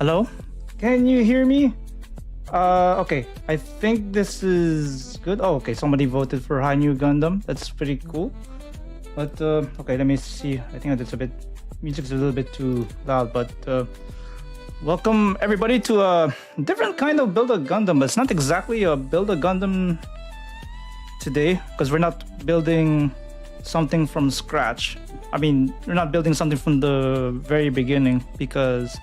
Hello? Can you hear me? Okay. I think this is good. Oh, okay. Somebody voted for Hi-Nu Gundam. That's pretty cool. But, okay, let me see. I think that's a bit... Music's a little bit too loud, but... welcome, everybody, to a different kind of Build a Gundam. But it's not exactly a Build a Gundam today, because we're not building something from scratch. I mean, we're not building something from the very beginning, because...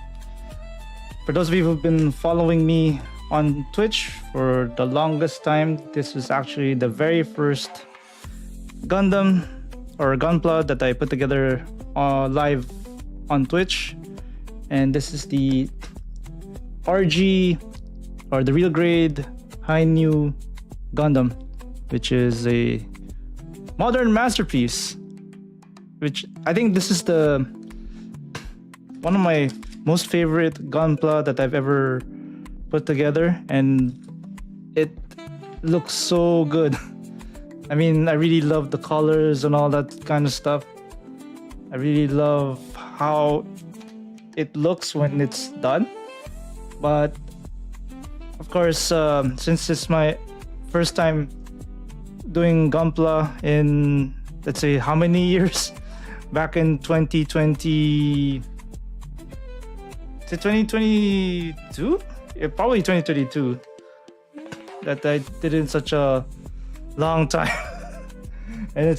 For those of you who've been following me on Twitch for the longest time, this was actually the very first Gundam or Gunpla that I put together live on Twitch. And this is the RG, or the real grade Hi-Nu Gundam, which is a modern masterpiece. Which I think this is the one of my most favorite Gunpla that I've ever put together, and it looks so good. I mean, I really love the colors and all that kind of stuff. I really love how it looks when it's done. But of course, since it's my first time doing Gunpla in, let's say, how many years? Back in 2020... Is it 2022? Yeah, probably 2022. That I did in such a long time. And I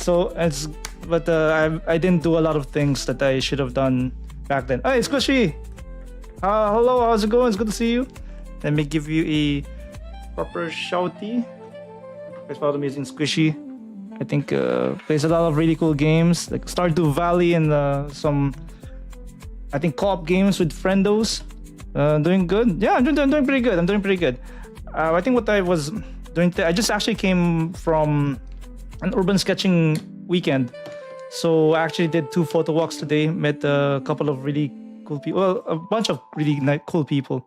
didn't do a lot of things that I should have done back then. Hey, Squishy! Hello, how's it going? It's good to see you. Let me give you a proper shouty. Guys, follow me using Squishy. I think plays a lot of really cool games like Stardew Valley and some, I think, co-op games with friendos. Doing good. Yeah, I'm doing pretty good. I think what I was doing, I just actually came from an urban sketching weekend. So I actually did 2 photo walks today. Met a couple of really cool people. Well, a bunch of really cool people.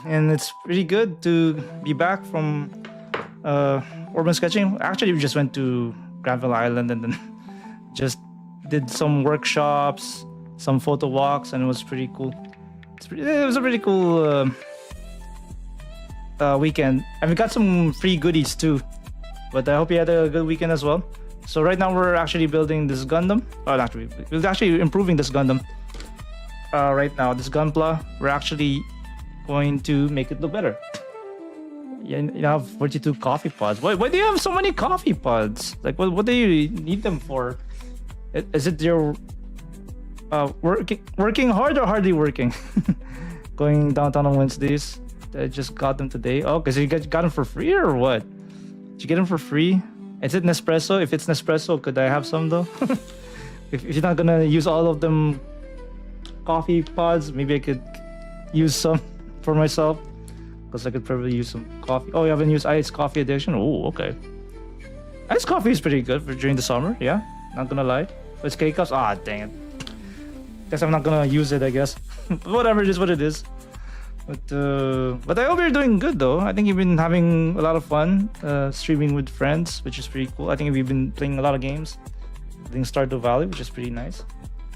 And it's pretty good to be back from urban sketching. Actually, we just went to Granville Island and then just did some workshops, some photo walks, and it was pretty cool. It was a pretty cool weekend, and we got some free goodies too. But I hope you had a good weekend as well. So right now we're actually building this Gundam. We're actually improving this Gundam. Right now, this Gunpla, we're actually going to make it look better. Yeah, you have 42 coffee pods. Why do you have so many coffee pods? Like, what do you need them for? Is it your working hard or hardly working? Going downtown on Wednesdays. I just got them today. Oh, because you got them for free or what? Did you get them for free? Is it Nespresso? If it's Nespresso, could I have some though? if you're not gonna use all of them coffee pods, maybe I could use some for myself. Because I could probably use some coffee. Oh, you haven't used iced coffee edition? Oh, okay. Iced coffee is pretty good for during the summer, yeah. Not gonna lie. But it's K-Cups? Ah, dang it. Guess I'm not gonna use it, I guess. Whatever, it is what it is. But I hope you're doing good though. I think you've been having a lot of fun streaming with friends, which is pretty cool. I think we've been playing a lot of games. Playing Stardew Valley, which is pretty nice.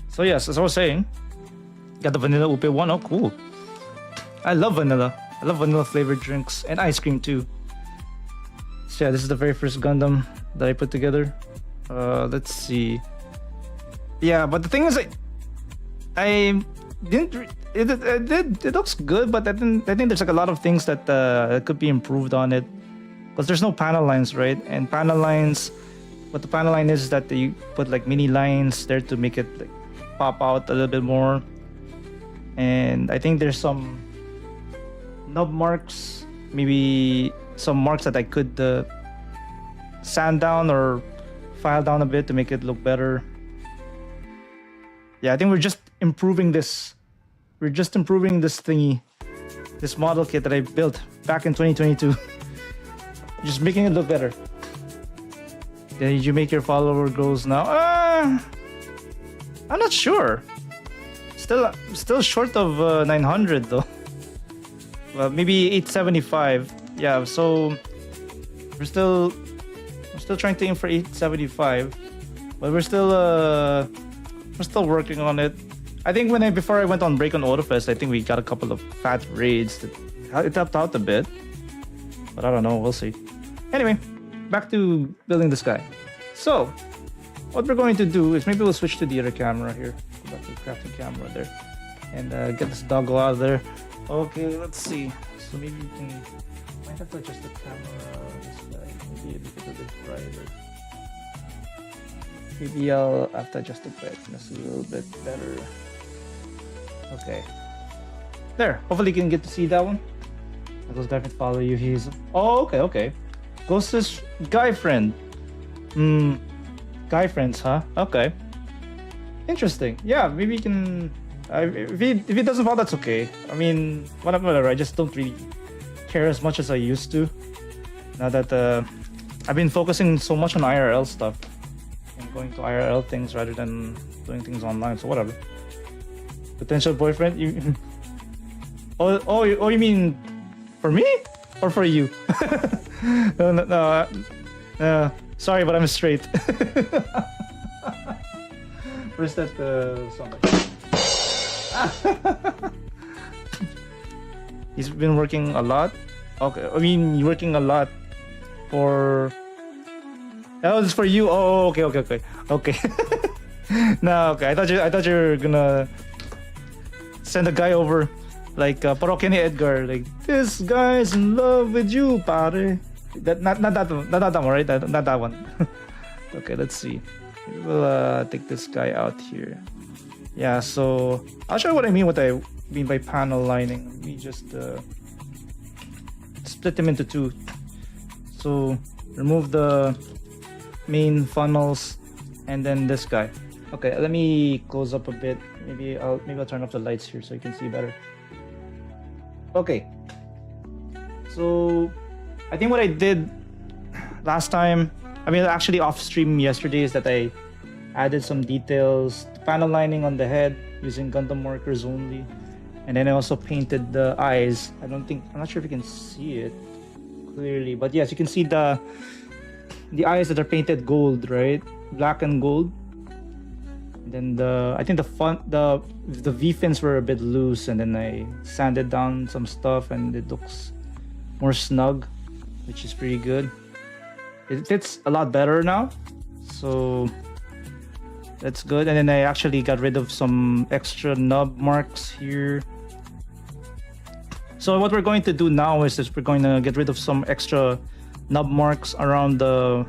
So yes, as I was saying, got the vanilla upe one. Oh, cool. I love vanilla. I love vanilla flavored drinks and ice cream too. So yeah, this is the very first Gundam that I put together. Let's see. Yeah, but the thing is, I didn't. It looks good, but I think there's like a lot of things that could be improved on it. Because there's no panel lines, right? And panel lines, what the panel line is that you put like mini lines there to make it like pop out a little bit more. And I think there's some nub marks, maybe some marks that I could sand down or file down a bit to make it look better. Yeah, I think we're just improving this. We're just improving this thingy, this model kit that I built back in 2022. Just making it look better. Did you make your follower goals now? I'm not sure. Still short of 900 though. Well, maybe 875. Yeah, so we're still trying to aim for 875, but we're still working on it. I think before I went on break on AutoFest, I think we got a couple of fat raids that it helped out a bit. But I don't know, we'll see. Anyway, back to building this guy. So, what we're going to do is maybe we'll switch to the other camera here. Go back to the crafting camera there. And get this doggo out of there. Okay, let's see. So maybe we can... might have to adjust the camera this way. Maybe a bit brighter. Maybe I'll have to adjust the brightness a little bit better. Okay. There. Hopefully you can get to see that one. Those guy can follow you. He's... oh, okay, okay. Ghost's guy friend. Guy friends, huh? Okay. Interesting. Yeah, maybe you can... if he doesn't follow, that's okay. I mean, whatever. I just don't really care as much as I used to. Now that I've been focusing so much on IRL stuff. And going to IRL things rather than doing things online, so whatever. Potential boyfriend? You... oh, you mean for me? Or for you? No, sorry, but I'm straight. Where's that song? He's been working a lot. Okay, I mean working a lot for... oh, it's for you. Oh, okay. No, okay. I thought you were gonna send a guy over like Parokya ni Edgar, like this guy's in love with you, pare. Not that one, right? Not that one. Okay, let's see. We'll take this guy out here. Yeah, so I'll show you what I mean by panel lining. Let me just split them into two. So remove the main funnels and then this guy. Okay, let me close up a bit. Maybe I'll turn off the lights here so you can see better. Okay. So I think what I did last time, I mean actually off stream yesterday, is that I added some details to panel lining on the head using Gundam markers only. And then I also painted the eyes. I'm not sure if you can see it clearly, but yes, you can see the eyes that are painted gold, right? Black and gold. And then I think the V fins were a bit loose, and then I sanded down some stuff and it looks more snug, which is pretty good. It fits a lot better now, so that's good. And then I actually got rid of some extra nub marks here. So what we're going to do now is we're going to get rid of some extra nub marks around the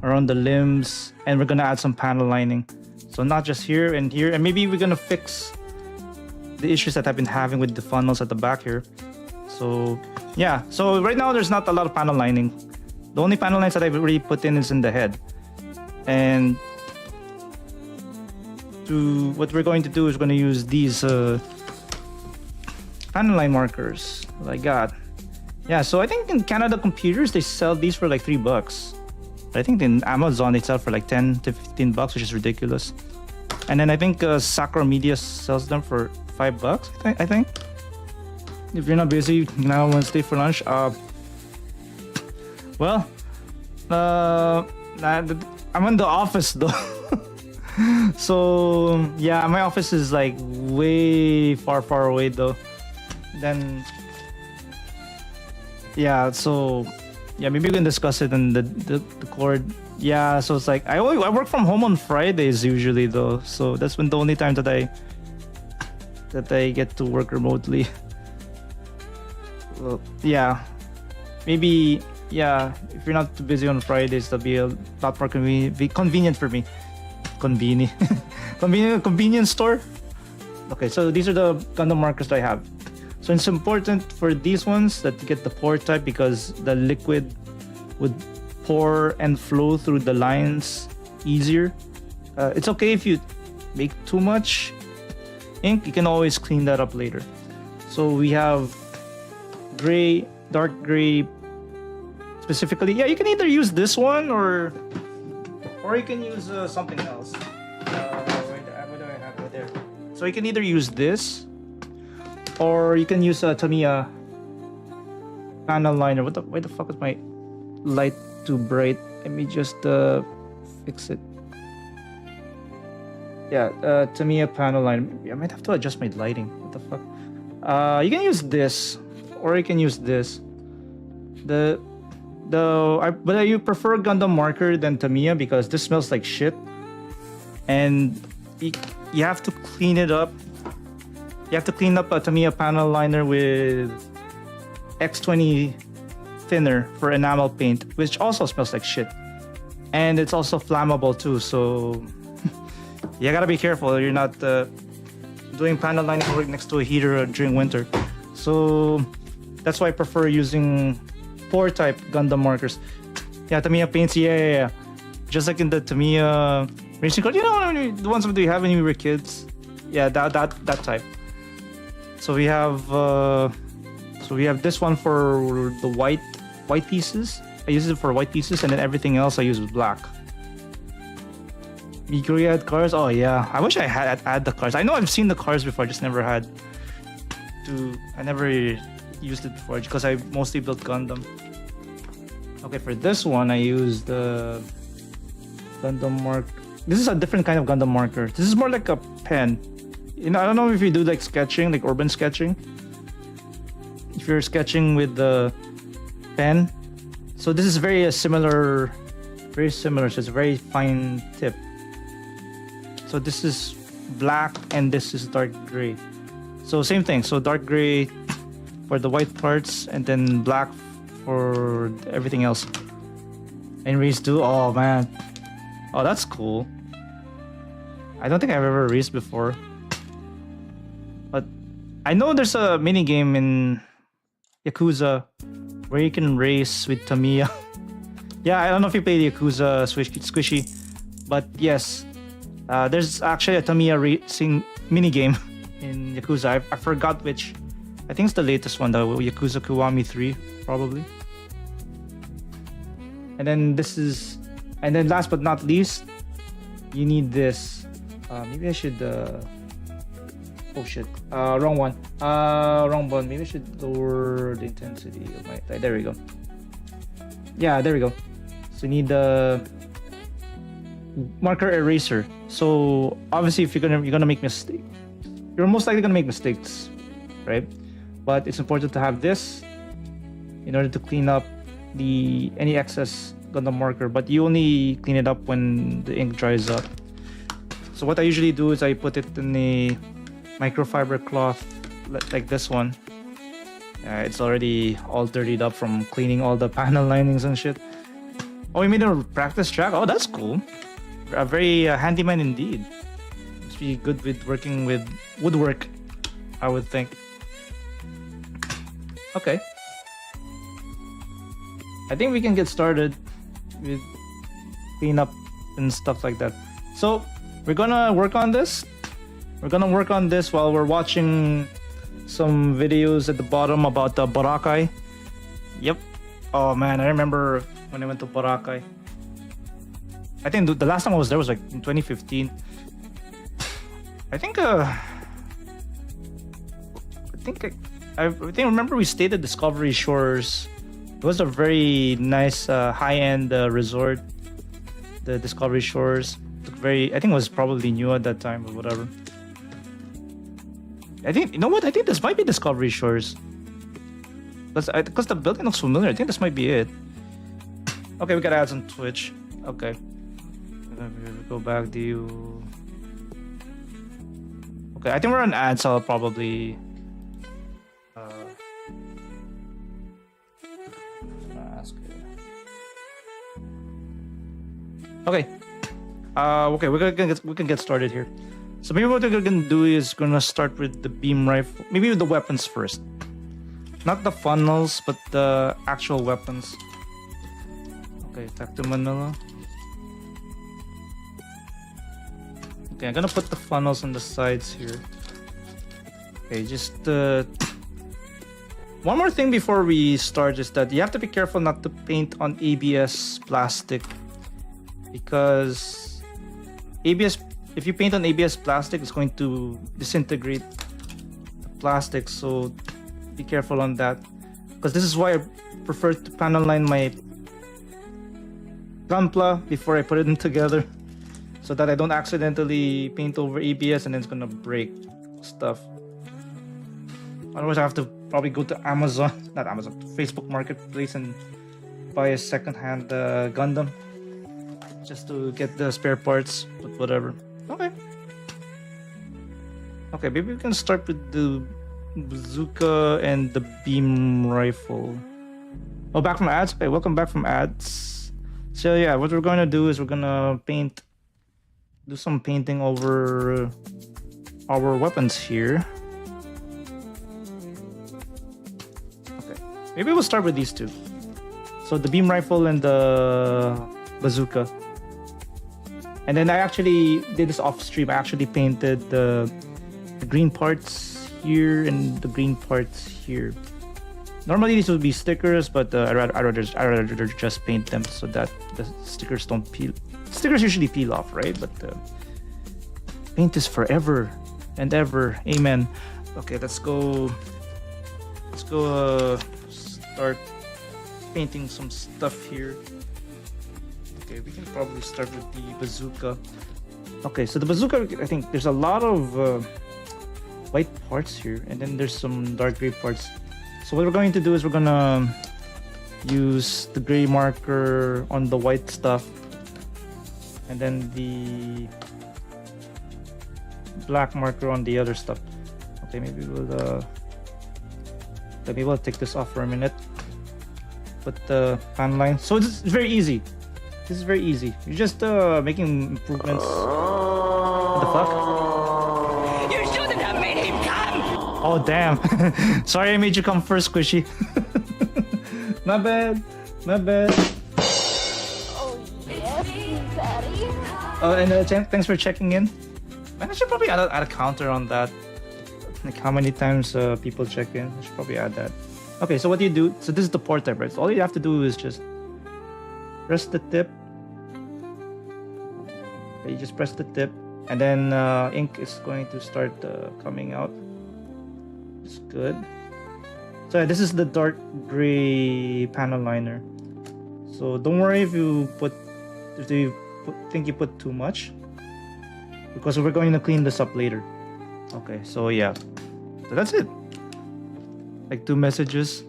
limbs, and we're gonna add some panel lining. So not just here and here, and maybe we're gonna fix the issues that I've been having with the funnels at the back here. So yeah, so right now there's not a lot of panel lining. The only panel lines that I've already put in is in the head. And what we're going to do is we're going to use these panel line markers like that. Yeah, so I think in Canada computers they sell these for like $3. I think in Amazon they sell for like 10 to 15 bucks, which is ridiculous. And then I think Sakura Media sells them for $5. I think. If you're not busy now, Wednesday for lunch. Well, I'm in the office though. So yeah, my office is like way far away though. Then yeah, so yeah, maybe we can discuss it in the Discord. Yeah, so it's like I work from home on Fridays usually though, so that's when the only time that I get to work remotely. Well, yeah, maybe yeah, if you're not too busy on Fridays, that'll be a lot more convenient for me. Convenience store. Okay, so these are the Gundam markers that I have. So it's important for these ones that you get the pour type, because the liquid would pour and flow through the lines easier. It's okay if you make too much ink, you can always clean that up later. So we have gray, dark gray specifically. Yeah, you can either use this one or you can use something else. What do I have right there? So you can either use this, or you can use a Tamiya panel liner. Why the fuck is my light too bright? Let me just fix it. Yeah, Tamiya panel line. I might have to adjust my lighting. What the fuck? You can use this, or you can use this. But I prefer Gundam marker than Tamiya because this smells like shit, and you have to clean it up. You have to clean up a Tamiya panel liner with X20 thinner for enamel paint, which also smells like shit, and it's also flammable too. So you gotta be careful. You're not doing panel lining work next to a heater during winter. So that's why I prefer using 4-type Gundam markers. Yeah, Tamiya paints. Yeah. Just like in the Tamiya racing card. You know, the ones that we have when we were kids. Yeah, that type. So we have this one for the white pieces. I use it for white pieces, and then everything else I use with black. Mikuri had cars. Oh yeah, I wish I had the cars. I know I've seen the cars before, I just never had to. I never used it before because I mostly built Gundam. Okay, for this one I used the Gundam mark. This is a different kind of Gundam marker. This is more like a pen. You know, I don't know if you do like sketching, like urban sketching. If you're sketching with the pen, so this is very similar. So it's a very fine tip. So this is black and this is dark gray. So same thing. So dark gray for the white parts and then black for everything else. And raised too. Oh man. Oh, that's cool. I don't think I've ever raced before. But I know there's a mini game in Yakuza where you can race with Tamiya. Yeah, I don't know if you played Yakuza Squishy, but yes, there's actually a Tamiya racing mini game in Yakuza. I forgot which. I think it's the latest one, though. Yakuza Kiwami 3, probably. And then last but not least, you need this. Maybe I should. Oh shit! Wrong one. Wrong one. Maybe I should lower the intensity of my. There we go. Yeah, there we go. So you need the marker eraser. So obviously, if you're gonna make mistake, you're most likely gonna make mistakes, right? But it's important to have this in order to clean up any excess Gundam marker. But you only clean it up when the ink dries up. So what I usually do is I put it in a microfiber cloth like this one. It's already all dirtied up from cleaning all the panel linings and shit. Oh, we made a practice track. Oh, that's cool. A very handyman indeed. Must be good with working with woodwork, I would think. Okay. I think we can get started with cleanup and stuff like that. So we're gonna work on this. We're gonna work on this while we're watching some videos at the bottom about the Boracay. Yep. Oh man, I remember when I went to Boracay. I think the last time I was there was like in 2015. I remember we stayed at Discovery Shores. It was a very nice high-end resort. The Discovery Shores. I think it was probably new at that time or whatever. You know what? I think this might be Discovery Shores. Because the building looks familiar. I think this might be it. Okay, we got ads on Twitch. Okay. Go back to you. Okay, I think we're on ads, so I'll probably... Okay. Okay, we can get started here. So maybe what we're gonna do is gonna start with the beam rifle. Maybe with the weapons first. Not the funnels, but the actual weapons. Okay, back to Manila. Okay, I'm gonna put the funnels on the sides here. Okay, just one more thing before we start is that you have to be careful not to paint on ABS plastic, because if you paint on ABS plastic, it's going to disintegrate the plastic, so be careful on that. Because this is why I prefer to panel line my Gunpla before I put it in together. so that I don't accidentally paint over ABS and then it's gonna break stuff. Otherwise, I have to probably go to Amazon, not Amazon, Facebook Marketplace and buy a second-hand Gundam just to get the spare parts. But whatever. Okay. Okay, maybe we can start with the bazooka and the beam rifle. Oh, back from ads? Okay, welcome back from ads. So yeah, what we're gonna do is we're gonna do some painting over our weapons here. Okay, maybe we'll start with these two. So the beam rifle and the bazooka. And then I actually did this off stream. I actually painted the green parts here and the green parts here. Normally these would be stickers, but I'd rather just paint them so that the stickers don't peel. Stickers usually peel off, right? But paint is forever and ever. Amen. Okay, let's go. Start painting some stuff here. Okay, we can probably start with the bazooka. Okay, so the bazooka, I think there's a lot of white parts here, and then there's some dark gray parts. So what we're going to do is we're gonna use the gray marker on the white stuff, and then the black marker on the other stuff. Okay, maybe we'll take this off for a minute. Put the pan line. So it's very easy. This is very easy. You're just making improvements. What the fuck? You shouldn't have made him come! Oh damn. Sorry I made you come first, Squishy. My bad. My bad. Oh yes, Daddy. Oh, and thanks for checking in. Man, I should probably add a counter on that. Like how many times people check in. I should probably add that. Okay, so what do you do? So this is the port type, right? So all you have to do is just press the tip. Okay, you just press the tip, and then ink is going to start coming out. It's good. So this is the dark gray panel liner. So don't worry if you think you put too much, because we're going to clean this up later. Okay, so yeah, so that's it. Like 2 messages.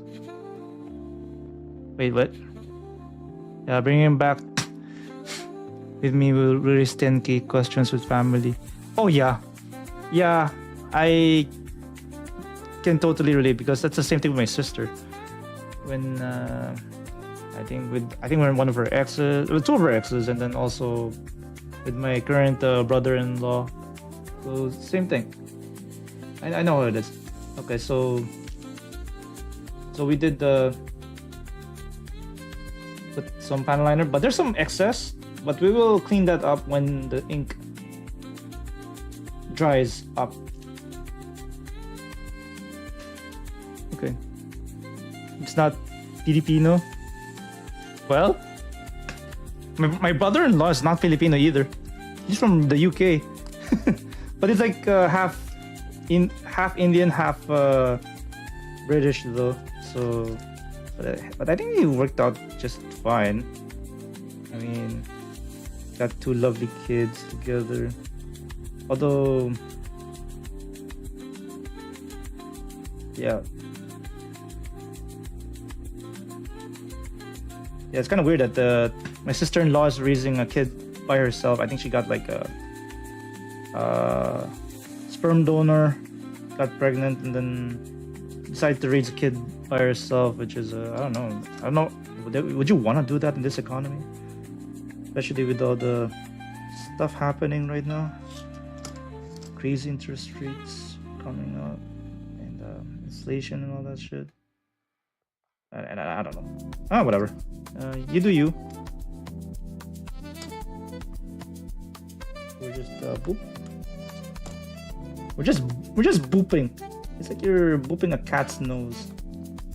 Wait, what? Yeah, bring him back with me. We'll raise 10k questions with family. Oh yeah, yeah. I can totally relate because that's the same thing with my sister. When I think we're one of her exes, with 2 of her exes, and then also with my current brother-in-law. So same thing. I know how it is. Okay, so we did put some panel liner, but there's some excess, but we will clean that up when the ink dries up. Okay, it's not Filipino. Well, my brother-in-law is not Filipino either. He's from the UK. But it's like half Indian, half British though. So, but I think he worked out just fine. I mean, got 2 lovely kids together. Although, yeah, it's kind of weird that my sister-in-law is raising a kid by herself. I think she got like a sperm donor, got pregnant, and then decided to raise a kid by herself, which is I don't know. Would you want to do that in this economy, especially with all the stuff happening right now? Crazy interest rates coming up, and inflation and all that shit. And I don't know. Whatever. You do you. We're just boop. We're just booping. It's like you're booping a cat's nose.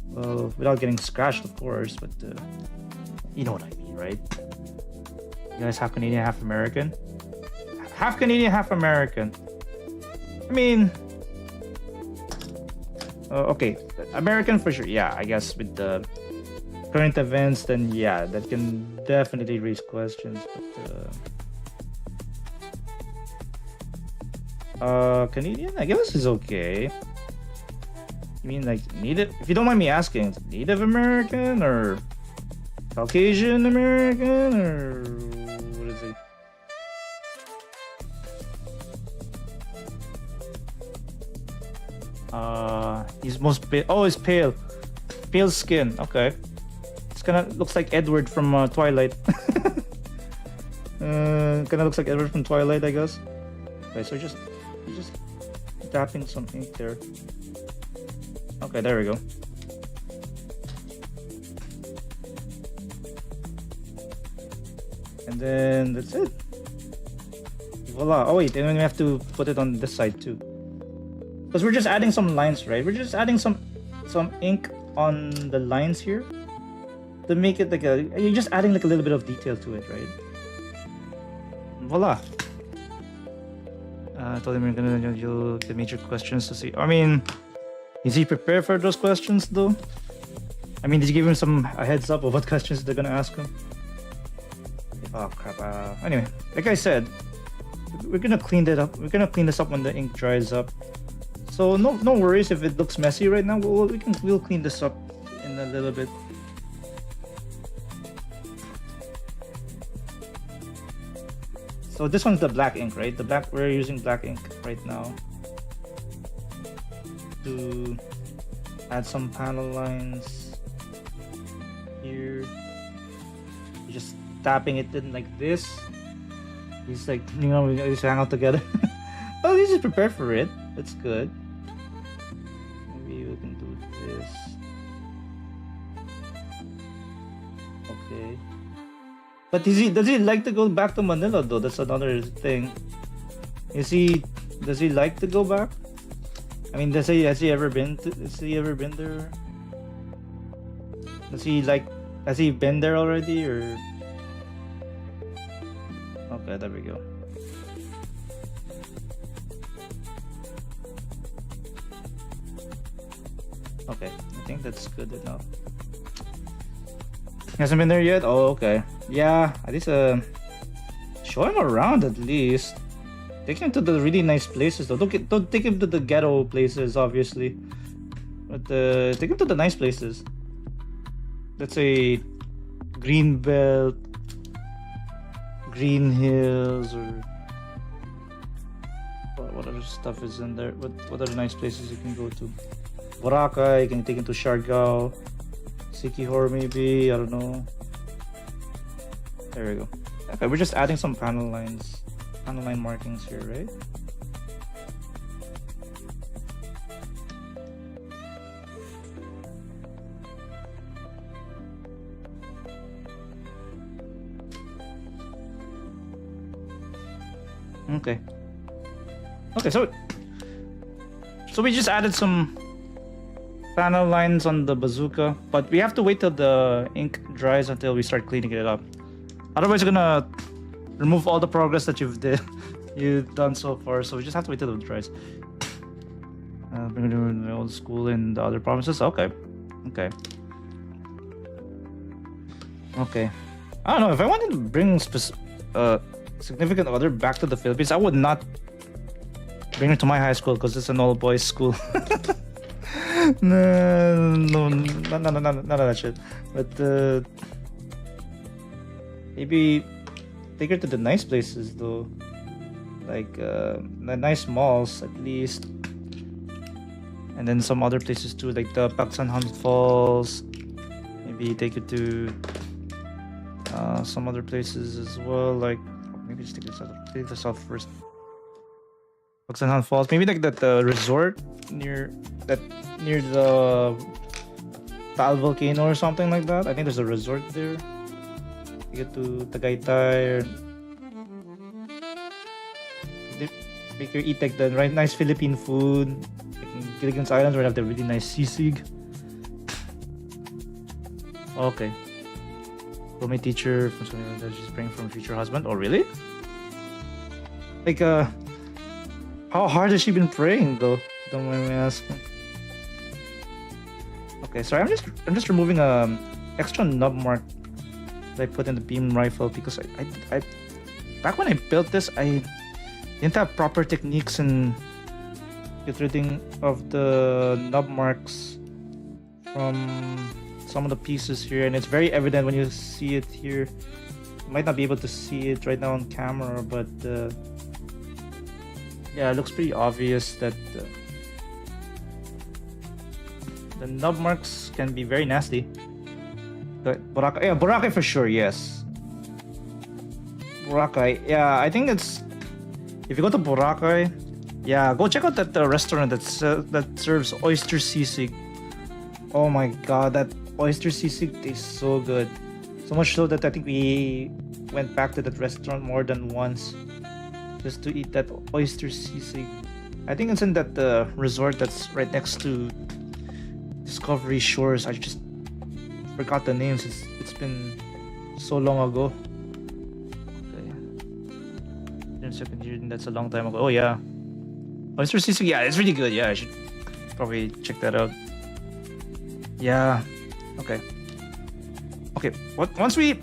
Well, without getting scratched, of course, but you know what I mean, right? You guys half Canadian, half American? Half Canadian, half American. I mean, okay, American for sure. Yeah, I guess with the current events, then yeah, that can definitely raise questions. But Canadian, I guess is okay. You mean like Native? If you don't mind me asking, Native American or Caucasian American or what is it? He's most pale. Oh, he's pale. Pale skin. Okay. It's kinda looks like Edward from Twilight. Kinda looks like Edward from Twilight, I guess. Okay, so just tapping some ink there. Okay, there we go. And then that's it. Voila. Oh wait, and then we have to put it on this side too. Because we're just adding some lines, right? We're just adding some ink on the lines here to make it like you're just adding like a little bit of detail to it, right? Voila. I told him we're gonna do the major questions to see. I mean, is he prepared for those questions though? I mean, did you give him a heads up of what questions they're gonna ask him? Oh crap. Anyway, like I said, we're gonna clean that up. We're gonna clean this up when the ink dries up. So no worries if it looks messy right now. We'll clean this up in a little bit. So this one's the black ink, right? We're using black ink right now to add some panel lines here. You're just tapping it in like this. He's like, you know, we just hang out together. Oh, he's just prepared for it. That's good. Maybe we can do this. Okay. But does he like to go back to Manila though? That's another thing. Does he like to go back? I mean, has he ever been there? Has he been there already or? Okay, there we go. Okay, I think that's good enough. Hasn't been there yet? Oh, okay. Yeah, at least show him around at least. Take him to the really nice places though. Don't take him to the ghetto places, obviously. But take him to the nice places. Let's say Greenbelt, Green Hills, or what other stuff is in there? What other nice places you can go to? Boracay, you can take him to Siargao, Sikihor maybe, I don't know. There we go. Okay, we're just adding some panel line markings here, right? Okay. Okay, so we just added some panel lines on the bazooka, but we have to wait till the ink dries until we start cleaning it up. Otherwise, we're gonna remove all the progress that you've done so far. So we just have to wait till it dries. We're gonna do the old school in the other provinces. Okay. I don't know if I wanted to bring significant other back to the Philippines. I would not bring her to my high school because it's an all boys school. No, none of that shit. But maybe take her to the nice places though, like the nice malls at least, and then some other places too, like the Pagsanhan Falls. Maybe take her to some other places as well, like maybe just take this out first. Pagsanhan Falls, maybe like that resort near the Taal volcano or something like that. I think there's a resort there. You get to Tagaytay, or make her eat like the right nice Philippine food. Like in Gilligan's Islands where they have the really nice sisig. Okay. So my teacher from somewhere that she's praying from a future husband. Oh really? Like how hard has she been praying though? Don't mind me asking. Okay, sorry, I'm just removing extra nub mark that I put in the beam rifle because I back when I built this I didn't have proper techniques in get rid of the nub marks from some of the pieces here, and it's very evident when you see it here. You might not be able to see it right now on camera, but yeah, it looks pretty obvious that the nub marks can be very nasty. But Boracay, yeah, Boracay for sure, yes. Boracay, yeah, I think it's, if you go to Boracay, yeah, go check out that restaurant that serves oyster sisig. Oh my god, that oyster sisig tastes so good. So much so that I think we went back to that restaurant more than once just to eat that oyster sisig. I think it's in that resort that's right next to Discovery Shores. I just forgot the names. It's been so long ago. Okay. Second year, that's a long time ago. Oh yeah. Oyster sisig, yeah, it's really good. Yeah, I should probably check that out. Yeah. Okay. Okay. Once we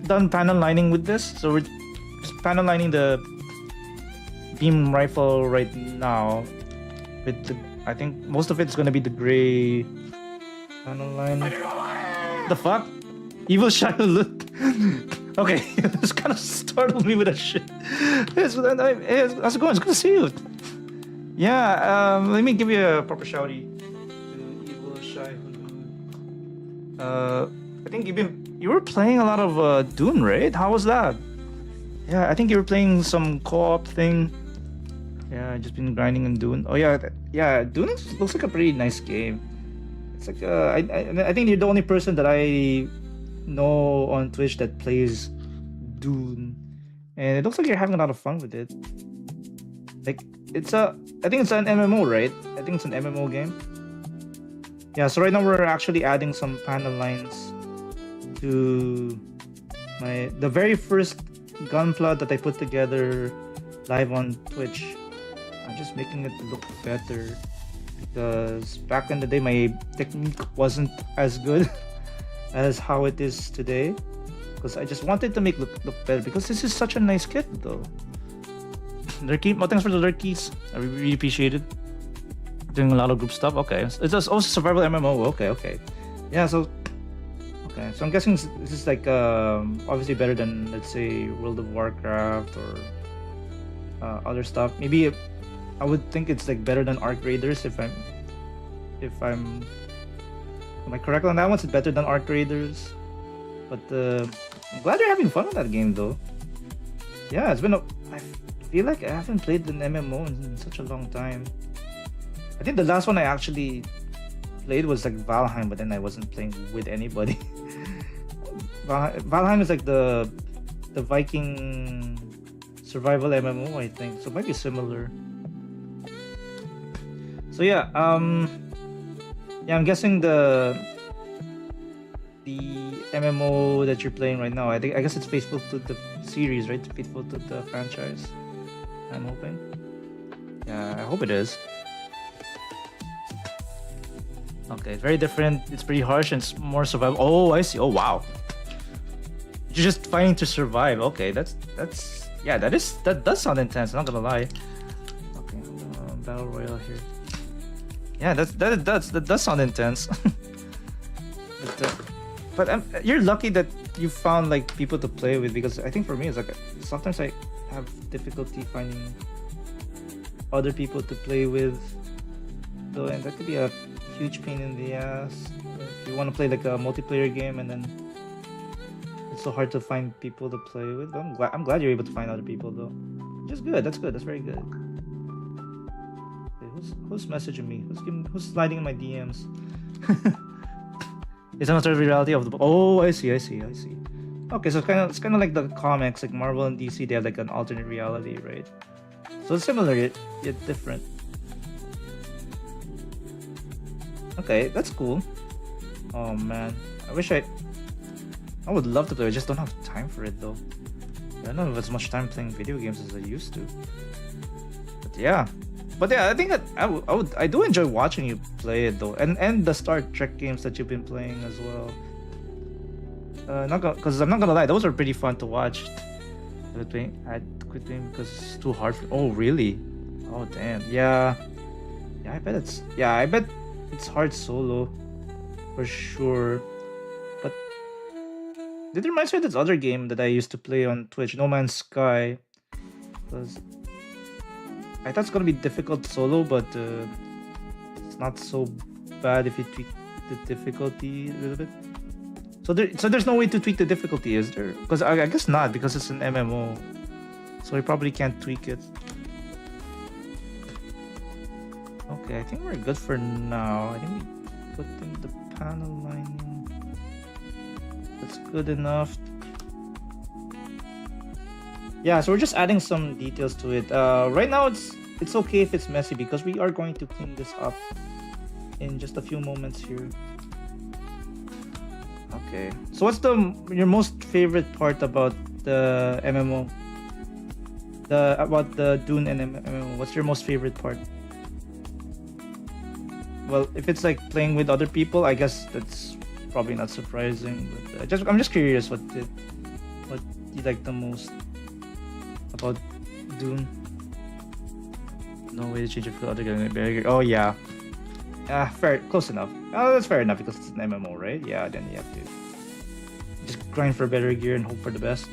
done panel lining with this, so we're just panel lining the beam rifle right now. With the, I think most of it's gonna be the gray panel line. The fuck? Evil shadow look. Okay, this kind of startled me with that shit. Hey, how's it going? It's good to see you. Yeah, let me give you a proper shouty to Evil Shadow. I think you were playing a lot of Dune, right? How was that? Yeah, I think you were playing some co-op thing. Yeah, I just been grinding in Dune. Oh yeah, yeah, Dune looks like a pretty nice game. It's like I think you're the only person that I know on Twitch that plays Dune, and it looks like you're having a lot of fun with it. Like I think it's an MMO, right? I think it's an MMO game. Yeah, so right now we're actually adding some panel lines to the very first Gunpla that I put together live on Twitch. I'm just making it look better because back in the day my technique wasn't as good as how it is today, because I just wanted to make look better, because this is such a nice kit though. Lurky, thanks for the lurkies. I really appreciate it. Doing a lot of group stuff. Okay, it's also survival MMO. Okay. Yeah, so okay, so I'm guessing this is like obviously better than, let's say, World of Warcraft or other stuff. Maybe I would think it's like better than Arc Raiders if I'm am I correct on that one? It's better than Arc Raiders, but I'm glad you're having fun with that game though. Yeah, it's been I feel like I haven't played an MMO in such a long time. I think the last one I actually played was like Valheim, but then I wasn't playing with anybody. Valheim is like the Viking survival MMO, I think, so it might be similar. So yeah, I'm guessing the MMO that you're playing right now, I guess it's faithful to the series, right? Faithful to the franchise, I'm hoping. Yeah, I hope it is. Okay, very different. It's pretty harsh and it's more survival. Oh, I see. Oh, wow. You're just fighting to survive. Okay, that's yeah, that does sound intense. I'm not gonna lie. Okay, battle royale here. Yeah, that does sound intense. but you're lucky that you found like people to play with, because I think for me it's like sometimes I have difficulty finding other people to play with, though, and that could be a huge pain in the ass if you want to play like a multiplayer game and then it's so hard to find people to play with. I'm glad you're able to find other people though. Just good. That's good. That's very good. Okay, who's messaging me? Who's sliding in my DMs? It's an alternate reality of the. Oh, I see. Okay, so it's kind of like the comics, like Marvel and DC. They have like an alternate reality, right? So it's similar yet different. Okay, that's cool. Oh man, I would love to play. I just don't have time for it though. I don't have as much time playing video games as I used to. But yeah, I think that I do enjoy watching you play it though, and the Star Trek games that you've been playing as well. Because I'm not gonna lie, those are pretty fun to watch. Quit doing because it's too hard. Oh really? Oh damn. Yeah. Yeah, I bet it's hard solo for sure. But it reminds me of this other game that I used to play on Twitch, No Man's Sky. Because I thought it's gonna be difficult solo, but it's not so bad if you tweak the difficulty a little bit. So there's no way to tweak the difficulty, is there? Because I guess not, because it's an MMO. So you probably can't tweak it. Okay, I think we're good for now. I think we put in the panel lining. That's good enough. Yeah, so we're just adding some details to it. Right now it's okay if it's messy because we are going to clean this up in just a few moments here. Okay, so what's your most favorite part about the MMO? About the Dune and MMO, what's your most favorite part? Well, if it's like playing with other people, I guess that's probably not surprising. But I'm just curious what you like the most about Dune. No way to change it for the other guy. Oh yeah. Fair, close enough. Oh, that's fair enough because it's an MMO, right? Yeah, then you have to just grind for better gear and hope for the best.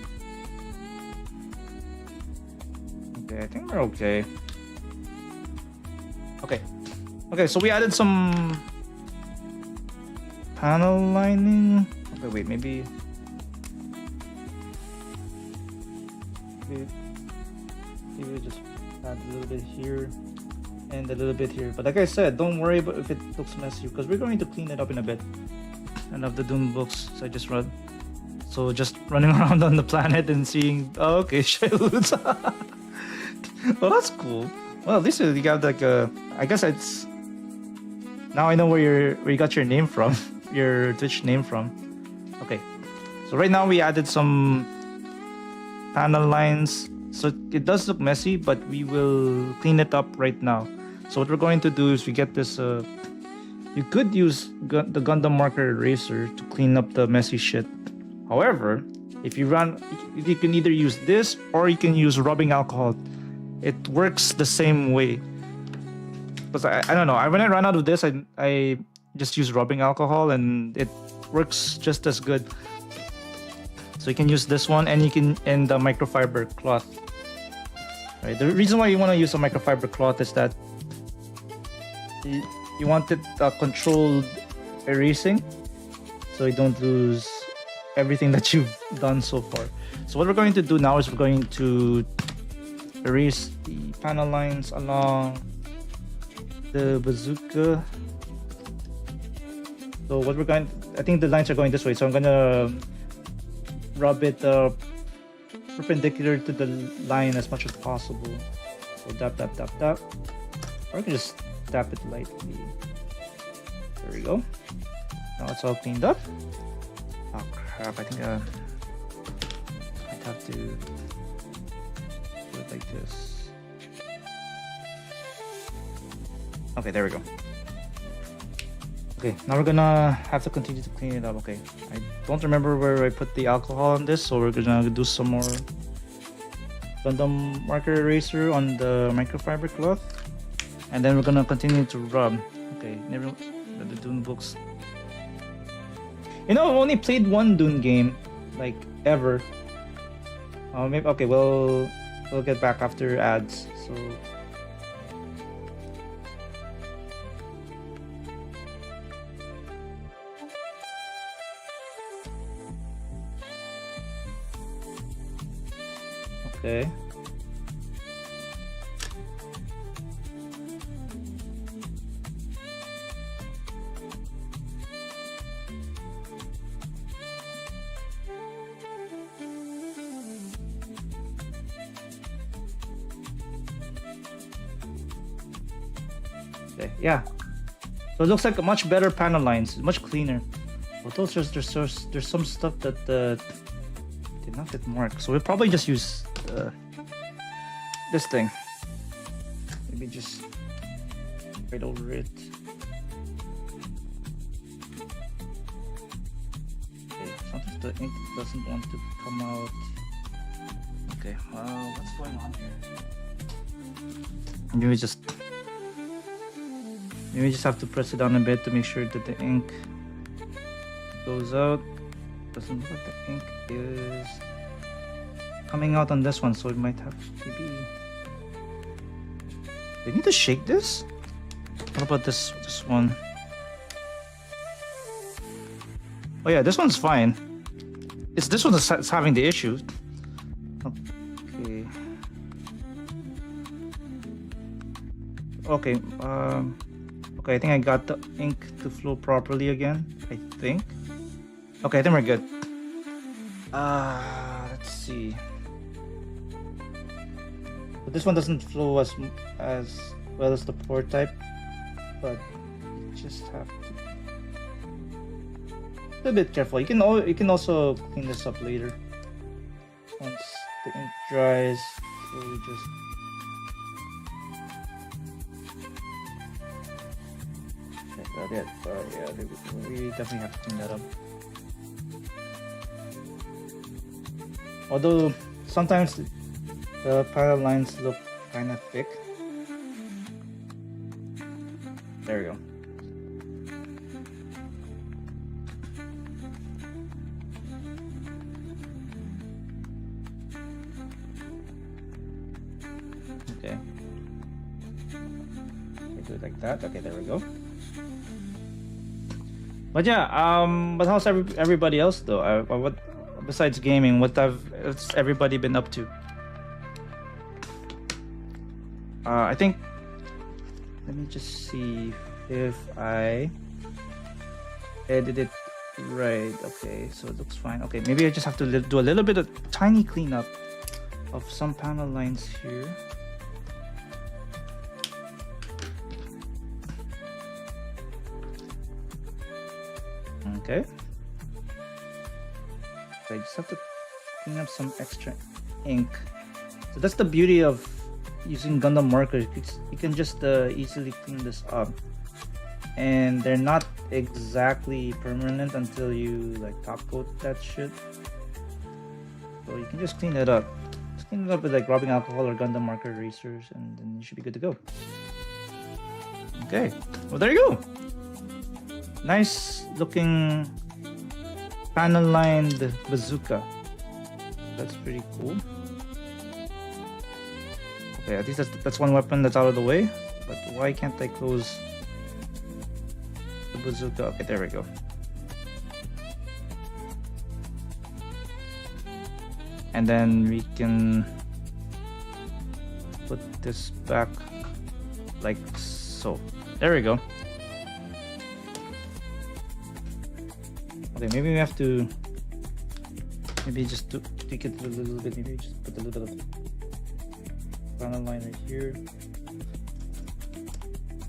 Okay, I think we're okay. Okay, so we added some panel lining. Okay, wait, maybe we just add a little bit here and a little bit here. But like I said, don't worry about if it looks messy because we're going to clean it up in a bit. I love the Dune books, so I just read. So just running around on the planet and seeing, oh, okay, Shailu's. Well, that's cool. Well, at least you got like a. I guess it's. Now I know where you got your name from, your Twitch name from. Okay, so right now we added some panel lines. So it does look messy, but we will clean it up right now. So what we're going to do is we get this. You could use the Gundam marker eraser to clean up the messy shit. However, if you can either use this or you can use rubbing alcohol. It works the same way. Because I don't know. When I run out of this, I just use rubbing alcohol and it works just as good. So you can use this one and the microfiber cloth. Right. The reason why you want to use a microfiber cloth is that you want it controlled erasing, so you don't lose everything that you've done so far. So what we're going to do now is we're going to erase the panel lines along the bazooka. So what I think the lines are going this way, so I'm gonna rub it perpendicular to the line as much as possible. So tap. Or I can just tap it lightly. There we go. Now it's all cleaned up. Oh crap, I think I'd have to do it like this. Okay, there we go. Okay, now we're gonna have to continue to clean it up. Okay, I don't remember where I put the alcohol on this, so we're gonna do some more Gundam marker eraser on the microfiber cloth, and then we're gonna continue to rub. Okay, never the Dune books. You know, I've only played one Dune game, like ever. Maybe okay. We'll get back after ads. So. Okay. Okay, yeah. So it looks like a much better panel lines, much cleaner. Although there's some stuff that did not get marked, so we'll probably just use this thing. Maybe just right over it. Okay, sometimes the ink doesn't want to come out. Okay, what's going on here? Maybe we just have to press it down a bit to make sure that the ink goes out. Doesn't look like the ink is coming out on this one, so it might have maybe. Do I need to shake this? What about this one? Oh yeah, this one's fine. It's this one that's having the issue. Okay. Okay. Okay. I think I got the ink to flow properly again. I think. Okay, I think we're good. Let's see. But this one doesn't flow as well as the pour type, but you just have to be a bit careful. You can also clean this up later once the ink dries. So we just check that it. Yeah, we definitely have to clean that up. Although sometimes the panel lines look kind of thick. There we go. Okay. Do it like that. Okay, there we go. But yeah, but how's everybody else though? What besides gaming? What's everybody been up to? I think. Let me just see if I edit it right. Okay, so it looks fine. Okay, maybe I just have to do a little bit of tiny cleanup of some panel lines here. Okay. So I just have to clean up some extra ink. So that's the beauty of using Gundam markers. You can just easily clean this up, and they're not exactly permanent until you like top coat that shit. So you can just clean it up. Just clean it up with like rubbing alcohol or Gundam marker erasers, and then you should be good to go. Okay, well there you go. Nice looking panel lined bazooka. That's pretty cool. Okay, at least that's one weapon that's out of the way. But why can't I close the bazooka? Okay, there we go. And then we can put this back like so. There we go. Okay, maybe we have to just tweak it a little bit. Maybe just put a little bit of panel line right here,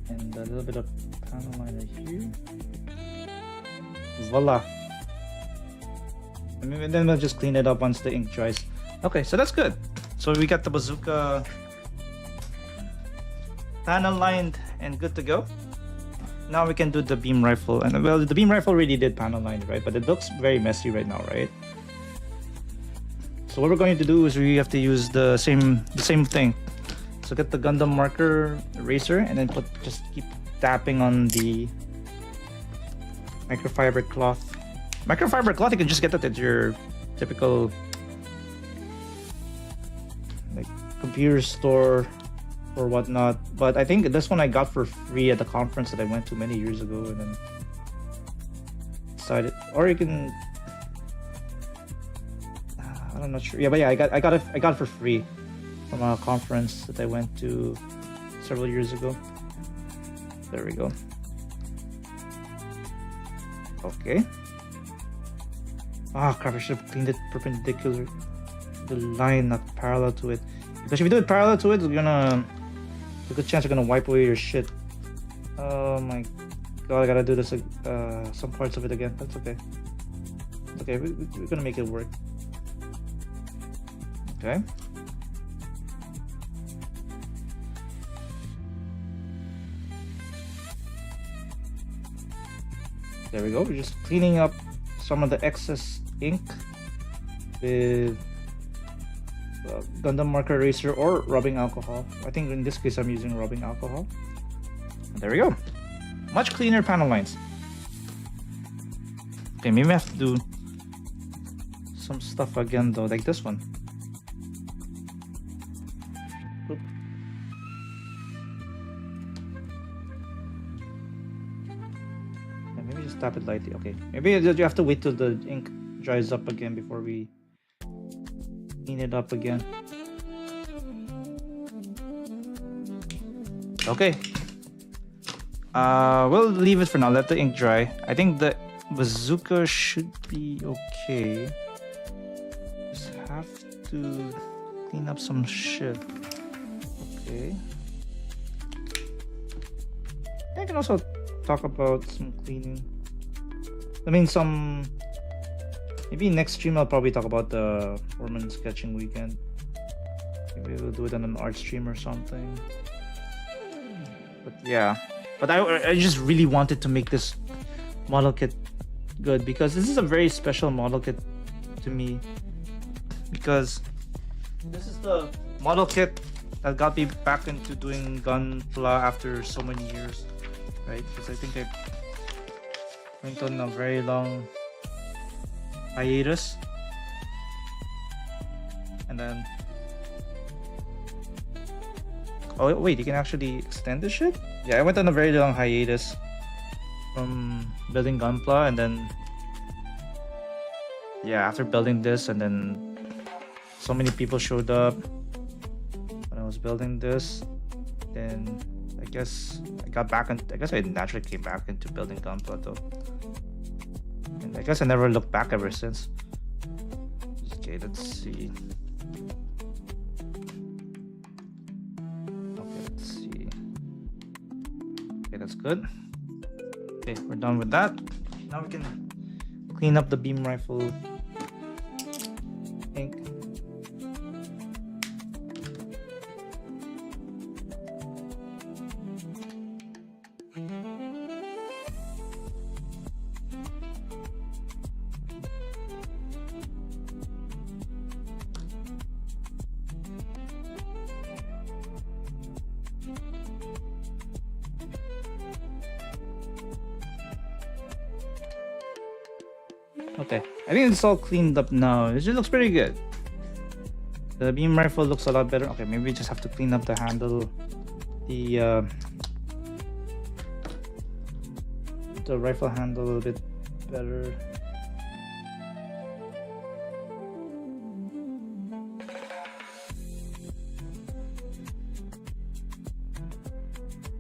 and a little bit of panel line right here. Voila. And then we'll just clean it up once the ink dries. Okay, so that's good. So we got the bazooka panel lined and good to go. Now we can do the beam rifle, and well, the beam rifle really did panel line, right? But it looks very messy right now, right? So what we're going to do is we have to use the same thing. So get the Gundam marker eraser, and then just keep tapping on the microfiber cloth. Microfiber cloth, you can just get that at your typical like computer store or whatnot. But I think this one I got for free at the conference that I went to many years ago, and then decided, or you can. I'm not sure. Yeah, but yeah, I got it for free from a conference that I went to several years ago. There we go. Okay. Ah, crap! I should have cleaned it perpendicular, the line, not parallel to it. Because if you do it parallel to it, it's gonna. There's a good chance you're gonna wipe away your shit. Oh my god! I gotta do this. Some parts of it again. That's okay. Okay, we're gonna make it work. Okay. There we go. We're just cleaning up some of the excess ink with Gundam marker eraser or rubbing alcohol. I think in this case I'm using rubbing alcohol. And there we go. Much cleaner panel lines. Okay, maybe I have to do some stuff again though, like this one. Oop. Yeah, maybe just tap it lightly. Okay, maybe you have to wait till the ink dries up again before we clean it up again. Okay. We'll leave it for now. Let the ink dry. I think the bazooka should be okay. Just have to clean up some shit. Okay. I can also talk about some cleaning. I mean, maybe next stream I'll probably talk about the Foreman sketching weekend. Maybe we'll do it on an art stream or something. But yeah. But I just really wanted to make this model kit good because this is a very special model kit to me, because this is the model kit that got me back into doing Gunpla after so many years, right? Because I think I went on a very long hiatus, and then oh wait, you can actually extend this shit? Yeah, I went on a very long hiatus from building Gunpla, and then yeah, after building this, and then so many people showed up when I was building this, then I guess I got back and I guess I naturally came back into building Gunpla though. And I guess I never looked back ever since. Okay, let's see. That's good. Okay, we're done with that. Now we can clean up the beam rifle ink. Okay, I think it's all cleaned up now. It just looks pretty good. The beam rifle looks a lot better. Okay, maybe we just have to clean up the handle, the rifle handle a little bit better.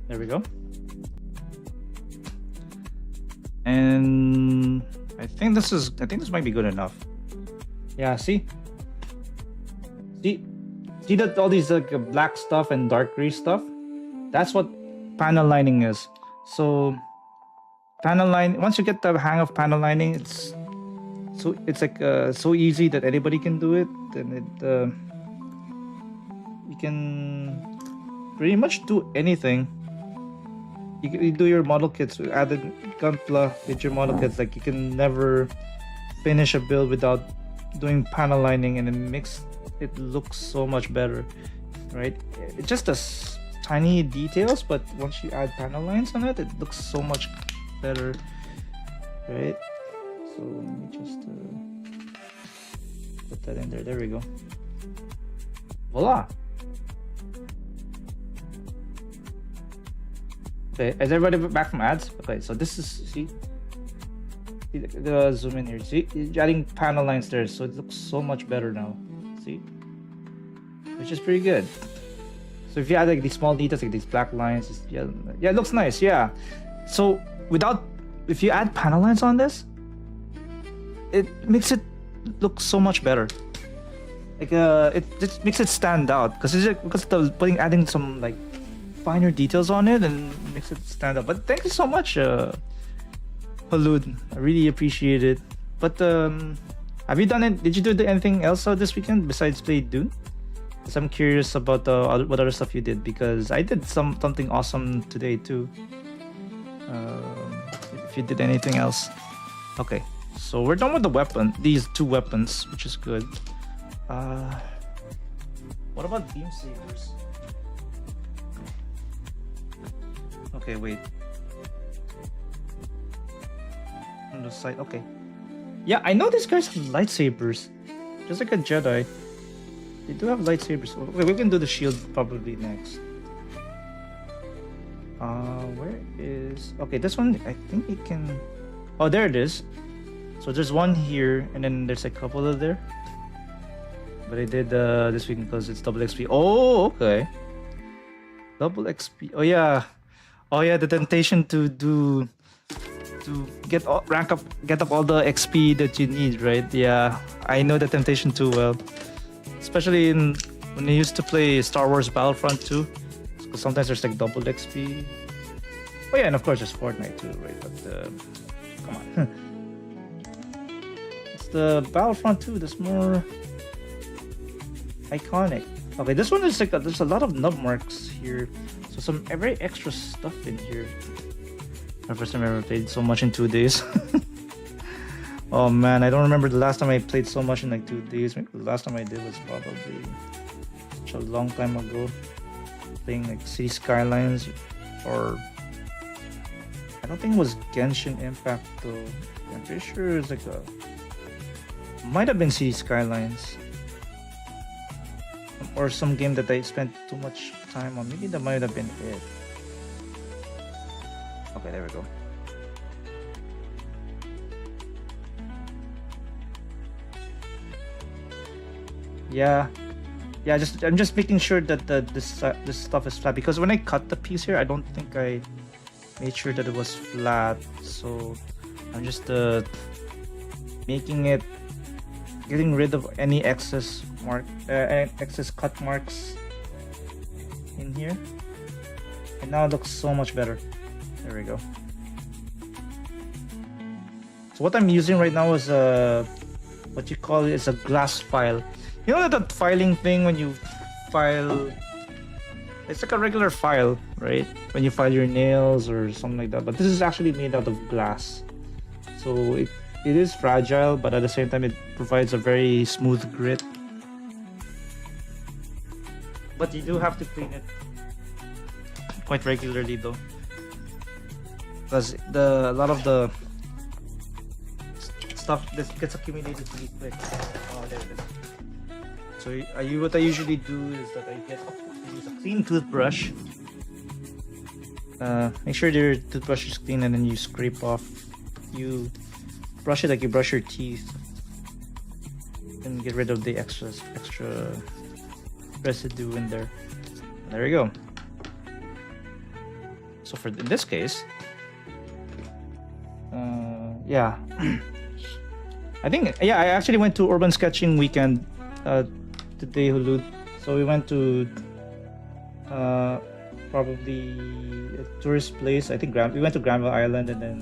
There we go. And I think this might be good enough. Yeah, see that all these like black stuff and dark gray stuff? That's what panel lining is. So panel line, once you get the hang of panel lining, it's like so easy that anybody can do it. And you can pretty much do anything. You do your model kits, added Gunpla with your model kits. Like, you can never finish a build without doing panel lining, and it makes it look so much better, right? It's just tiny details, but once you add panel lines on it, it looks so much better, right? So let me just put that in there. There we go. Voila. Okay, is everybody back from ads? Okay, so this is, see the zoom in here. See, you're adding panel lines there, so it looks so much better now. See, which is pretty good. So if you add like these small details, like these black lines, yeah, it looks nice. Yeah. So if you add panel lines on this, it makes it look so much better. Like it just makes it stand out because adding some like finer details on it and makes it stand out. But thank you so much, Halud. I really appreciate it. But have you done it? Did you do anything else this weekend besides play Dune? Because I'm curious about what other stuff you did, because I did something awesome today too. If you did anything else. Okay, so we're done with the weapon. These two weapons, which is good. What about beam sabers? Okay, wait. On the side, okay. Yeah, I know these guys have lightsabers. Just like a Jedi. They do have lightsabers. Okay, we can do the shield probably next. Where is... Okay, this one, I think it can... Oh, there it is. So there's one here, and then there's a couple of there. But I did this week because it's double XP. Oh, okay. Double XP. Oh yeah. Oh yeah, the temptation to get get up all the XP that you need, right? Yeah, I know the temptation too well. Especially when I used to play Star Wars Battlefront 2. So sometimes there's like double XP. Oh yeah, and of course there's Fortnite too, right? But come on. It's the Battlefront 2 that's more iconic. Okay, this one is like there's a lot of nub marks here, so some very extra stuff in here. My first time I ever played so much in 2 days. Oh man, I don't remember the last time I played so much in like 2 days. Maybe the last time I did was probably such a long time ago, playing like City Skylines, or I don't think it was Genshin Impact though. I'm pretty sure it's like might have been City Skylines. Or some game that I spent too much time on. Maybe that might have been it. Okay, there we go. Yeah, I'm just making sure that this stuff is flat, because when I cut the piece here, I don't think I made sure that it was flat. So I'm just getting rid of any excess excess cut marks in here, and now it looks so much better. There we go. So what I'm using right now is what you call it is a glass file. You know that filing thing when you file, it's like a regular file, right? When you file your nails or something like that, but this is actually made out of glass, so it is fragile, but at the same time it provides a very smooth grit. But you do have to clean it quite regularly though, because a lot of the stuff that gets accumulated pretty quick. Oh, there it is. So what I usually do is that I use a clean toothbrush. Make sure your toothbrush is clean, and then you scrape off. You brush it like you brush your teeth, and get rid of the extra residue in there. There you go. So in this case, yeah, I actually went to Urban Sketching Weekend today, Hulu. So we went to probably a tourist place. I think we went to Granville Island, and then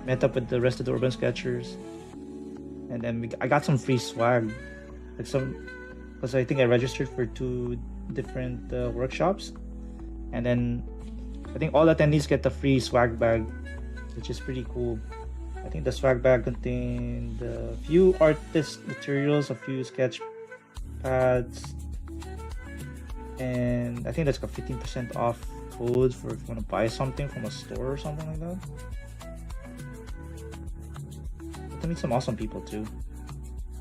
met up with the rest of the Urban Sketchers, and then I got some free swag, like because I think I registered for 2 different workshops, and then I think all attendees get the free swag bag, which is pretty cool. I think the swag bag contained a few artist materials, a few sketch pads, and I think that's got 15% off code for if you want to buy something from a store or something like that. To meet some awesome people too.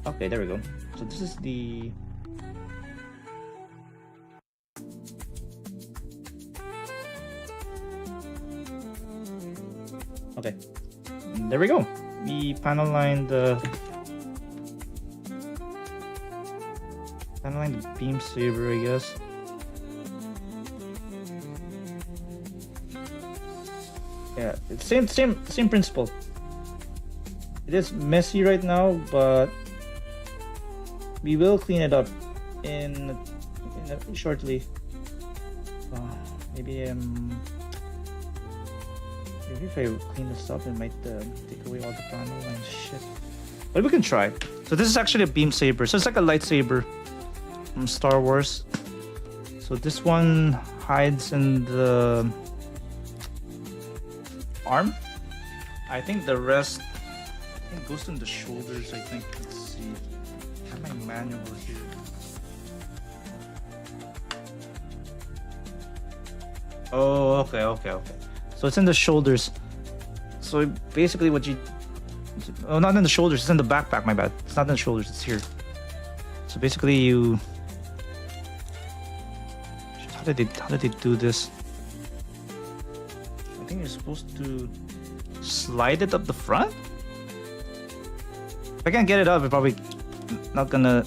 Okay, there we go. So this is the okay. There we go. We panel lined the beam saber, I guess. Yeah, it's same principle. It is messy right now, but we will clean it up shortly. Maybe if I clean this up, it might take away all the panel and shit. But we can try. So this is actually a beam saber. So it's like a lightsaber from Star Wars. So this one hides in the arm. I think the rest goes in the shoulders, I think. Let's see. I have my manual here. Oh, okay. So it's in the shoulders. So basically what you... Oh, not in the shoulders. It's in the backpack, my bad. It's not in the shoulders. It's here. So basically you... How did they do this? I think you're supposed to slide it up the front? If I can't get it up, I'm probably not gonna...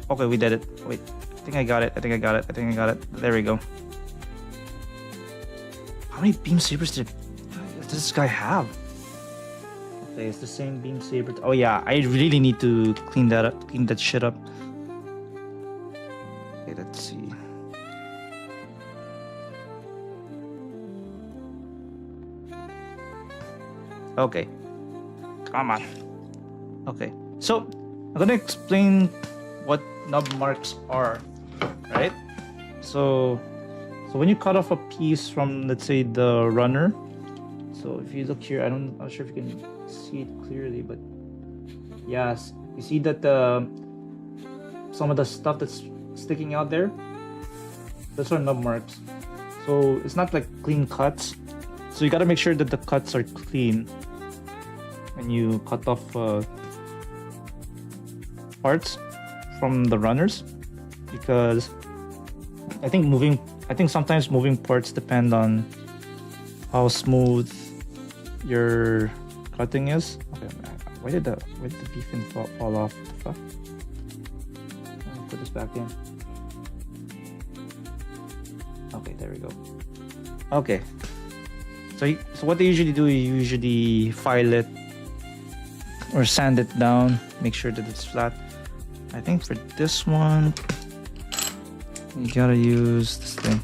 Okay, we did it. Wait, I think I got it. There we go. How many beam sabers does this guy have? Okay, it's the same beam saber. Oh yeah, I really need to clean that up, clean that shit up. Okay, let's see. Okay, come on. Okay, so I'm gonna explain what nub marks are, right? So when you cut off a piece from, let's say, the runner. So if you look here, I'm not sure if you can see it clearly, but yes, you see that some of the stuff that's sticking out there, those are nub marks. So it's not like clean cuts. So you gotta make sure that the cuts are clean when you cut off parts from the runners, because I think sometimes moving parts depend on how smooth your cutting is. Okay, why did the beef fin fall off? Fuck. I'll put this back in. Okay, there we go. Okay. So what they usually do, you usually file it or sand it down, make sure that it's flat. I think for this one, you gotta use this thing.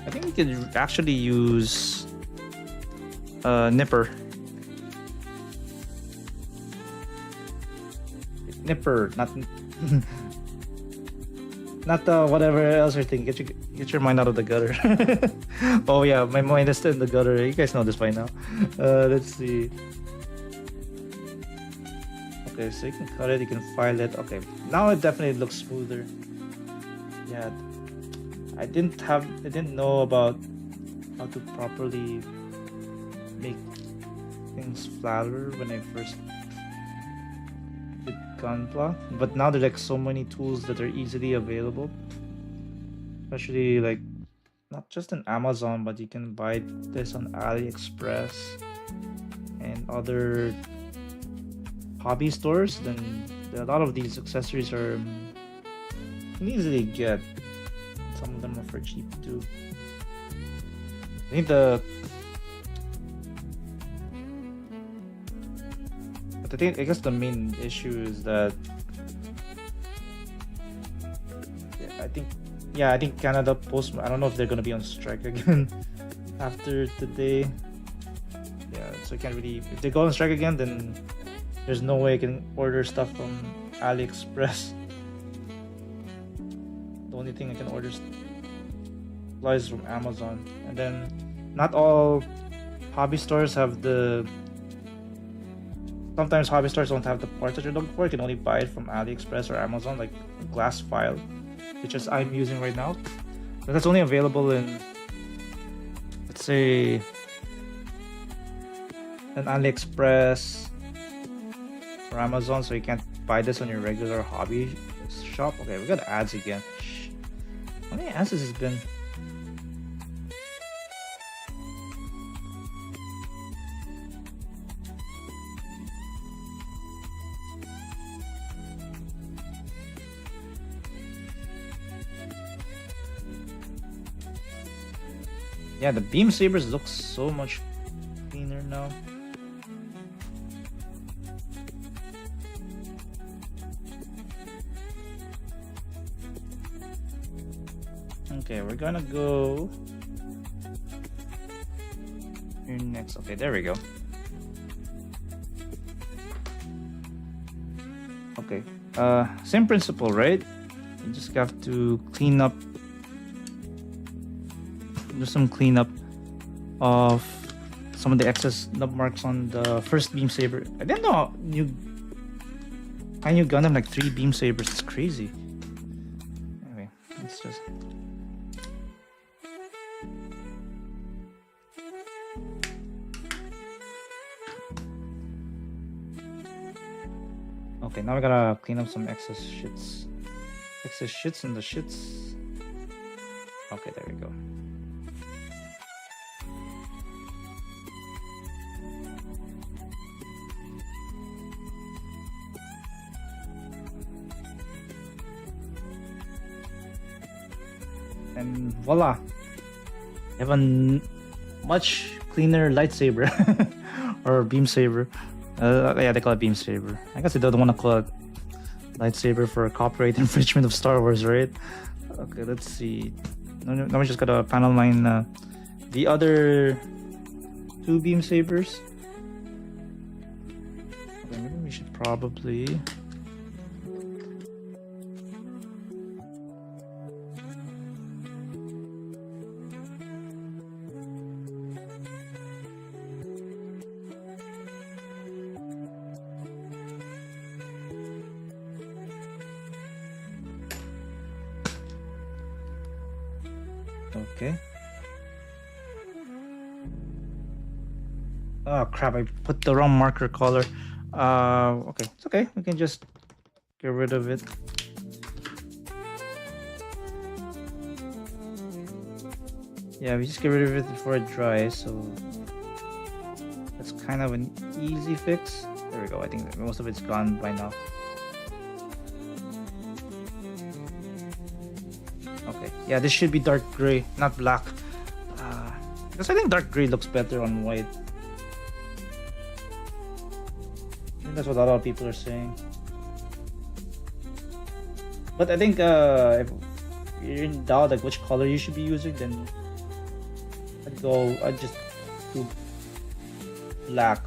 I think you could actually use a nipper. Nipper, not not whatever else you're thinking. Get your mind out of the gutter. Oh yeah, my mind is still in the gutter. You guys know this by now. Let's see. Okay, so you can cut it, you can file it. Okay, now it definitely looks smoother. Yeah, I didn't know about how to properly make things flatter when I first did Gunpla, but now there are like so many tools that are easily available, especially like not just in Amazon, but you can buy this on AliExpress and other hobby stores. Then a lot of these accessories are you can easily get. Some of them are for cheap too. I think I guess the main issue is that I think Canada Post, I don't know if they're gonna be on strike again after today. Yeah, so I can't really, if they go on strike again, then there's no way I can order stuff from AliExpress. The only thing I can order supplies from Amazon, and then not all hobby stores have the. Sometimes hobby stores don't have the parts that you're looking for. You can only buy it from AliExpress or Amazon, like a glass file, which is I'm using right now. But that's only available in, let's say, an AliExpress or Amazon, so you can't buy this on your regular hobby shop. Okay, we got ads again. How many ads has this been? Yeah, the beam sabers look so much cleaner now. Okay, we're gonna go here next. Okay, there we go. Okay, same principle, right? You just have to clean up, do some cleanup of some of the excess nub marks on the first beam saber. I didn't know Hi-Nu Gundam like 3 beam sabers. It's crazy. let's just. Okay, now we gotta clean up some excess shits. Excess shits in the shits. Okay, there we go. And voila! You have a much cleaner lightsaber or beam saber. Yeah, they call it beam saber. I guess they don't want to call it lightsaber for copyright infringement of Star Wars, right? Okay, let's see. Now we just gotta panel line the other two beam sabers. Okay, maybe we should probably. Okay. Oh crap, I put the wrong marker color. Okay, it's okay. We can just get rid of it. Yeah, we just get rid of it before it dries, so that's kind of an easy fix. There we go. I think most of it's gone by now. Okay, yeah, this should be dark gray, not black. Because I think dark gray looks better on white. I think that's what a lot of people are saying. But I think if you're in doubt like which color you should be using, then I'd just do black.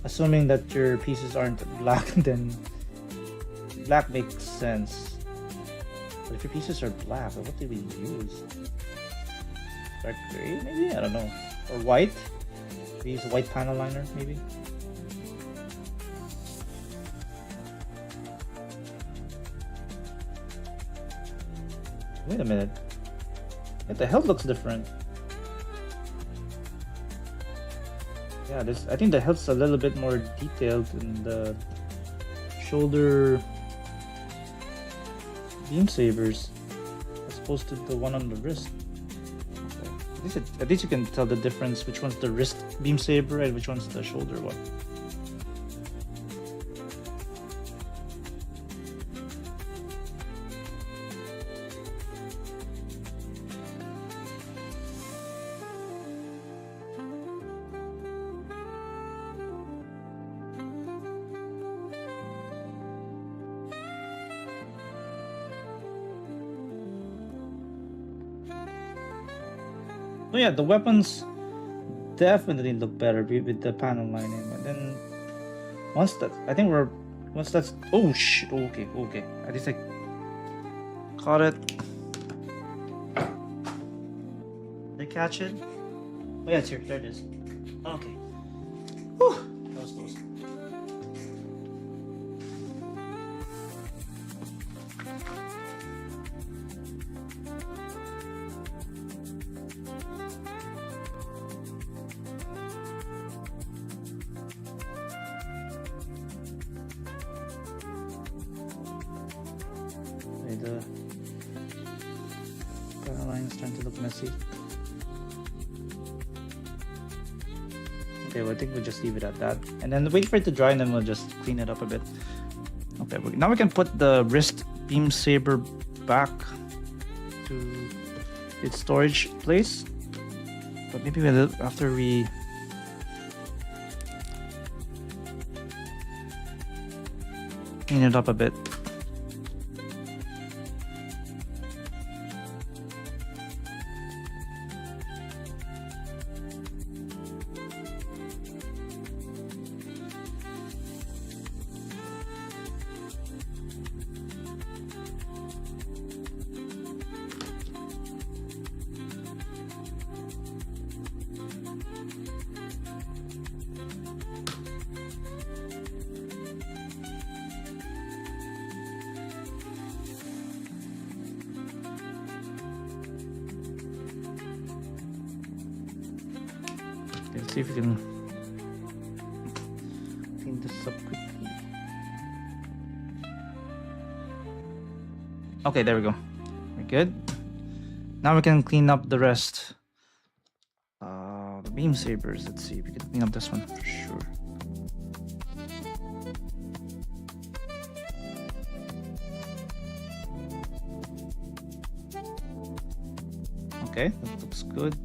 Assuming that your pieces aren't black, then black makes sense. But if your pieces are black, what did we use? Dark gray, maybe? I don't know. Or white? We use a white panel liner, maybe? Wait a minute. Yeah, the head looks different. Yeah, I think the head's a little bit more detailed in the shoulder beam sabers as opposed to the one on the wrist. Okay. At least you can tell the difference, which one's the wrist beam saber and which one's the shoulder one. So yeah, the weapons definitely look better with the panel lining. And then once that's oh shit, okay. At least I caught it. Did I catch it? Oh yeah, it's here. There it is. Okay. Whew. That was close. The panel line is starting to look messy. Okay, well, I think we'll just leave it at that. And then wait for it to dry and then we'll just clean it up a bit. Okay, now we can put the wrist beam saber back to its storage place. But maybe after we clean it up a bit. Let's see if we can clean this up quickly. Okay, there we go. We're good. Now we can clean up the rest. The beam sabers. Let's see if we can clean up this one for sure. Okay, that looks good.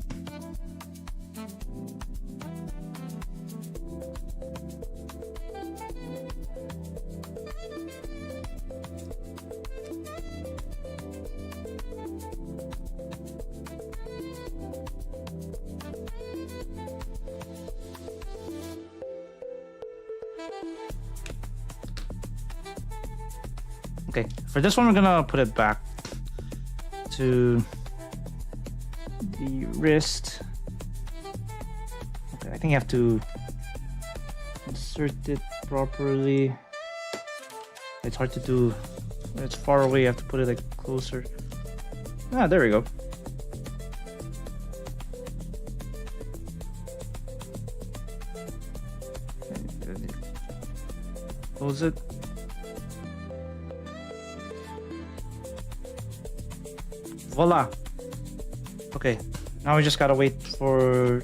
Okay, for this one, we're gonna put it back to the wrist. Okay, I think you have to insert it properly. It's hard to do when it's far away. You have to put it like closer. Ah, there we go. Close it. Voila. Okay, now we just gotta wait for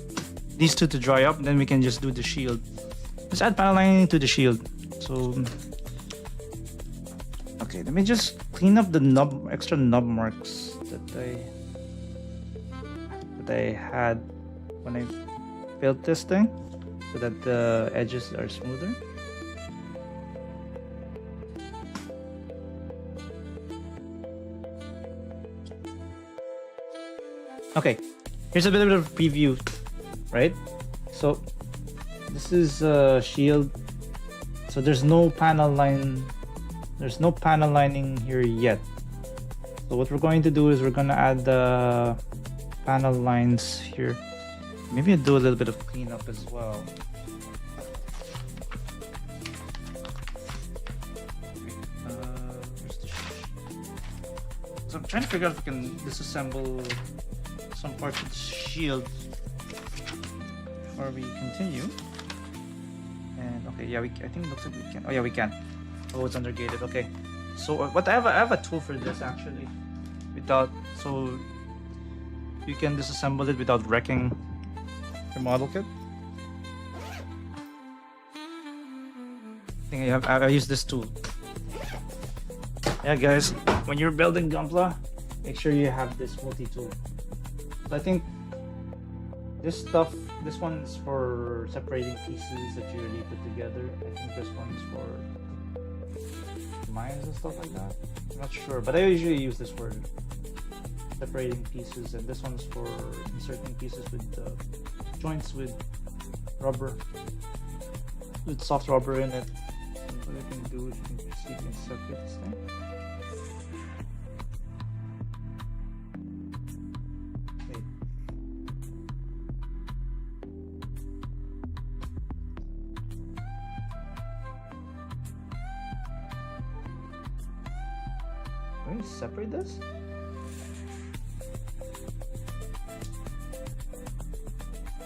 these two to dry up, then we can just do the shield. Let's add panel lining to the shield. So, okay, let me just clean up the extra nub marks that I had when I built this thing, so that the edges are smoother. Okay, here's a bit of a preview, right? So this is a shield. So there's no panel lining here yet. So what we're going to do is we're gonna add the panel lines here. Maybe I'll do a little bit of cleanup as well. Where's the so I'm trying to figure out if we can disassemble some parts of the shield before we continue. And okay, yeah, I think it looks like we can. Oh yeah, we can. Oh, it's undergated. Okay, so but I have a tool for this actually, so you can disassemble it without wrecking your model kit. I think I use this tool. Yeah, guys, when you're building Gunpla, make sure you have this multi-tool. I think this one's for separating pieces that you already put together. I think this one's for mines and stuff like that. I'm not sure, but I usually use this for separating pieces, and this one's for inserting pieces with joints with rubber, with soft rubber in it. So what you can do is you can see if you can separate this thing. Separate this?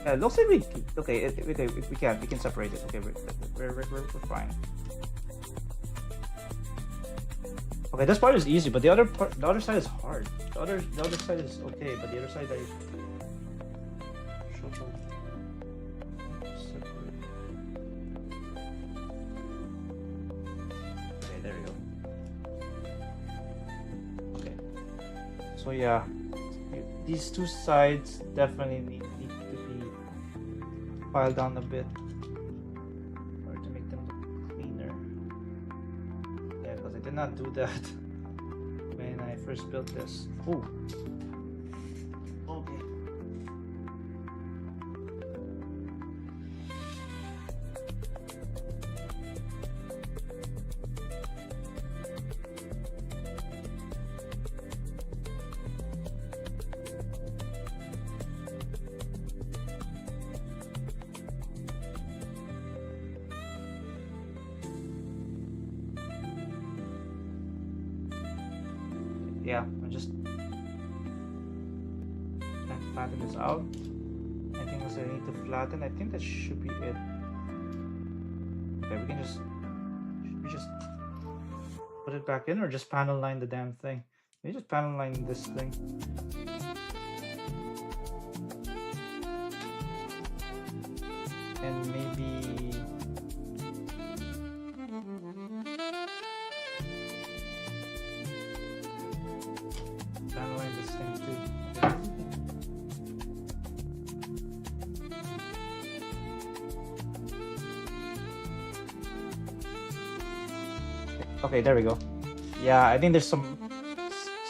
Yeah, it looks like we can separate it. Okay, we're fine. Okay, this part is easy, but the other side is hard. The other side is okay, but the other side I shuffle. Separate. Okay, there we go. So yeah, these two sides definitely need to be filed down a bit or to make them look cleaner. Yeah, because I did not do that when I first built this. Oh, okay. Yeah, I'm just trying to flatten this out and Anything else I need to flatten? I think that should be it. Okay, we can just... Should we just put it back in or just panel line the damn thing? Maybe just panel line this thing. And maybe... panel line this thing too. Okay, there we go. Yeah, I think there's some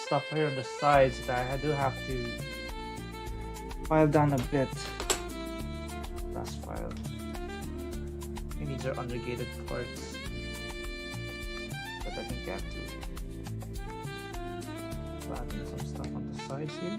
stuff here on the sides that I do have to file down a bit. Last file. I think these are undergated parts, but I think I have to flatten some stuff on the sides here.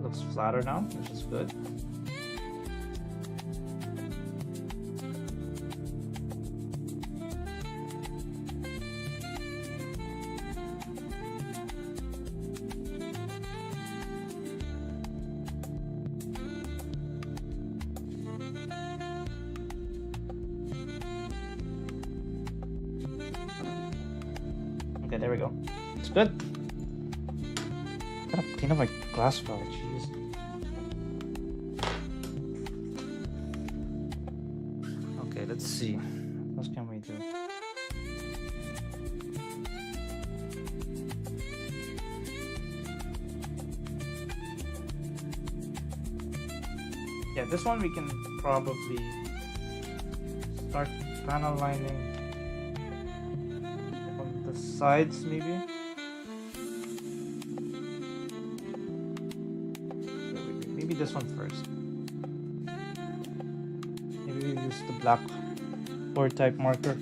Looks flatter now, which is good. Okay, there we go. It's good. Gotta clean up my glass file, jeez. Okay, let's see. What else can we do? Yeah, this one we can probably start panel lining on the sides, maybe. Maybe this one first. Maybe we use the black 4 type marker.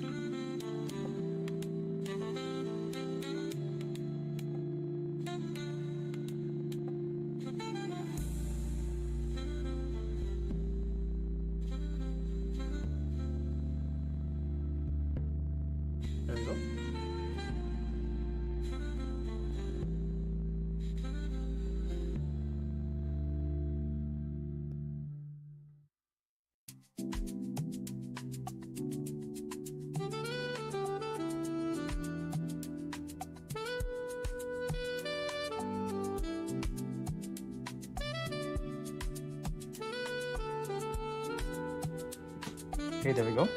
There we go. Okay, there we go.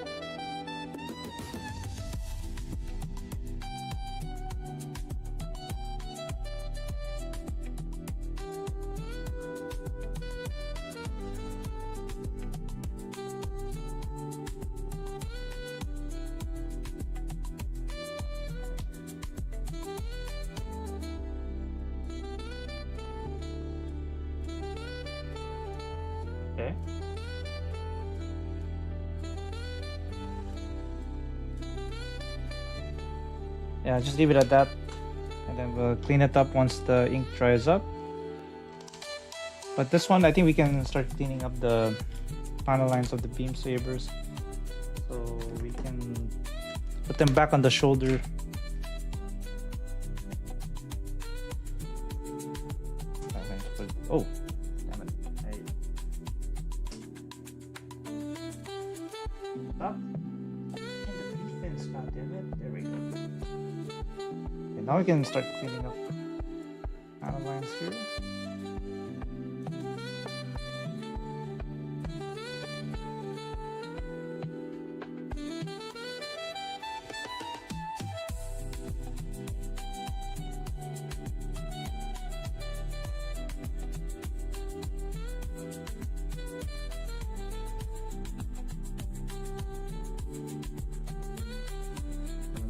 Okay. Yeah, just leave it at that, and then we'll clean it up once the ink dries up. But this one, I think we can start cleaning up the panel lines of the beam sabers, so we can put them back on the shoulder. Oh, damn it! Stop. God damn it! There we go. Okay, now we can start cleaning up panel lines here.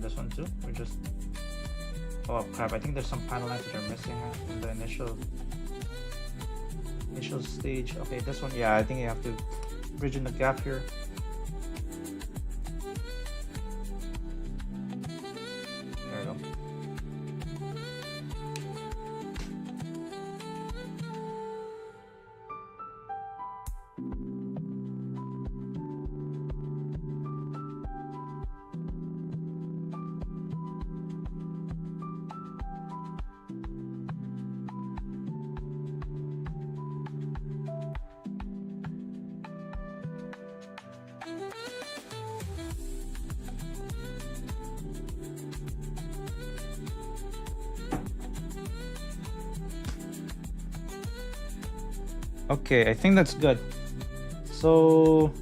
This one too. We're just... Oh crap, I think there's some panel lines that are missing in the initial stage. Okay, this one, yeah, I think you have to bridge in the gap here. There we go. Okay, I think that's good. So,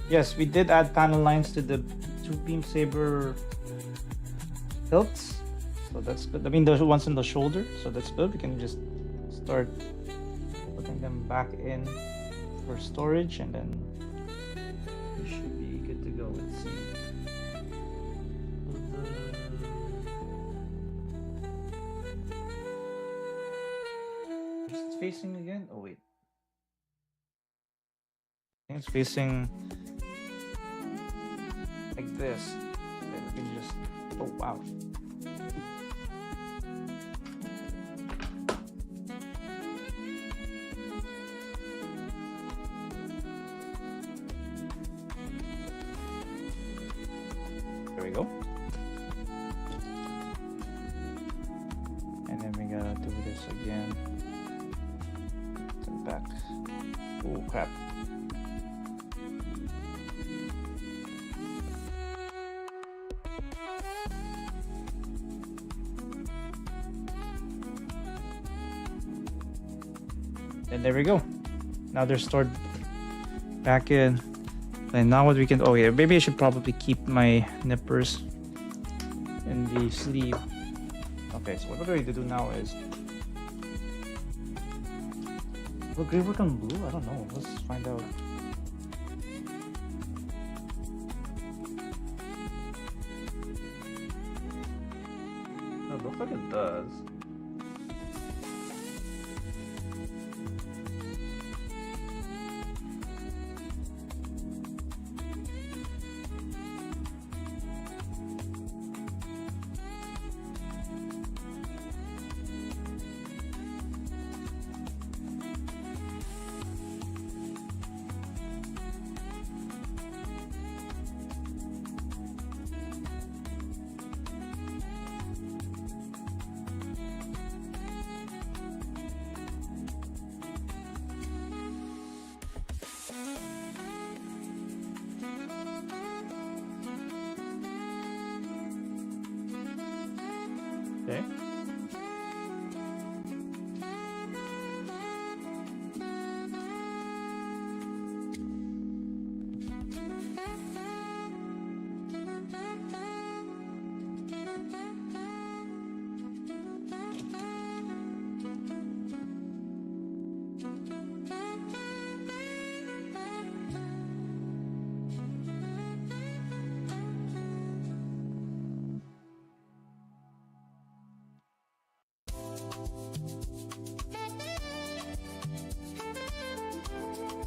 yes, we did add panel lines to the two beam saber hilts. So that's good. I mean, the ones in the shoulder. So that's good. We can just start putting them back in for storage, and then we should be good to go. Let's see. Where's it facing again? Oh wait. I think it's facing like this. Okay, we can just. Oh wow. There we go. And then we gotta do this again. Turn back. Oh crap. And there we go. Now they're stored back in. And now what we can, oh yeah, maybe I should probably keep my nippers in the sleeve. Okay, so what we're going to do now is, will gray work on blue? I don't know. Let's find out. Oh, it looks like it does. Okay.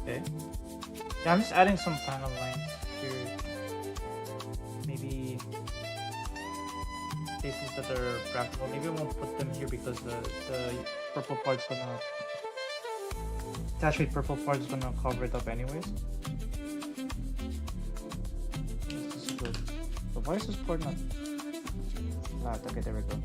Okay. Yeah, I'm just adding some panel lines here. Maybe places that are practical. Maybe I won't put them here because the purple part's gonna attach with purple part's gonna cover it up anyways. This is good. So why is this part not flat? Okay, there we go.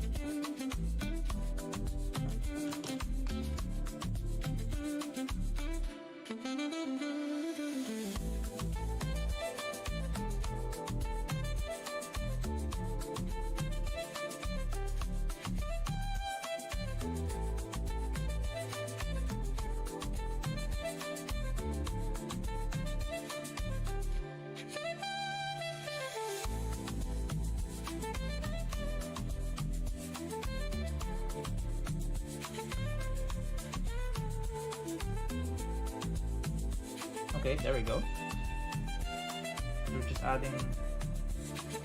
Okay, there we go. We're just adding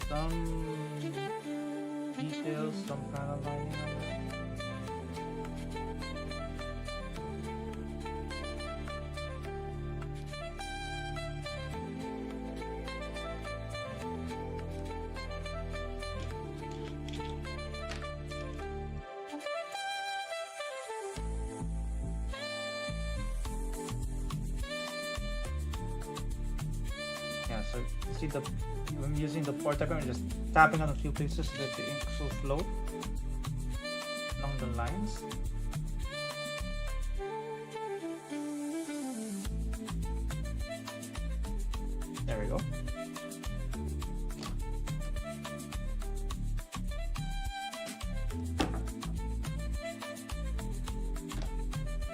some details, some panel lining on it. Yeah, so you see I'm using the pour type, I'm just tapping on a few places so that the ink will flow along the lines. There we go.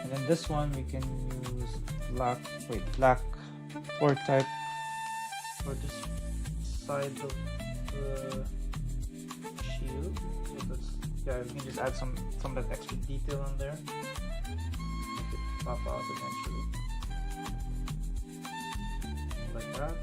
And then this one we can use black port type for this side of the shield. Yeah, we can just add some of that extra detail on there. Make it pop out eventually. Like that.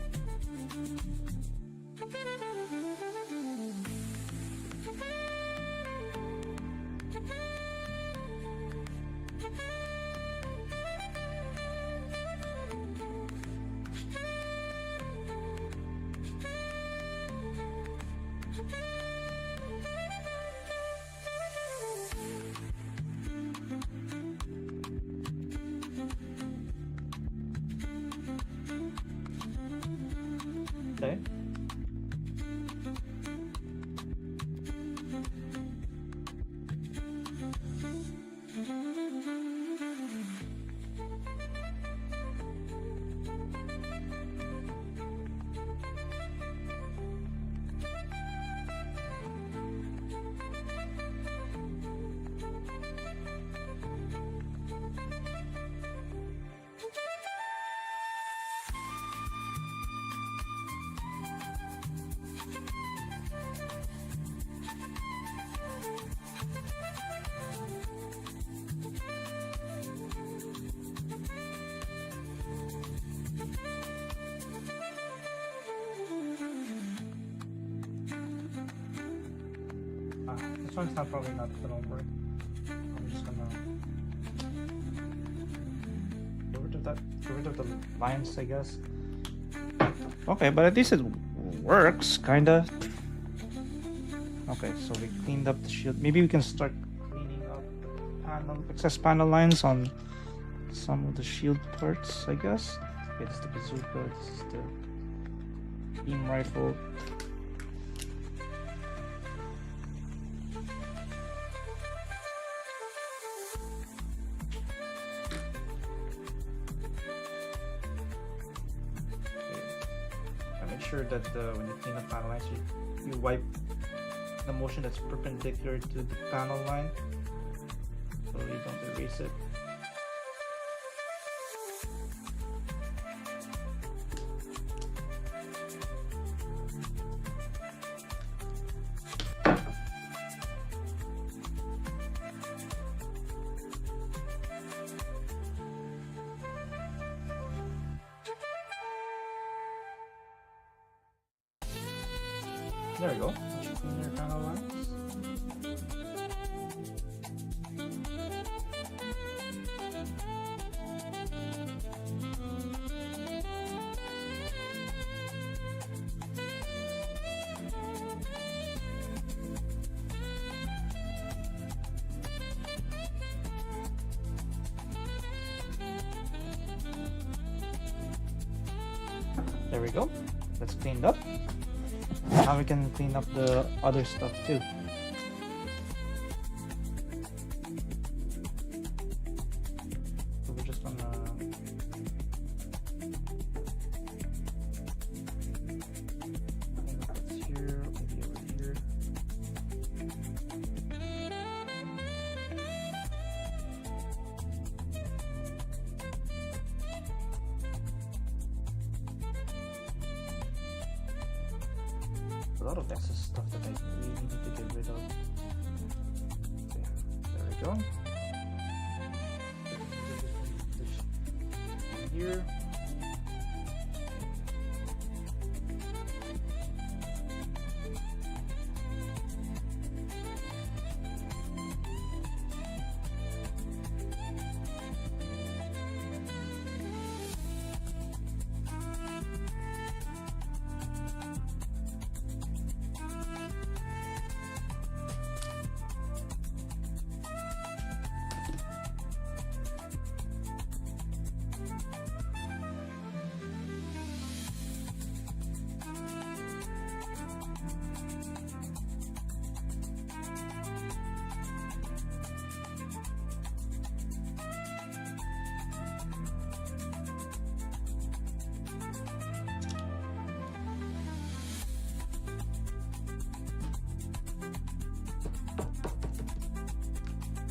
Okay. This one's probably not gonna work. I'm just gonna get rid of the lines, I guess. Okay, but at least it works, kinda. Okay, so we cleaned up the shield. Maybe we can start cleaning up the excess panel lines on some of the shield parts, I guess. Okay, this is the bazooka, this is the beam rifle. Sure that when you clean the panel lines, you wipe the motion that's perpendicular to the panel line so you don't erase it. There we go. Clean your panel lines. There we go. That's cleaned up. Now we can clean up the other stuff too. So we're just gonna clean up what's here, maybe over here. A lot of excess stuff that I really need to get rid of. Okay, there we go. Here.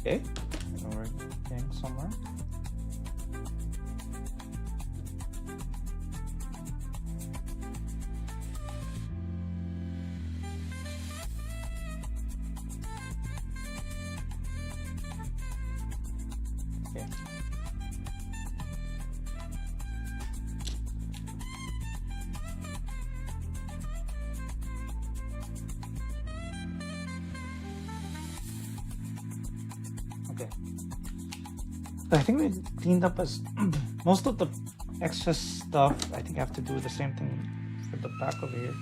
Okay, so we're getting somewhere. Okay. I think we cleaned up as most of the excess stuff. I think I have to do the same thing for the back over here.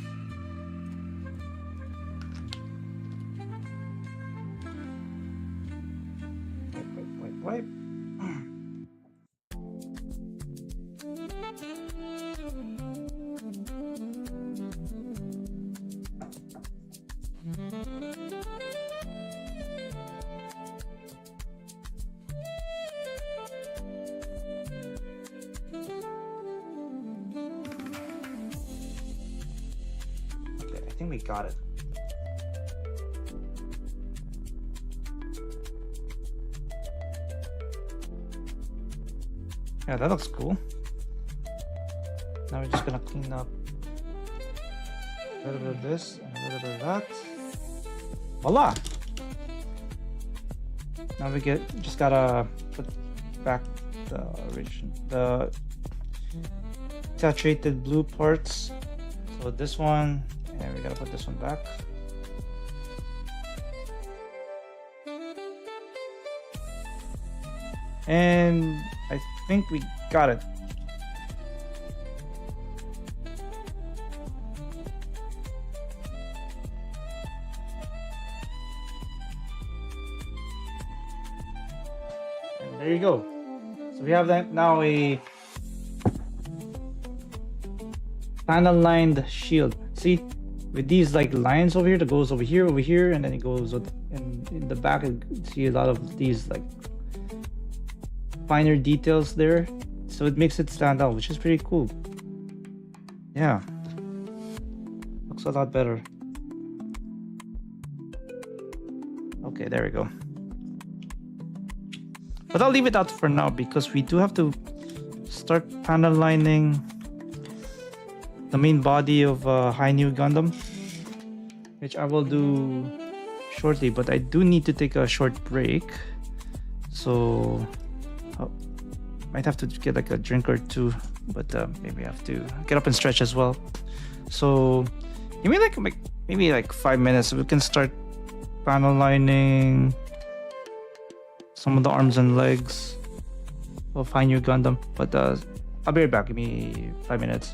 Wipe. Okay, I think we got it. Yeah, that looks cool. Now we're just gonna clean up a little bit of this and a little bit of that. Voila! Now we just gotta put back the saturated blue parts. So this one, and we gotta put this one back. And I think we got it. And there you go. So we have that now, a panel lined shield. See, with these like lines over here that goes over here, and then it goes in the back. You see a lot of these like finer details there, so it makes it stand out, which is pretty cool. Yeah, looks a lot better. Okay, there we go. But I'll leave it out for now because we do have to start panel lining the main body of Hi-Nu Gundam, which I will do shortly. But I do need to take a short break, so might have to get like a drink or two, but maybe I have to get up and stretch as well. So give me maybe like 5 minutes. We can start panel lining some of the arms and legs of Hi-Nu Gundam. But I'll be right back. Give me 5 minutes.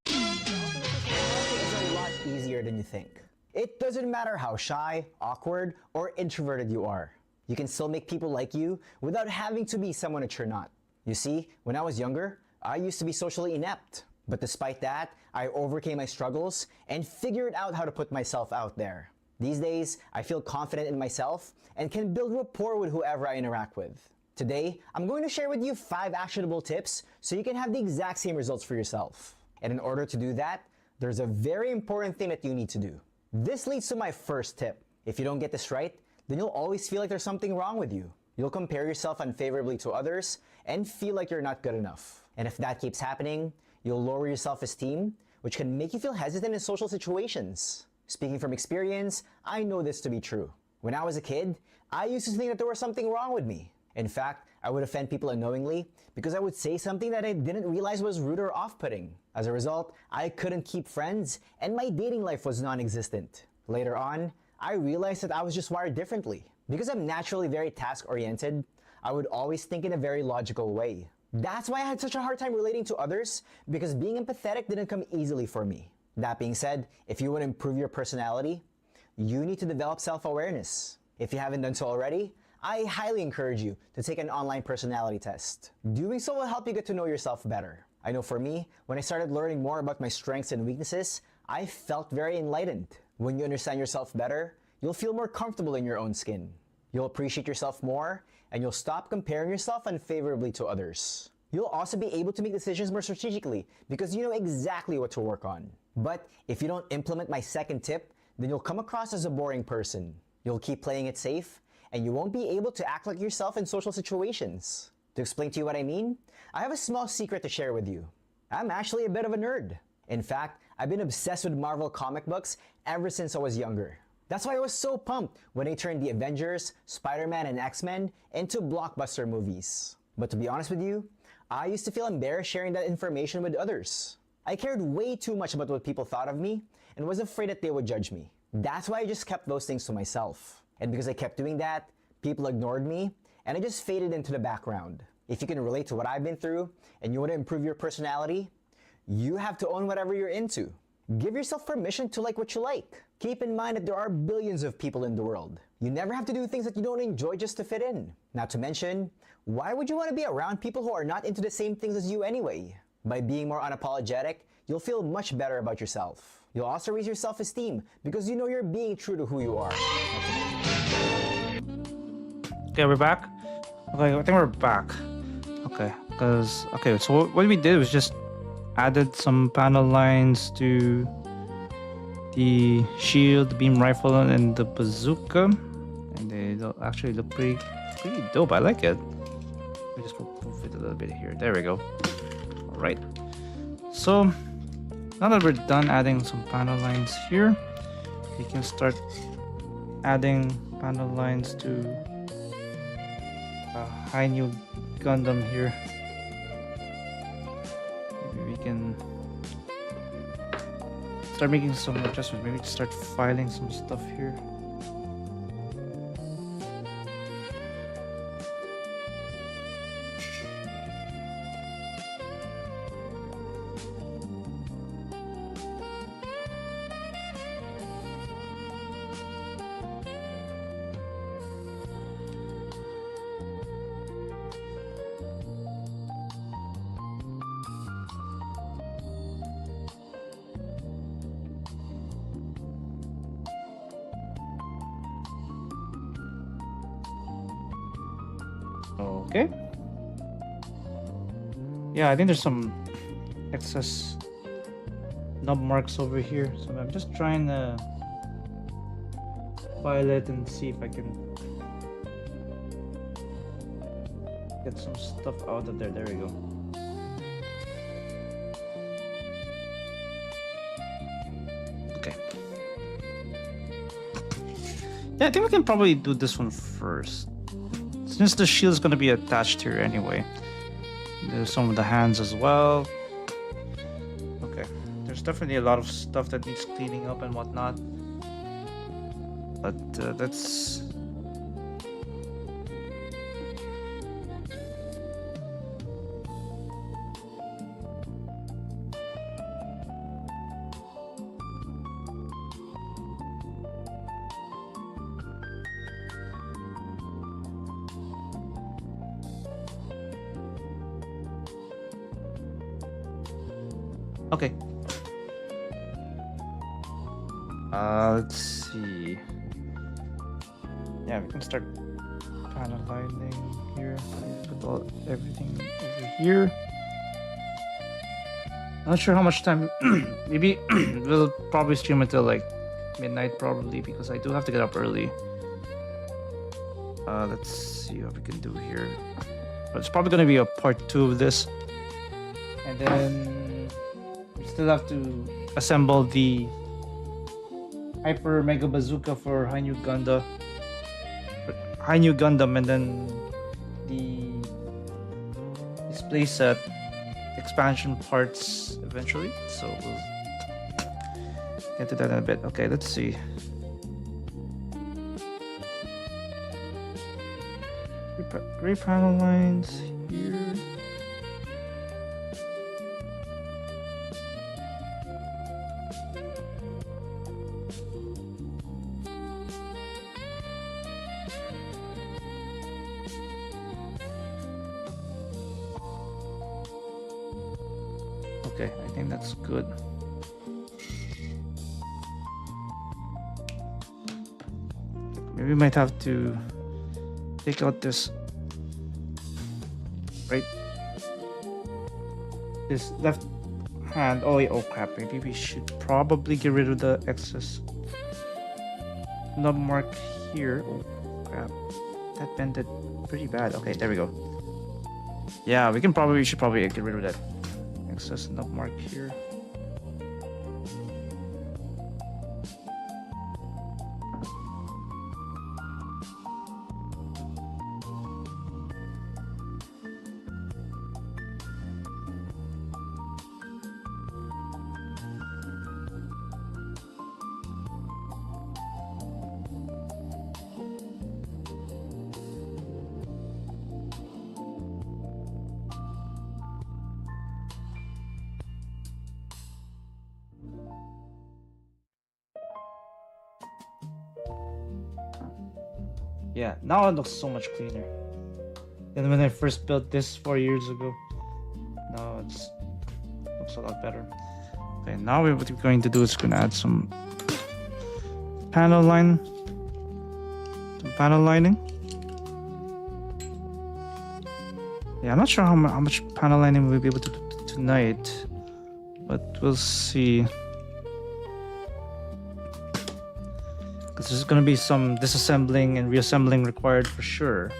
It's a lot easier than you think. It doesn't matter how shy, awkward, or introverted you are. You can still make people like you without having to be someone that you're not. You see, when I was younger, I used to be socially inept. But despite that, I overcame my struggles and figured out how to put myself out there. These days, I feel confident in myself and can build rapport with whoever I interact with. Today, I'm going to share with you 5 actionable tips so you can have the exact same results for yourself. And in order to do that, there's a very important thing that you need to do. This leads to my first tip. If you don't get this right, then you'll always feel like there's something wrong with you. You'll compare yourself unfavorably to others and feel like you're not good enough. And if that keeps happening, you'll lower your self-esteem, which can make you feel hesitant in social situations. Speaking from experience, I know this to be true. When I was a kid, I used to think that there was something wrong with me. In fact, I would offend people unknowingly because I would say something that I didn't realize was rude or off-putting. As a result, I couldn't keep friends and my dating life was non-existent. Later on, I realized that I was just wired differently. Because I'm naturally very task-oriented, I would always think in a very logical way. That's why I had such a hard time relating to others, because being empathetic didn't come easily for me. That being said, if you want to improve your personality, you need to develop self-awareness. If you haven't done so already, I highly encourage you to take an online personality test. Doing so will help you get to know yourself better. I know for me, when I started learning more about my strengths and weaknesses, I felt very enlightened. When you understand yourself better, you'll feel more comfortable in your own skin. You'll appreciate yourself more, and you'll stop comparing yourself unfavorably to others. You'll also be able to make decisions more strategically because you know exactly what to work on. But if you don't implement my second tip, then you'll come across as a boring person. You'll keep playing it safe, and you won't be able to act like yourself in social situations. To explain to you what I mean, I have a small secret to share with you. I'm actually a bit of a nerd. In fact, I've been obsessed with Marvel comic books ever since I was younger. That's why I was so pumped when they turned the Avengers, Spider-Man, and X-Men into blockbuster movies. But to be honest with you, I used to feel embarrassed sharing that information with others. I cared way too much about what people thought of me and was afraid that they would judge me. That's why I just kept those things to myself. And because I kept doing that, People ignored me, and I just faded into the background. If you can relate to what I've been through and you want to improve your personality, you have to own whatever you're into. Give yourself permission to like what you like. Keep in mind that there are billions of people in the world. You never have to do things that you don't enjoy just to fit in. Not to mention, why would you want to be around people who are not into the same things as you anyway? By being more unapologetic, you'll feel much better about yourself. You'll also raise your self-esteem because you know you're being true to who you are. Okay, we're back. Okay, I think we're back. Okay, so what we did was just added some panel lines to the shield, the beam rifle, and the bazooka, and they actually look pretty dope. I like it. Let me just move it a little bit here. There we go. All right. So now that we're done adding some panel lines here, we can start adding panel lines to Hi-Nu Gundam here. Maybe we can start making some adjustments. Maybe start filing some stuff here. Okay. Yeah, I think there's some excess nub marks over here, so I'm just trying to file it and see if I can get some stuff out of there. There we go. Okay. Yeah, I think we can probably do this one first. Since the shield is going to be attached here anyway. There's some of the hands as well. Okay. There's definitely a lot of stuff that needs cleaning up and whatnot. But that's... Okay. Let's see. Yeah, we can start panel lining here. Put everything over here. Not sure how much time. Maybe we'll probably stream until like midnight, probably, because I do have to get up early. Let's see what we can do here. But it's probably gonna be a part 2 of this, and then we still have to assemble the Hyper Mega Bazooka for Hi-Nu Gundam. Hi-Nu Gundam, and then the display set expansion parts eventually. So we'll get to that in a bit. Okay, let's see. Gray panel lines here. Okay, I think that's good. Maybe we might have to take out this this left hand. Oh wait, oh crap, maybe we should probably get rid of the excess nub mark here. Oh crap, that bended pretty bad. Okay, there we go. Yeah, we should probably get rid of that excess nub mark here. Yeah, now it looks so much cleaner than when I first built this 4 years ago. Now it's looks a lot better. Okay, now what we're going to do is going to add some panel lining. Yeah, I'm not sure how much panel lining we'll be able to do tonight, but we'll see. Because there's going to be some disassembling and reassembling required for sure.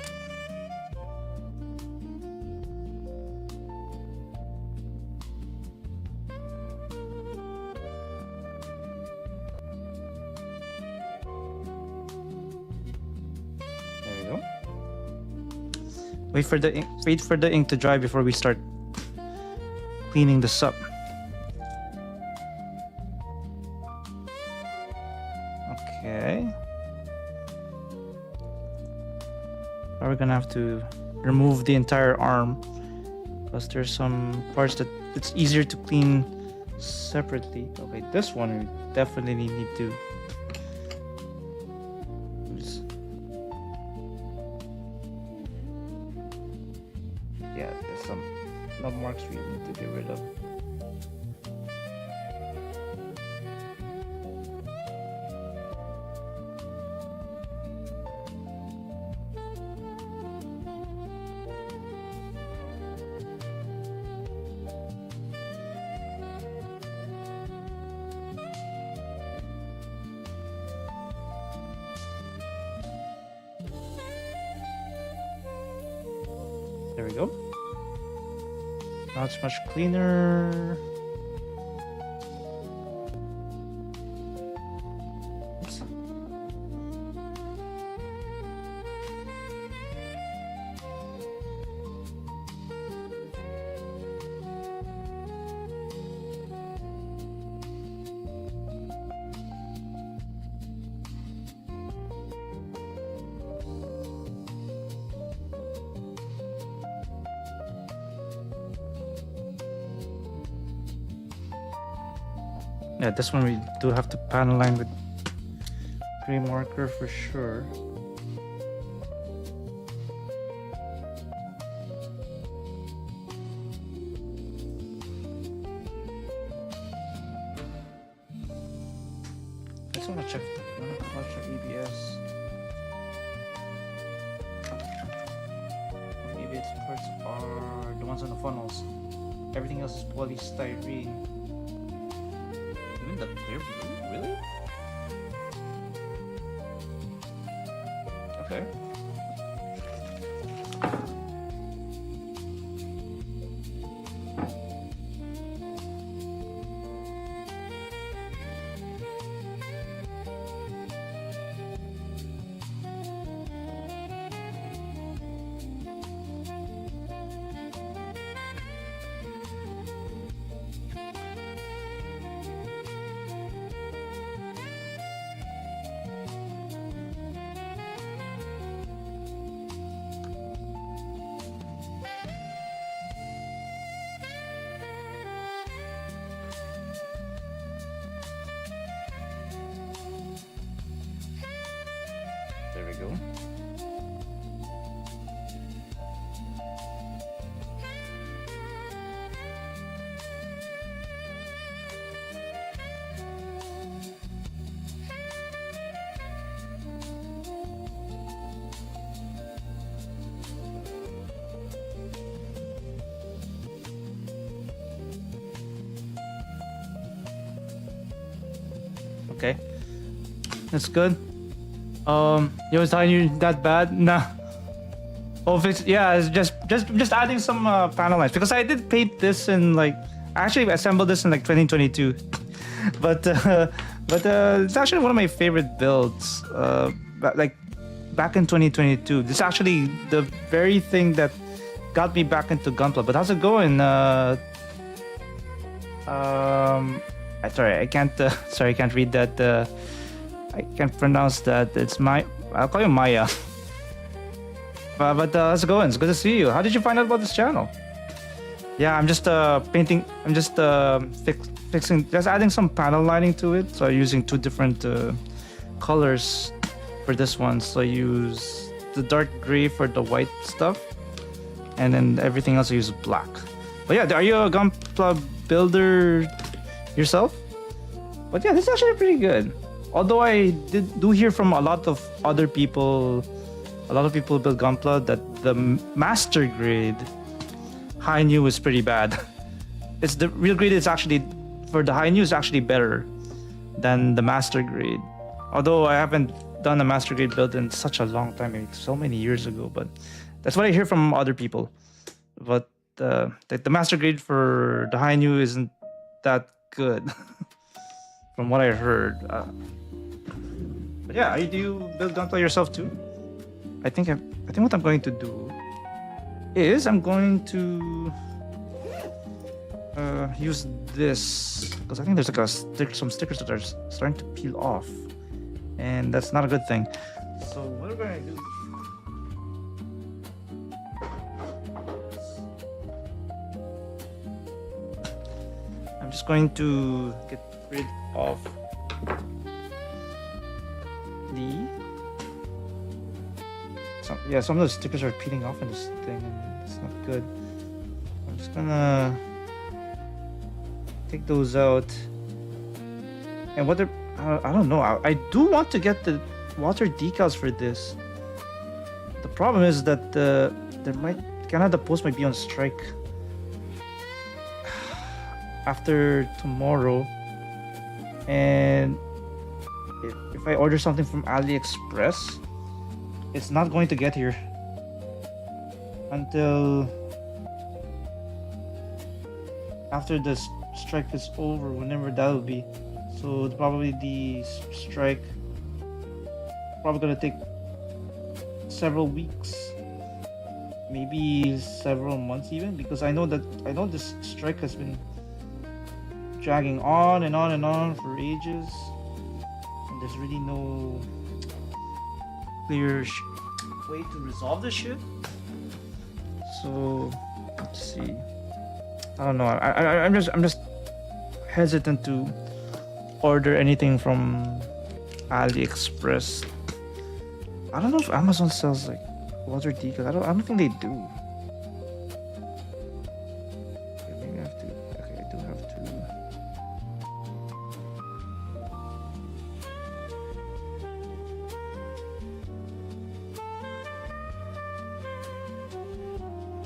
Wait for the ink to dry before we start cleaning this up. Okay. Now we're gonna have to remove the entire arm because there's some parts that it's easier to clean separately. Okay, this one we definitely need to. Yeah, there's some knob marks we need to get rid of. There we go. Now it's much cleaner. Oops. Yeah, this one we do have to panel line with gray marker for sure. I just want to check EBS. Maybe its parts are the ones on the funnels. Everything else is polystyrene. The clear blue? Really? Okay. There we go. Okay, that's good. Yo, is Hi-Nu that bad? Nah. Oh, yeah, it's just adding some panel lines because I did paint this in like I actually assembled this in like 2022, but it's actually one of my favorite builds. Like back in 2022, this is actually the very thing that got me back into Gunpla. But how's it going? Sorry, I can't. Sorry, I can't read that. I can't pronounce that. It's I'll call you Maya. But how's it going? It's good to see you. How did you find out about this channel? Yeah, I'm just painting. I'm just fixing, just adding some panel lining to it. So I'm using two different colors for this one. So I use the dark gray for the white stuff, and then everything else I use black. But yeah, are you a Gunpla builder yourself? But yeah, this is actually pretty good. Although I do hear from a lot of other people, a lot of people who build Gunpla, that the master grade Hi-Nu is pretty bad. It's the real grade is actually, for the Hi-Nu is actually better than the master grade. Although I haven't done a master grade build in such a long time, like so many years ago, but that's what I hear from other people. But the master grade for the Hi-Nu isn't that good from what I heard. But yeah, do you build Gunpla yourself too? I think what I'm going to do is I'm going to use this, because I think there's like some stickers that are starting to peel off, and that's not a good thing. So what we're going to do, I'm just going to get rid of some of the stickers are peeling off in this thing, and it's not good. I'm just gonna take those out. And what they're, I don't know. I do want to get the water decals for this. The problem is that Canada Post might be on strike after tomorrow, and if I order something from AliExpress, it's not going to get here until after the strike is over, whenever that will be. So probably the strike probably gonna take several weeks, maybe several months even, because I know this strike has been dragging on and on and on for ages, and there's really no clear way to resolve this shit. So let's see. I don't know. I'm just hesitant to order anything from AliExpress. I don't know if Amazon sells like water decals. I don't think they do. Okay, maybe I have to. Okay, I do have to.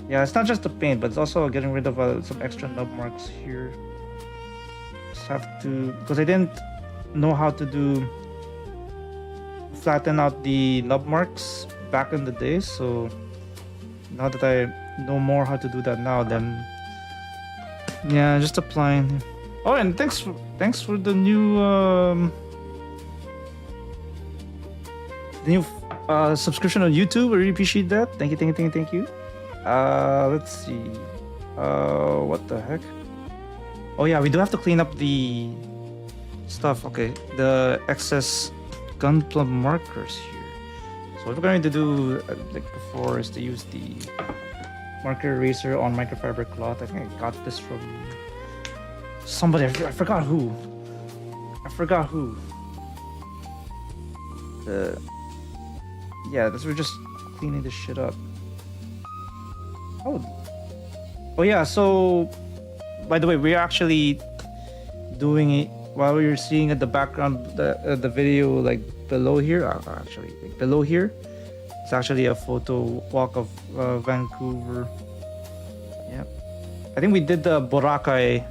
Yeah, it's not just the paint, but it's also getting rid of some extra nub marks here. Just have to, because I didn't know how to flatten out the nub marks back in the day. So now that I know more how to do that now, then yeah, just applying. Oh, and thanks for the new subscription on YouTube. I really appreciate that. Thank you. Let's see. What the heck? Oh yeah, we do have to clean up the stuff. Okay, the excess Gunpla markers here. So what we're going to do, like before, is to use the marker eraser on microfiber cloth. I think I got this from somebody. I forgot who. Yeah, we're just cleaning this shit up. Oh yeah, so by the way, we're actually doing it while you're seeing at the background the video, like below here, actually like below here, it's actually a photo walk of Vancouver. Yeah, I think we did the Boracay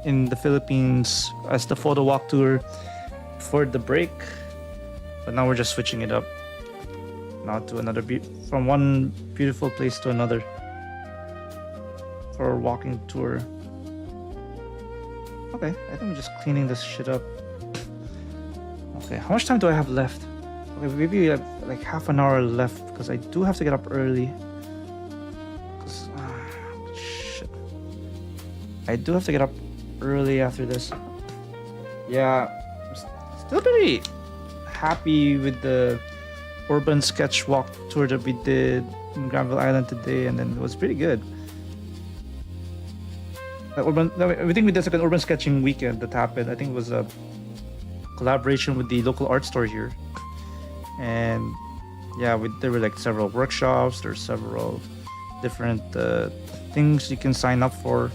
in the Philippines as the photo walk tour for the break, but now we're just switching it up now to another from one beautiful place to another for a walking tour. Okay, I think we're just cleaning this shit up. Okay, how much time do I have left? Okay, maybe we have like half an hour left, because I do have to get up early. Shit. I do have to get up early after this. Yeah, I'm still pretty happy with the urban sketch walk tour that we did in Granville Island today, and then it was pretty good. I think we did like an urban sketching weekend that happened. I think it was a collaboration with the local art store here. and yeah, there were like several workshops. There's several different things you can sign up for.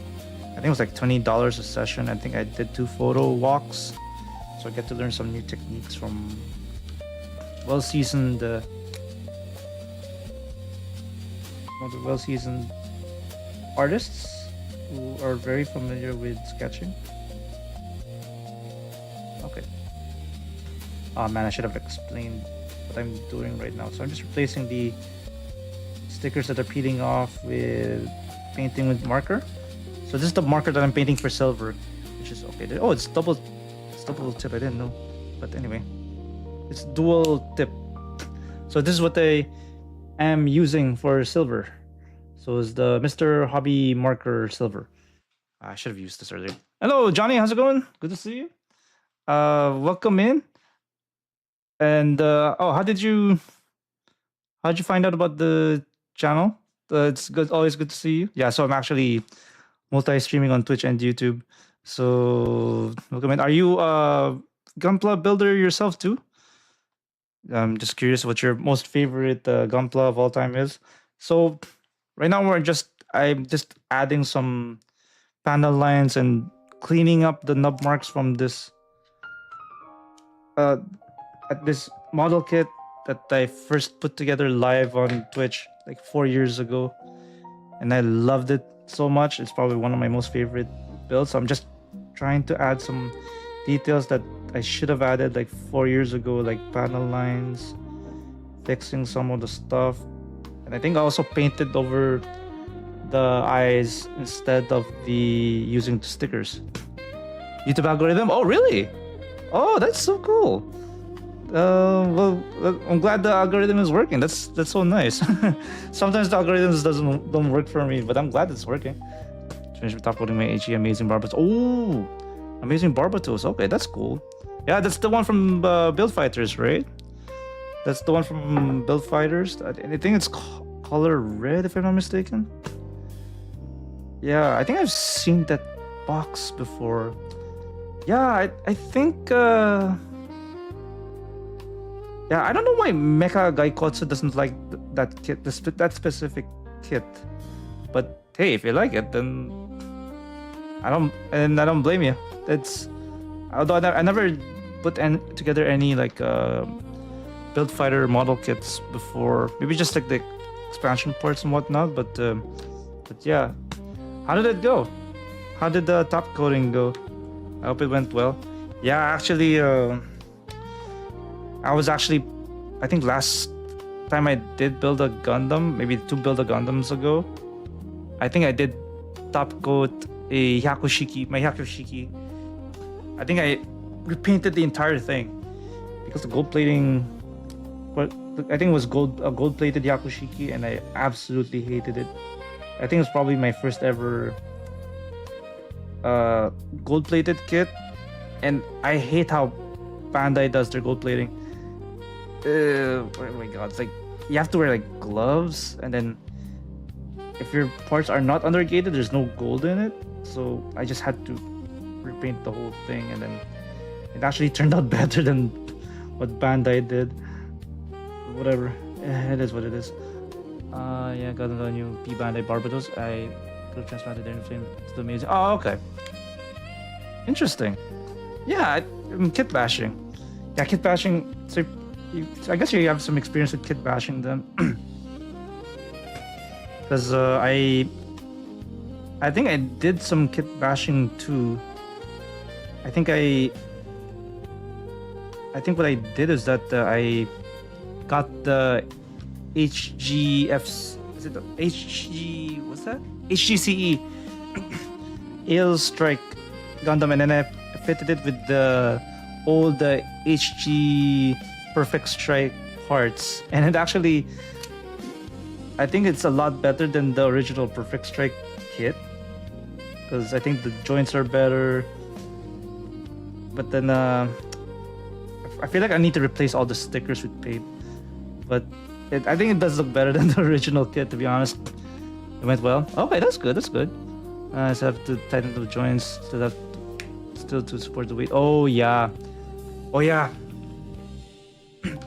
I think it was like $20 a session. I think I did 2 photo walks, so I get to learn some new techniques from well-seasoned artists who are very familiar with sketching. Okay. Oh man, I should have explained what I'm doing right now. So I'm just replacing the stickers that are peeling off with painting with marker. So this is the marker that I'm painting for silver, which is okay. Oh, it's double tip. I didn't know, but anyway, it's dual tip. So this is what I am using for silver. So it's the Mr. Hobby Marker Silver. I should have used this earlier. Hello, Johnny. How's it going? Good to see you. Welcome in. And how'd you find out about the channel? It's good. Always good to see you. Yeah. So I'm actually multi-streaming on Twitch and YouTube. So welcome in. Are you a Gunpla builder yourself too? I'm just curious what your most favorite Gunpla of all time is. So right now I'm just adding some panel lines and cleaning up the nub marks from this at this model kit that I first put together live on Twitch like 4 years ago, and I loved it so much. It's probably one of my most favorite builds. So I'm just trying to add some details that I should have added like 4 years ago, like panel lines, fixing some of the stuff, and I think I also painted over the eyes instead of using the stickers. YouTube algorithm? Oh really? Oh, that's so cool. Well, I'm glad the algorithm is working. That's so nice. Sometimes the algorithms don't work for me, but I'm glad it's working. Finish top coating my HE Amazing Barbatos. Oh, Amazing Barbatos. Okay, that's cool. Yeah, that's the one from Build Fighters, right? That's the one from Build Fighters. I think it's color red, if I'm not mistaken. Yeah, I think I've seen that box before. Yeah, I think. Yeah, I don't know why Mecha Gaikotsu doesn't like that kit, that specific kit. But hey, if you like it, then I don't blame you. Although I never put together any like Build Fighter model kits before. Maybe just like the expansion parts and whatnot. But yeah, how did it go? How did the top coating go? I hope it went well. Yeah, actually. I think last time I did build a Gundam, maybe 2 build a Gundams ago, I think I did top coat my Hyakushiki. I think I repainted the entire thing because the gold plating, I think it was a gold plated Hyakushiki, and I absolutely hated it. I think it was probably my first ever gold plated kit, and I hate how Bandai does their gold plating. Oh my god, it's like you have to wear like gloves, and then if your parts are not undergated, there's no gold in it. So I just had to repaint the whole thing, and then it actually turned out better than what Bandai did. Whatever, it is what it is. Yeah, got the new P Bandai Barbados. I could have transplanted their flame to the amazing. Oh, okay. Interesting. Yeah, kit bashing. Yeah, kit bashing. So I guess you have some experience with kit bashing then. Because I think I did some kit bashing too. I think what I did is that I got the HGF. Is it the HG? What's that? HGCE Ale Strike Gundam, and then I fitted it with the old HG Perfect Strike parts, and it actually, I think it's a lot better than the original Perfect Strike kit, because I think the joints are better. But then I feel like I need to replace all the stickers with paint, but I think it does look better than the original kit, to be honest. It went well. Okay, that's good. I just have to tighten the joints still to support the weight. Oh yeah.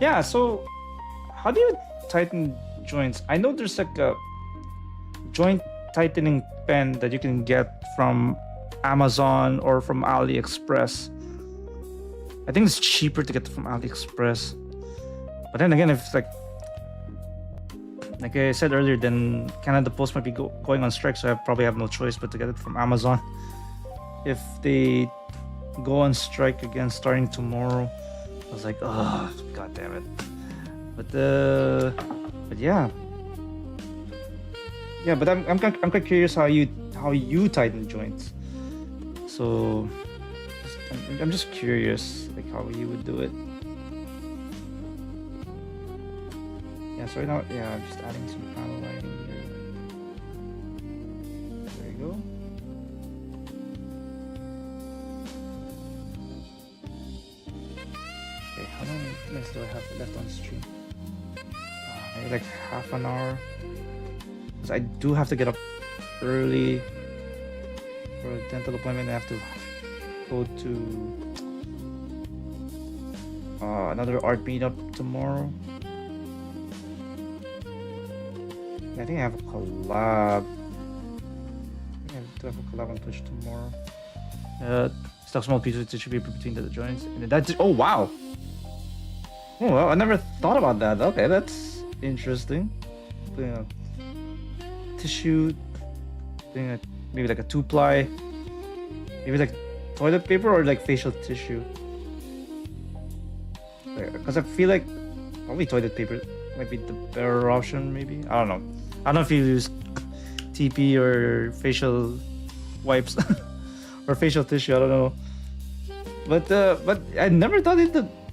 Yeah, so how do you tighten joints? I know there's like a joint tightening pen that you can get from Amazon or from AliExpress. I think it's cheaper to get from AliExpress. But then again, if like I said earlier, then Canada Post might be going on strike, so I probably have no choice but to get it from Amazon. If they go on strike again starting tomorrow, I was like, oh, god damn it. But yeah, but I'm quite curious how you tighten joints. So I'm just curious, like how you would do it. Yeah, so right now, I'm just adding some panel lighting here. There you go. Okay, how long minutes do I have left on stream? Maybe like half an hour. Because I do have to get up early for a dental appointment. I have to go to another art meetup tomorrow. I think I have a collab. I do have a collab on Twitch tomorrow. Stock small piece of tissue paper between the joints. And that's oh wow. Oh well, I never thought about that. Okay, that's interesting. Putting a tissue, maybe like a 2-ply, maybe like toilet paper or like facial tissue. Because I feel like probably toilet paper might be the better option. Maybe I don't know. I don't know if you use TP or facial wipes or facial tissue. I don't know. But I never thought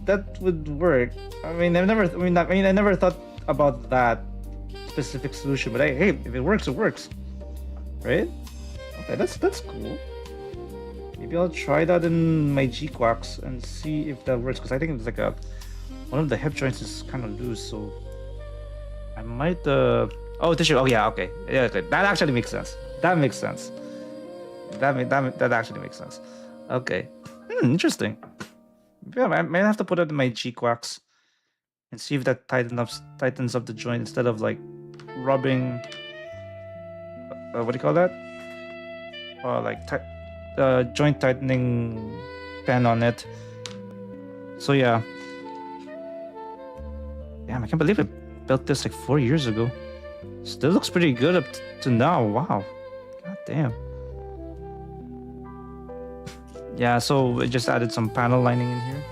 that would work. I never thought about that specific solution. But hey, if it works, it works, right? Okay, that's cool. Maybe I'll try that in my G-Quacks and see if that works. Because I think it's like one of the hip joints is kind of loose, so I might oh, tissue. Oh yeah, okay. Yeah, okay. That actually makes sense. That makes sense. That actually makes sense. Okay. Interesting. Yeah, I might have to put it in my G-Quacks and see if that tightens up the joint instead of like rubbing. What do you call that? Like joint tightening pen on it. So yeah. Damn, I can't believe I built this like 4 years ago. Still looks pretty good up to now. Wow. God damn. Yeah, so I just added some panel lining in here.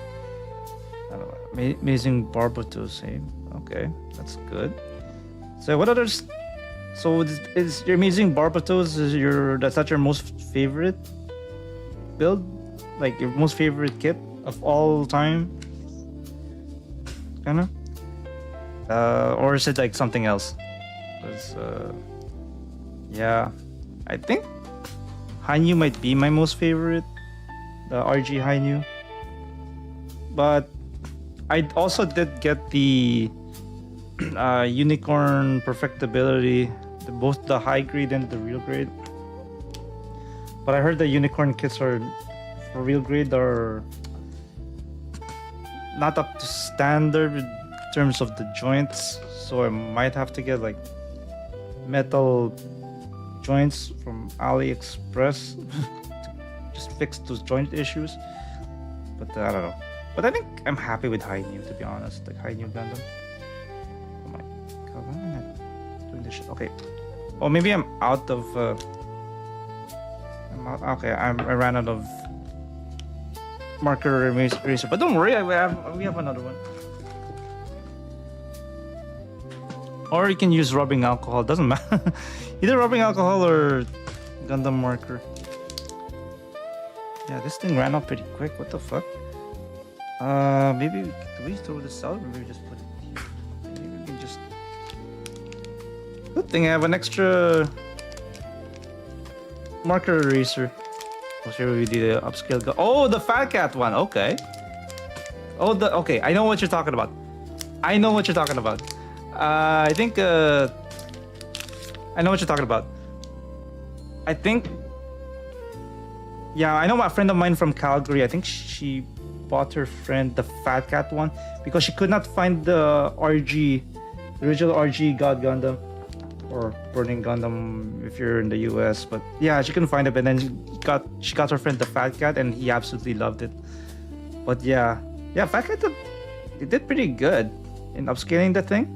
I don't know, amazing barbatos, hey? Okay, that's good. So what others? So is your amazing barbatos that's not your most favorite build? Like your most favorite kit of all time? Kinda? Or is it like something else? Because yeah, I think Hi-Nu might be my most favorite. The RG Hi-Nu. But I also did get the unicorn perfectibility, both the high grade and the real grade. But I heard the unicorn kits for real grade are not up to standard in terms of the joints, so I might have to get like metal joints from AliExpress just fix those joint issues. But I don't know. But I think I'm happy with Hi-Nu, to be honest. Like Hi-Nu Gundam. Oh my god, why am I not doing this shit? Okay. Oh, maybe I'm out of okay, I ran out of marker eraser. But don't worry, we have another one. Or you can use rubbing alcohol, doesn't matter. Either rubbing alcohol or Gundam marker. Yeah, this thing ran out pretty quick. What the fuck? Maybe do we throw this out or maybe just put it here? Maybe we can just. Good thing I have an extra marker eraser. Oh, here we do the upscale. Oh, the Fat Cat one. Okay. Oh, okay. I know what you're talking about. I know what you're talking about. I think I know what you're talking about. I think. Yeah, I know a friend of mine from Calgary. I think she bought her friend the Fat Cat one because she could not find the RG, the original RG God Gundam, or Burning Gundam if you're in the US. But yeah, she couldn't find it, and then she got her friend the Fat Cat, and he absolutely loved it. But yeah, Fat Cat did pretty good in upscaling the thing.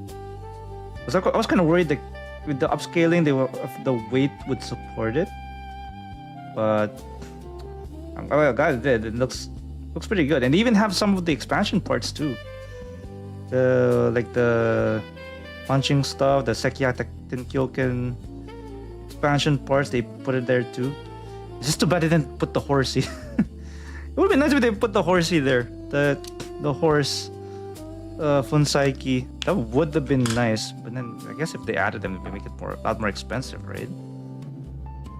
I was kind of worried that with the upscaling, if the weight would support it, but I'm glad it did. It looks pretty good, and they even have some of the expansion parts too. The punching stuff, the Sekiya Tenkyoken expansion parts, they put it there too. It's just too bad they didn't put the horsey. It would be nice if they put the horsey there. The horse Funsaiki. That would have been nice. But then I guess if they added them, it would make it a lot more expensive, right?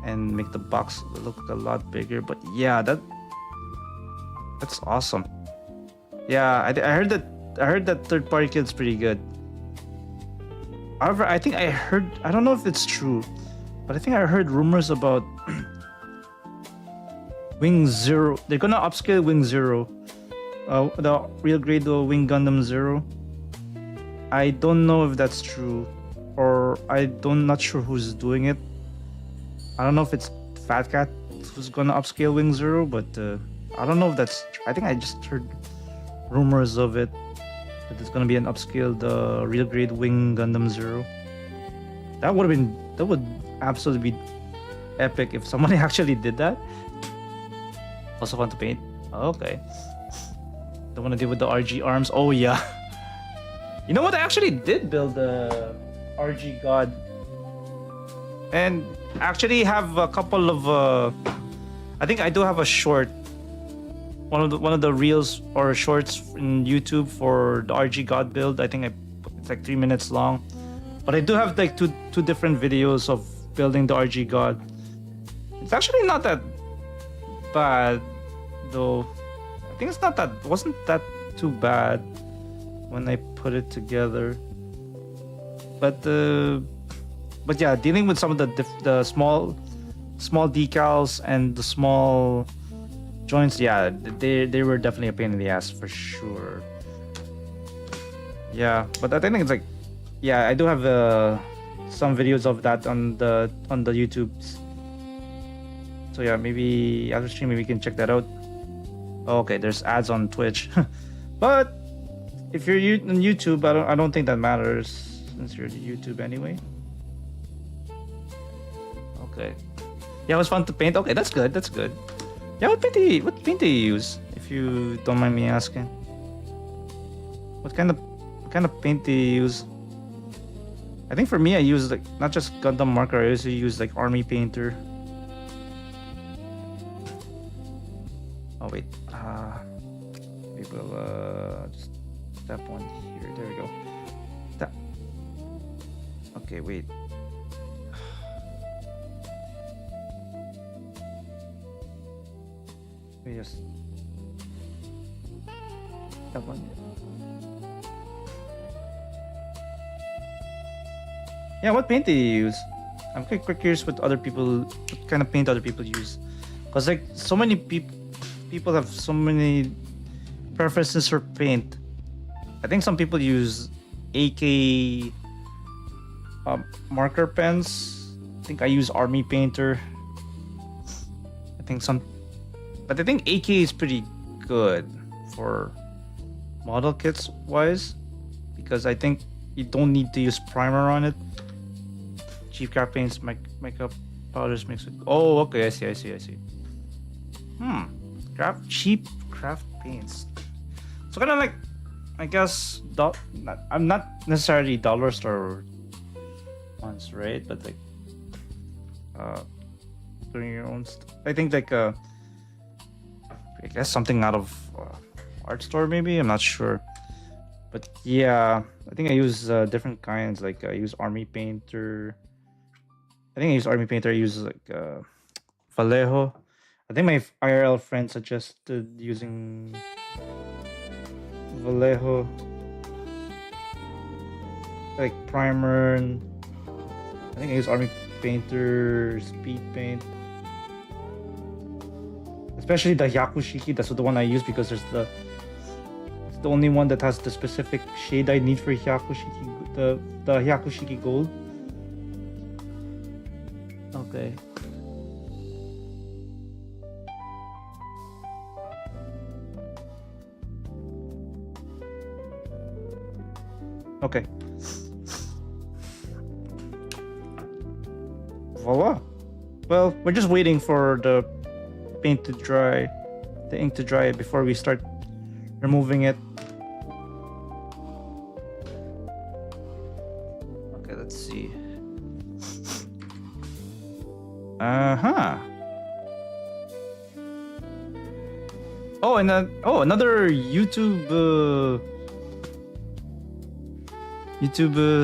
And make the box look a lot bigger. But yeah, that's awesome. Yeah, I heard that third-party kit's pretty good. However, I think I don't know if it's true, but I think I heard rumors about Wing Zero. They're gonna upscale Wing Zero, the real grade Wing Gundam Zero. I don't know if that's true, or not sure who's doing it. I don't know if it's Fat Cat who's gonna upscale Wing Zero, but I don't know if that's true. I think I just heard rumors of it, that it's gonna be an upscaled real grade Wing Gundam Zero. That would absolutely be epic if somebody actually did that. Also fun to paint. Okay. Don't want to deal with the RG arms. Oh yeah. You know what? I actually did build the RG God, and actually have a couple of. I think I do have a short. One of the reels or shorts in YouTube for the RG God build. I think it's like 3 minutes long, but I do have like two different videos of building the RG God. It's actually not that bad, though. I think wasn't that too bad when I put it together. But yeah, dealing with some of the small decals and the small joints, yeah, they were definitely a pain in the ass for sure. Yeah, but I think it's like, yeah, I do have some videos of that on the YouTubes. So yeah, maybe after stream maybe we can check that out. Oh, okay, there's ads on Twitch, but if you're on YouTube, I don't think that matters since you're on YouTube anyway. Okay, yeah, it was fun to paint. Okay, that's good. That's good. Yeah, what paint do you use, if you don't mind me asking? What kind of paint do you use? I think for me, I use like not just Gundam marker. I also use like Army Painter. Oh wait, we will just step one here. There we go. That. Okay, wait. Yes. That one. Yeah, what paint do you use? I'm quite curious what kind of paint other people use, because like so many people have so many preferences for paint. I think some people use AK marker pens. I think I use Army Painter. But I think AK is pretty good for model kits wise, because I think you don't need to use primer on it. Cheap craft paints, makeup powders mixed with. Oh, okay, I see. Cheap craft paints. So kind of like, I guess, I'm not necessarily dollar store ones, right? But like, doing your own stuff. I think like I guess something out of art store maybe. I'm not sure, but yeah, I think I use different kinds. Like I use Army Painter. I use like Vallejo. I think my IRL friend suggested using Vallejo, like primer, and I think I use Army Painter, Speed Paint. especially the Hyakushiki. That's the one I use because it's the only one that has the specific shade I need for Hyakushiki, the Hyakushiki gold. Okay. Okay. Voila. Well, we're just waiting for the paint to dry, the ink to dry before we start removing it. Okay, let's see. Uh-huh. Oh, and another YouTube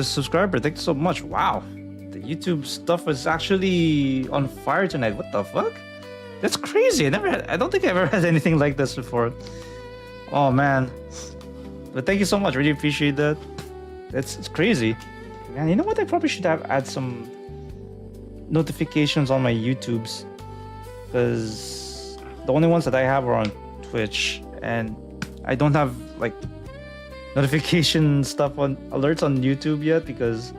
subscriber. Thank you so much. Wow. The YouTube stuff is actually on fire tonight. What the fuck? That's crazy. I don't think I've ever had anything like this before. Oh man. But thank you so much. Really appreciate that. It's crazy. Man, you know what? I probably should add some notifications on my YouTubes, because the only ones that I have are on Twitch, and I don't have like notification stuff on alerts on YouTube yet because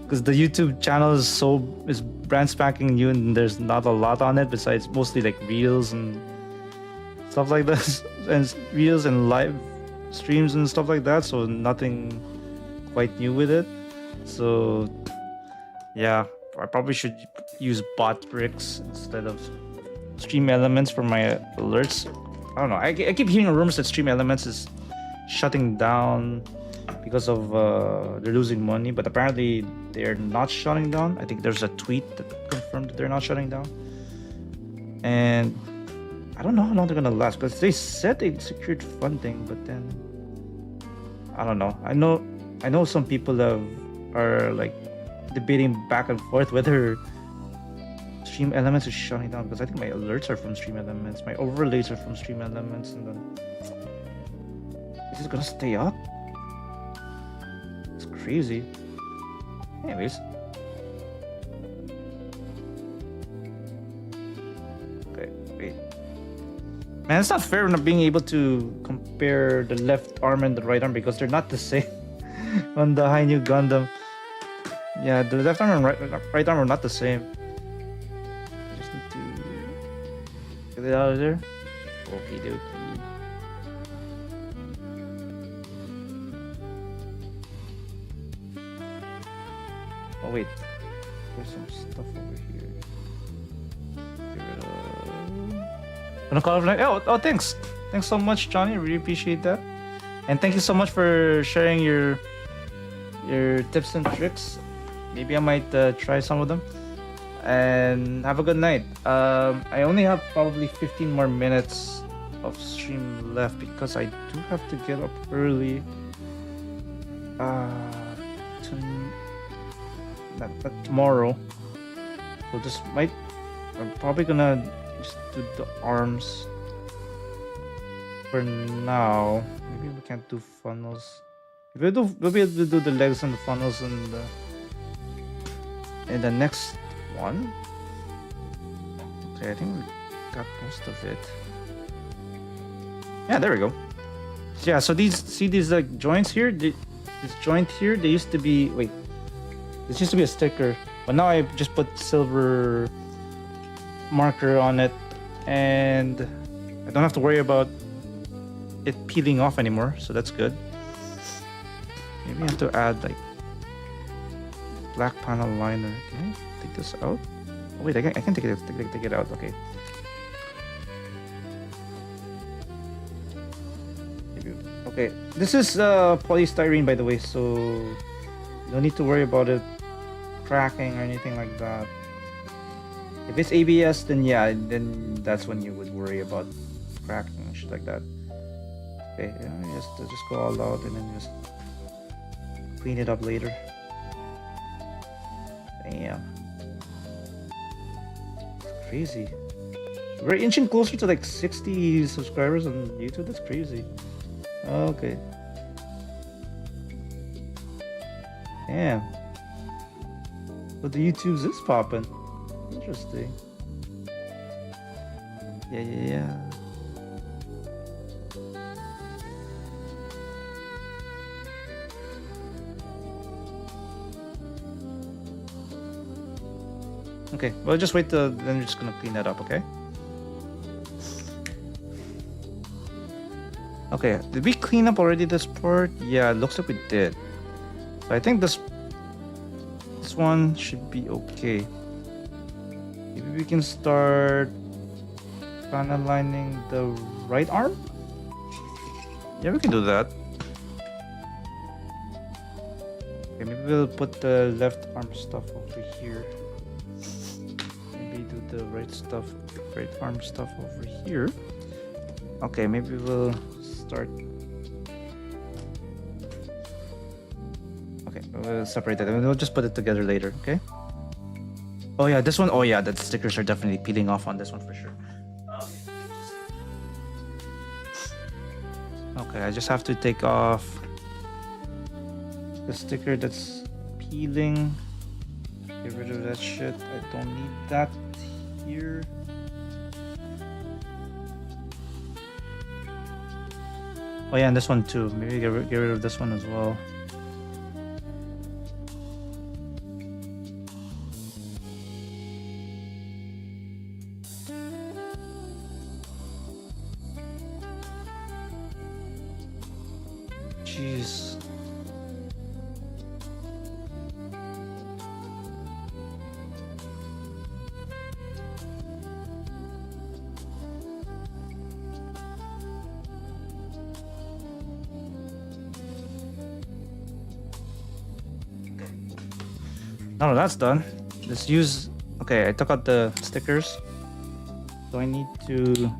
the YouTube channel is brand spanking new and there's not a lot on it besides mostly like reels and stuff like this and reels and live streams and stuff like that, so nothing quite new with it. So yeah, I probably should use bot bricks instead of Stream Elements for my alerts. I don't know. I keep hearing rumors that Stream Elements is shutting down because of they're losing money, but apparently they're not shutting down. I think there's a tweet that confirmed that they're not shutting down, and I don't know how long they're gonna last because they said they secured funding, but then I don't know. I know some people are like debating back and forth whether Stream Elements is shutting down, because I think my alerts are from Stream Elements, my overlays are from Stream Elements, and then is it gonna stay up? It's crazy. Anyways. Okay, wait. Man, it's not fair not being able to compare the left arm and the right arm because they're not the same on the Hi-Nu Gundam. Yeah, the left arm and right arm are not the same. Just need to get it out of there. Okie dokie. Oh wait, there's some stuff over here. Gonna call it. Oh, thanks so much, Johnny. Really appreciate that, and thank you so much for sharing your tips and tricks. Maybe I might try some of them. And have a good night. I only have probably 15 more minutes of stream left because I do have to get up early. Not tomorrow. So I'm probably gonna just do the arms for now. Maybe we can't do funnels. We'll be able to do the legs and the funnels and the next one. Okay, I think we got most of it. Yeah, there we go. Yeah, so these like joints here, this joint here, they used to be, wait, this used to be a sticker, but now I just put silver marker on it, and I don't have to worry about it peeling off anymore, so that's good. Maybe I have to add like black panel liner. Can I take this out? Oh, wait, I can take it out. Okay. Okay, this is polystyrene, by the way, so you don't need to worry about it cracking or anything like that. If it's ABS, then yeah, then that's when you would worry about cracking and shit like that. Okay, yeah, just go all out and then just clean it up later. Damn. It's crazy. We're inching closer to like 60 subscribers on YouTube. That's crazy. Okay. Damn. But the YouTube's is popping. Interesting. Yeah. Okay, well, just wait till then. We're just gonna clean that up, okay? Okay, did we clean up already this part? Yeah, it looks like we did. So I think this one should be okay. Maybe we can start fan aligning the right arm? Yeah, we can do that. Okay, maybe we'll put the left arm stuff over here. Maybe do the right arm stuff over here. Okay, maybe we'll start. Okay, we'll separate that and we'll just put it together later, okay? Oh yeah, this one. Oh yeah, the stickers are definitely peeling off on this one for sure. Okay, I just have to take off the sticker that's peeling. Get rid of that shit. I don't need that here. Oh yeah, and this one too. Maybe get rid of this one as well. Jeez. No, that's done. Let's use. Okay, I took out the stickers. So I need to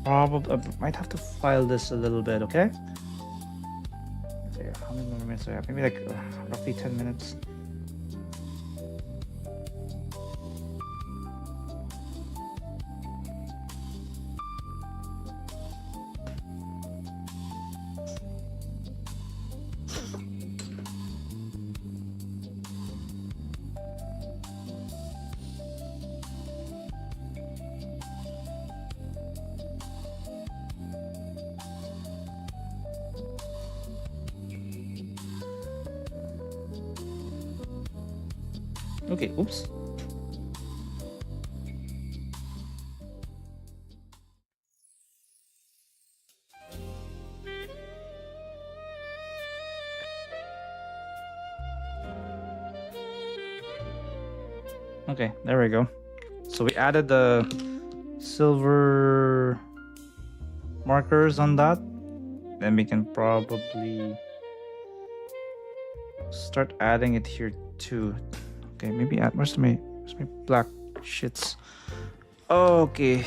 probably. I might have to file this a little bit, okay? Okay, how many more minutes do I have? Maybe like roughly 10 minutes. Okay, oops. Okay, there we go. So we added the silver markers on that. Then we can probably start adding it here too. Okay, maybe add. Where's my black shits? Okay.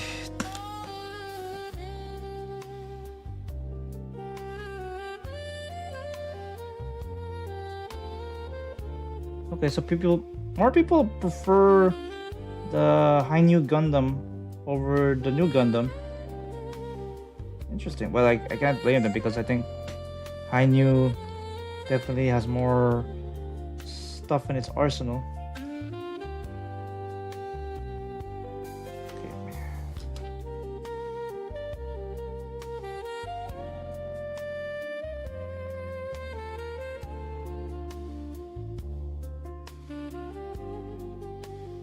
Okay, so more people prefer the Hi-Nu Gundam over the new Gundam. Interesting. Well, I can't blame them because I think Hi-Nu definitely has more stuff in its arsenal.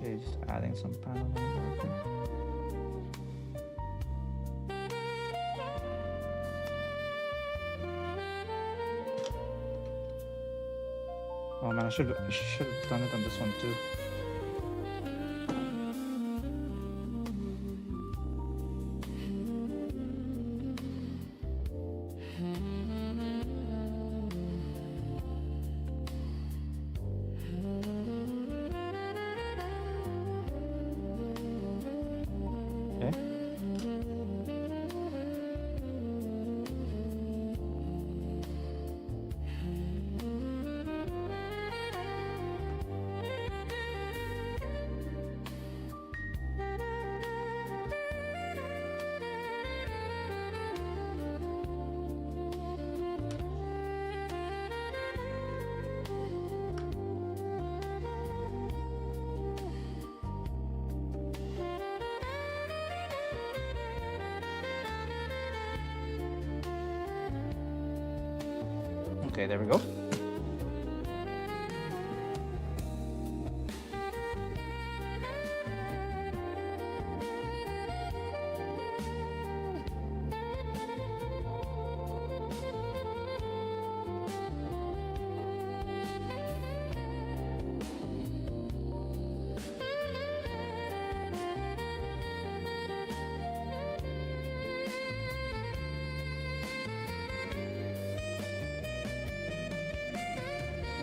Okay, just adding some paneling marker. Oh man, I should have done it on this one too. Okay. Okay, there we go.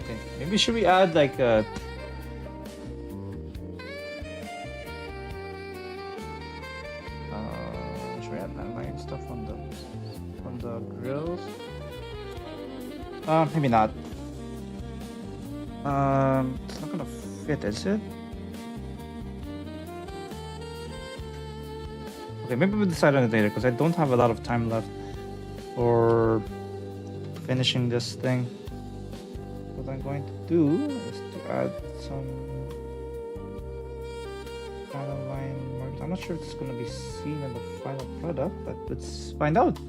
Okay, maybe should we add like a should we add line stuff on the grills? Maybe not. It's not gonna fit, is it? Okay, maybe we'll decide on it later because I don't have a lot of time left for finishing this thing. What I'm going to do is to add some kind of line marks. I'm not sure if it's going to be seen in the final product, but let's find out.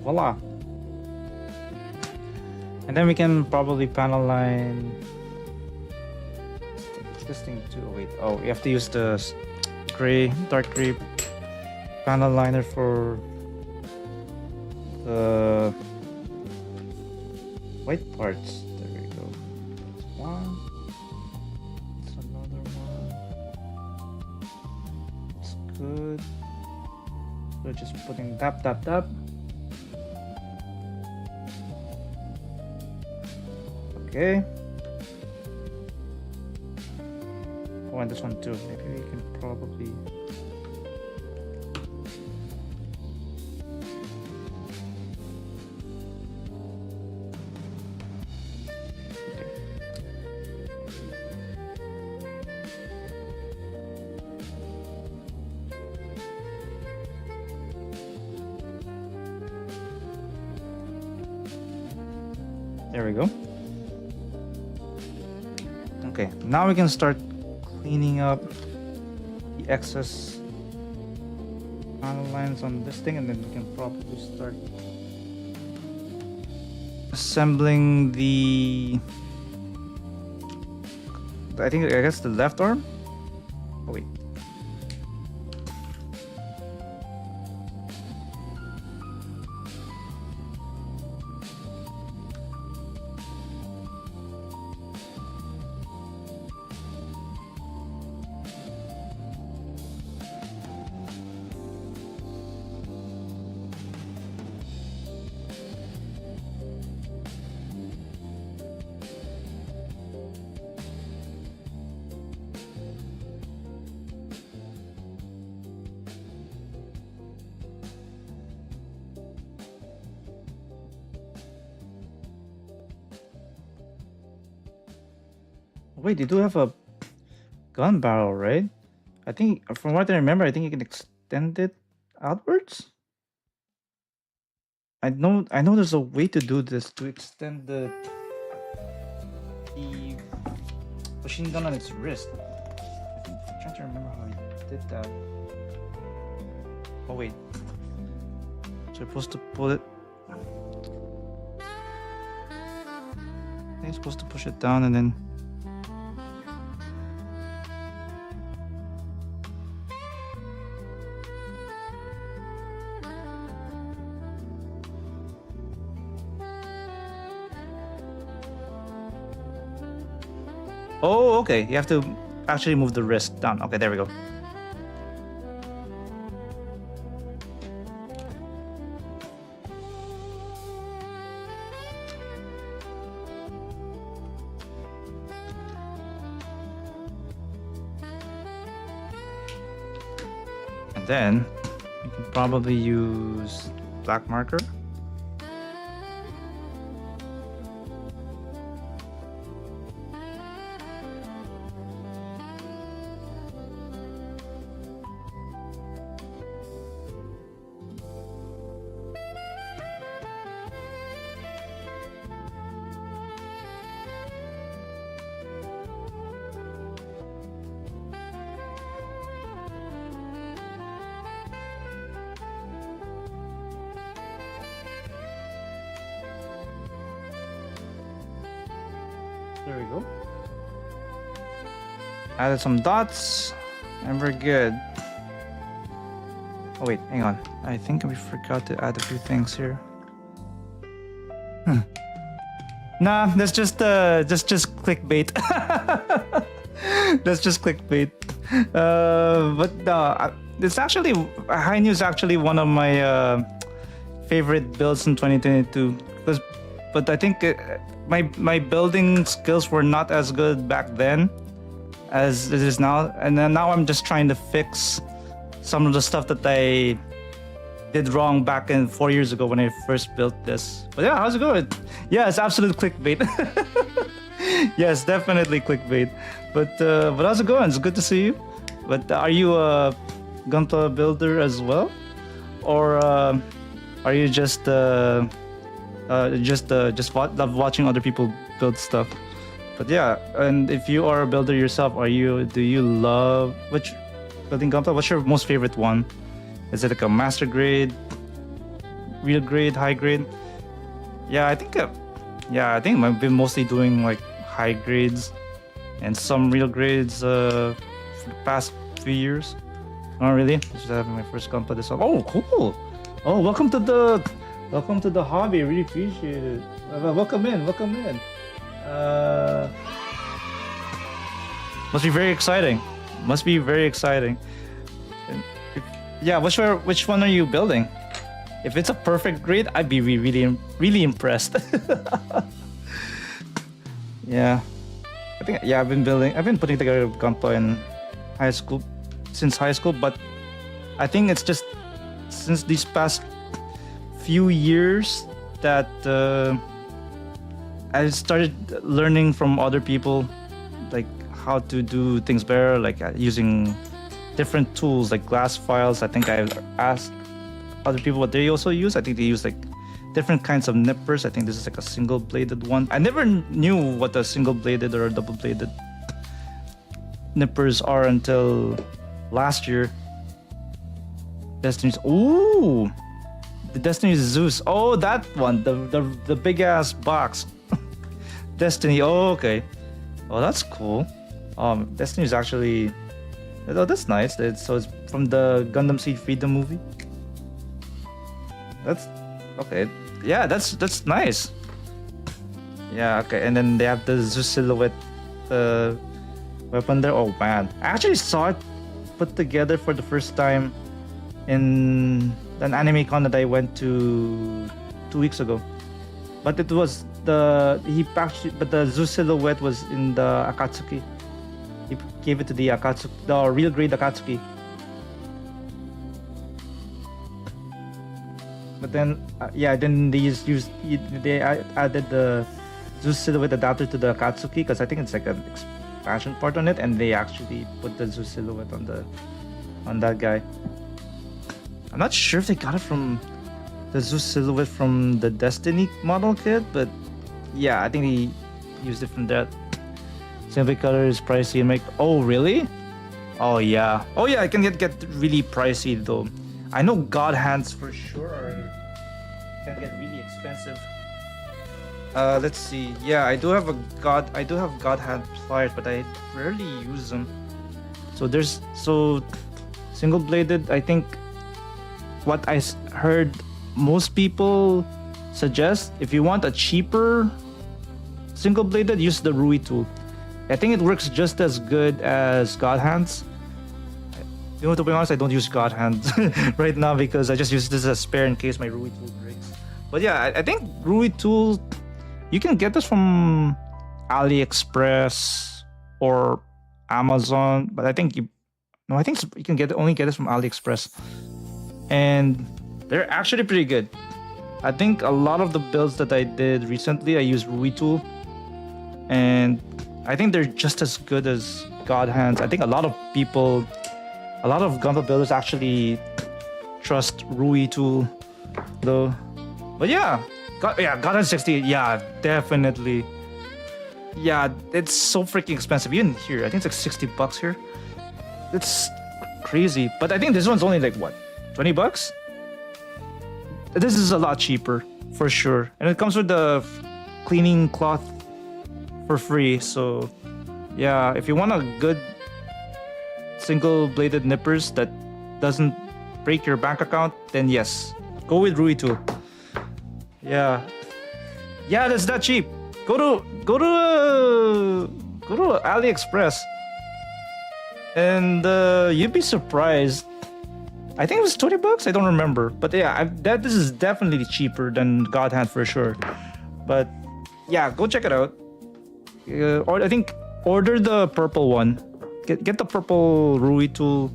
Voila. And then we can probably panel line this thing too. Oh, wait. Oh, we have to use the dark gray panel liner for the white parts. There we go. That's one. That's another one. It's good. We're just putting tap. Okay. Oh, and this one too. Maybe we can probably. Okay. There we go. Okay, now we can start cleaning up the excess panel lines on this thing, and then we can probably start assembling I guess the left arm. Oh wait. Wait, you do have a gun barrel, right? I think, from what I remember, I think you can extend it outwards. I know there's a way to do this to extend the machine gun on its wrist. I'm trying to remember how I did that. Oh wait, so I'm supposed to pull it. I think I'm supposed to push it down and then. Oh, okay. You have to actually move the wrist down. Okay, there we go. And then you can probably use black marker. There we go. Added some dots, and we're good. Oh wait, hang on. I think we forgot to add a few things here. Nah, that's just clickbait. That's just clickbait. But no, it's actually Hi-Nu is actually one of my favorite builds in 2022. But I think my building skills were not as good back then as it is now, and then now I'm just trying to fix some of the stuff that I did wrong back in 4 years ago when I first built this. But yeah, how's it going? Yeah, it's absolute clickbait. Yes, definitely clickbait. But how's it going? It's good to see you. But are you a Gunpla builder as well, or are you just love watching other people build stuff? But yeah, and if you are a builder yourself, do you love building Gunpla? What's your most favorite one? Is it like a master grade, real grade, high grade? Yeah, I think I've been mostly doing like high grades and some real grades for the past few years. Oh really? Just having my first Gunpla this. Oh cool! Oh, welcome to the hobby. I really appreciate it. Welcome in. Must be very exciting. Yeah, which one are you building? If it's a perfect grade, I'd be really impressed. Yeah, I've been putting together Gunpla in since high school, but I think it's just since these past few years that I started learning from other people, like how to do things better, like using different tools like glass files. I think I asked other people what they also use. I think they use like different kinds of nippers. I think this is like a single bladed one. I never knew what a single bladed or a double bladed nippers are until last year. The Destiny's Zeus. Oh, that one, the big ass box. Destiny. Oh, okay. Oh, that's cool. Destiny's actually. Oh, that's nice. So it's from the Gundam Seed Freedom movie. That's okay. Yeah, that's nice. Yeah, okay. And then they have the Zeus silhouette weapon there. Oh man, I actually saw it put together for the first time in an anime con that I went to 2 weeks ago. But it was the Zeus silhouette was in the Akatsuki. He gave it to the Akatsuki, the real grade Akatsuki. But then, then they added the Zeus silhouette adapter to the Akatsuki because I think it's like an expansion part on it, and they actually put the Zeus silhouette on that guy. I'm not sure if they got it from the Zeus silhouette from the Destiny model kit, but yeah, I think they used it from that. Simply color is pricey and make. Oh really? Oh yeah. It can get really pricey though. I know God hands for sure can get really expensive. Let's see. Yeah, I do have God hand pliers, but I rarely use them. So single bladed. I think what I heard most people suggest, if you want a cheaper single bladed, use the Rui tool. I think it works just as good as God Hands. You know, to be honest, I don't use God Hands right now because I just use this as a spare in case my Rui tool breaks. But yeah, I think Rui tool, you can get this from AliExpress or Amazon, but I think you can only get this from AliExpress, and they're actually pretty good. I think a lot of the builds that I did recently, I used Rui tool, and I think they're just as good as God Hands. I think a lot of Gunpla builders actually trust Rui tool, though. But yeah, God Hands 60, yeah, definitely. Yeah, it's so freaking expensive. Even here, I think it's like $60 here. It's crazy. But I think this one's only like what, $20? This is a lot cheaper for sure, and it comes with the cleaning cloth for free. So yeah, if you want a good single-bladed nippers that doesn't break your bank account, then yes, go with Rui tool. Yeah, that's that cheap. Go to AliExpress, and you'd be surprised. I think it was $20. I don't remember, but yeah, this is definitely cheaper than God Hand for sure. But yeah, go check it out. Or I think order the purple one. Get the purple Rui tool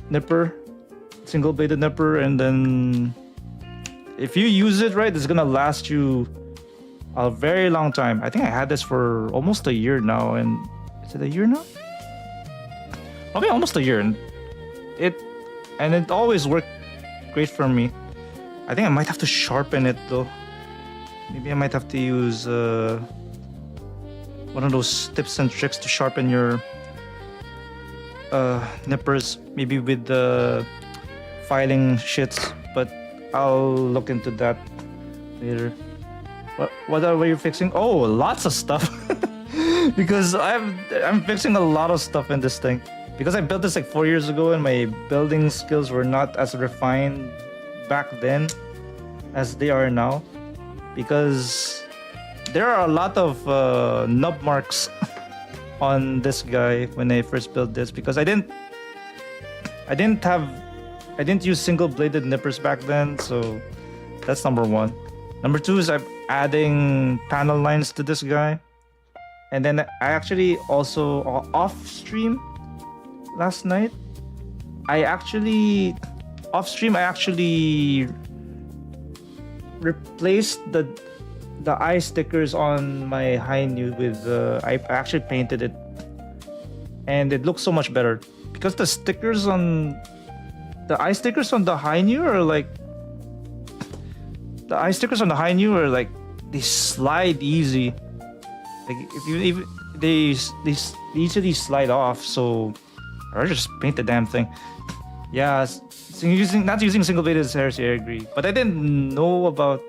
nipper, single-bladed nipper, and then if you use it right, it's gonna last you a very long time. I think I had this for almost a year now, and is it a year now? Probably almost a year, and it always worked great for me. I think I might have to sharpen it though. Maybe I might have to use one of those tips and tricks to sharpen your nippers, maybe with the filing shits, but I'll look into that later. What are you fixing? Oh, lots of stuff. Because I'm fixing a lot of stuff in this thing. Because I built this like 4 years ago, and my building skills were not as refined back then as they are now. Because there are a lot of nub marks on this guy when I first built this, because I didn't use single-bladed nippers back then, so that's number one. Number two is I'm adding panel lines to this guy, and then I actually also off stream last night. I actually replaced the eye stickers on my Hi-Nu with I actually painted it, and it looks so much better because the eye stickers on the Hi-Nu are like they slide easy. Like they easily slide off, so I just paint the damn thing. Yeah, not using single-bladed heresy, I agree. But I didn't know about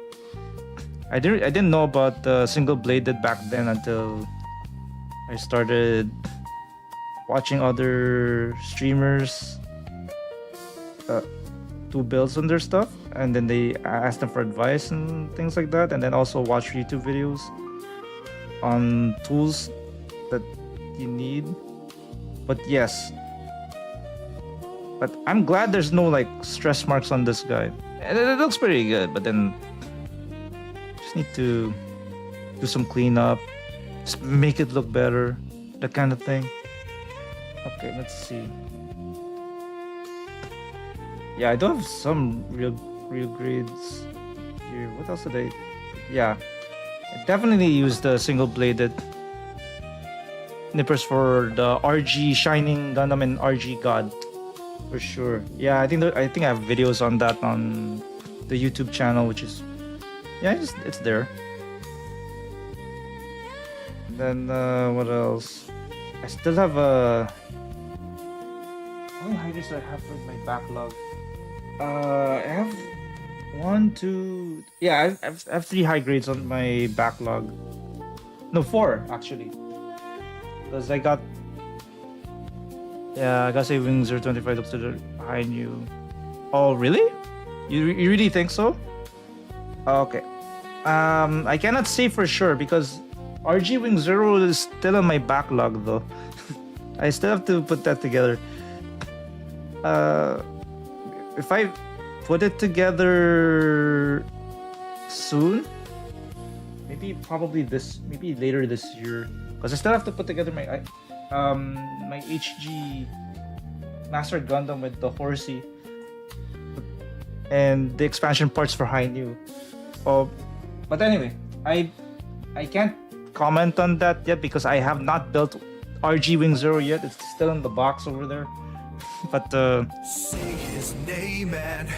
the single-bladed back then until I started watching other streamers do builds on their stuff, and then they asked them for advice and things like that, and then also watch YouTube videos on tools that you need. But yes, but I'm glad there's no like stress marks on this guy, and it looks pretty good. But then just need to do some cleanup, just make it look better, that kind of thing. Okay, let's see. Yeah, I do have some real grades here. What else did I? Yeah, I definitely used the single-bladed nippers for the RG Shining Gundam and RG God, for sure. Yeah, I think I have videos on that on the YouTube channel, which is it's there. And then what else? I still have how many hiders do I have for my backlog? I have 1, 2. Yeah, I have 3 high grades on my backlog. No, 4 actually. Because I got Saving 025 looks to the Hi-Nu. Oh really? You really think so? Okay. I cannot say for sure because RG Wing Zero is still in my backlog though. I still have to put that together. If I put it together soon, maybe later this year, because I still have to put together my HG Master Gundam with the horsey and the expansion parts for Hi-Nu. But anyway, I can't comment on that yet because I have not built RG Wing Zero yet. It's still in the box over there. But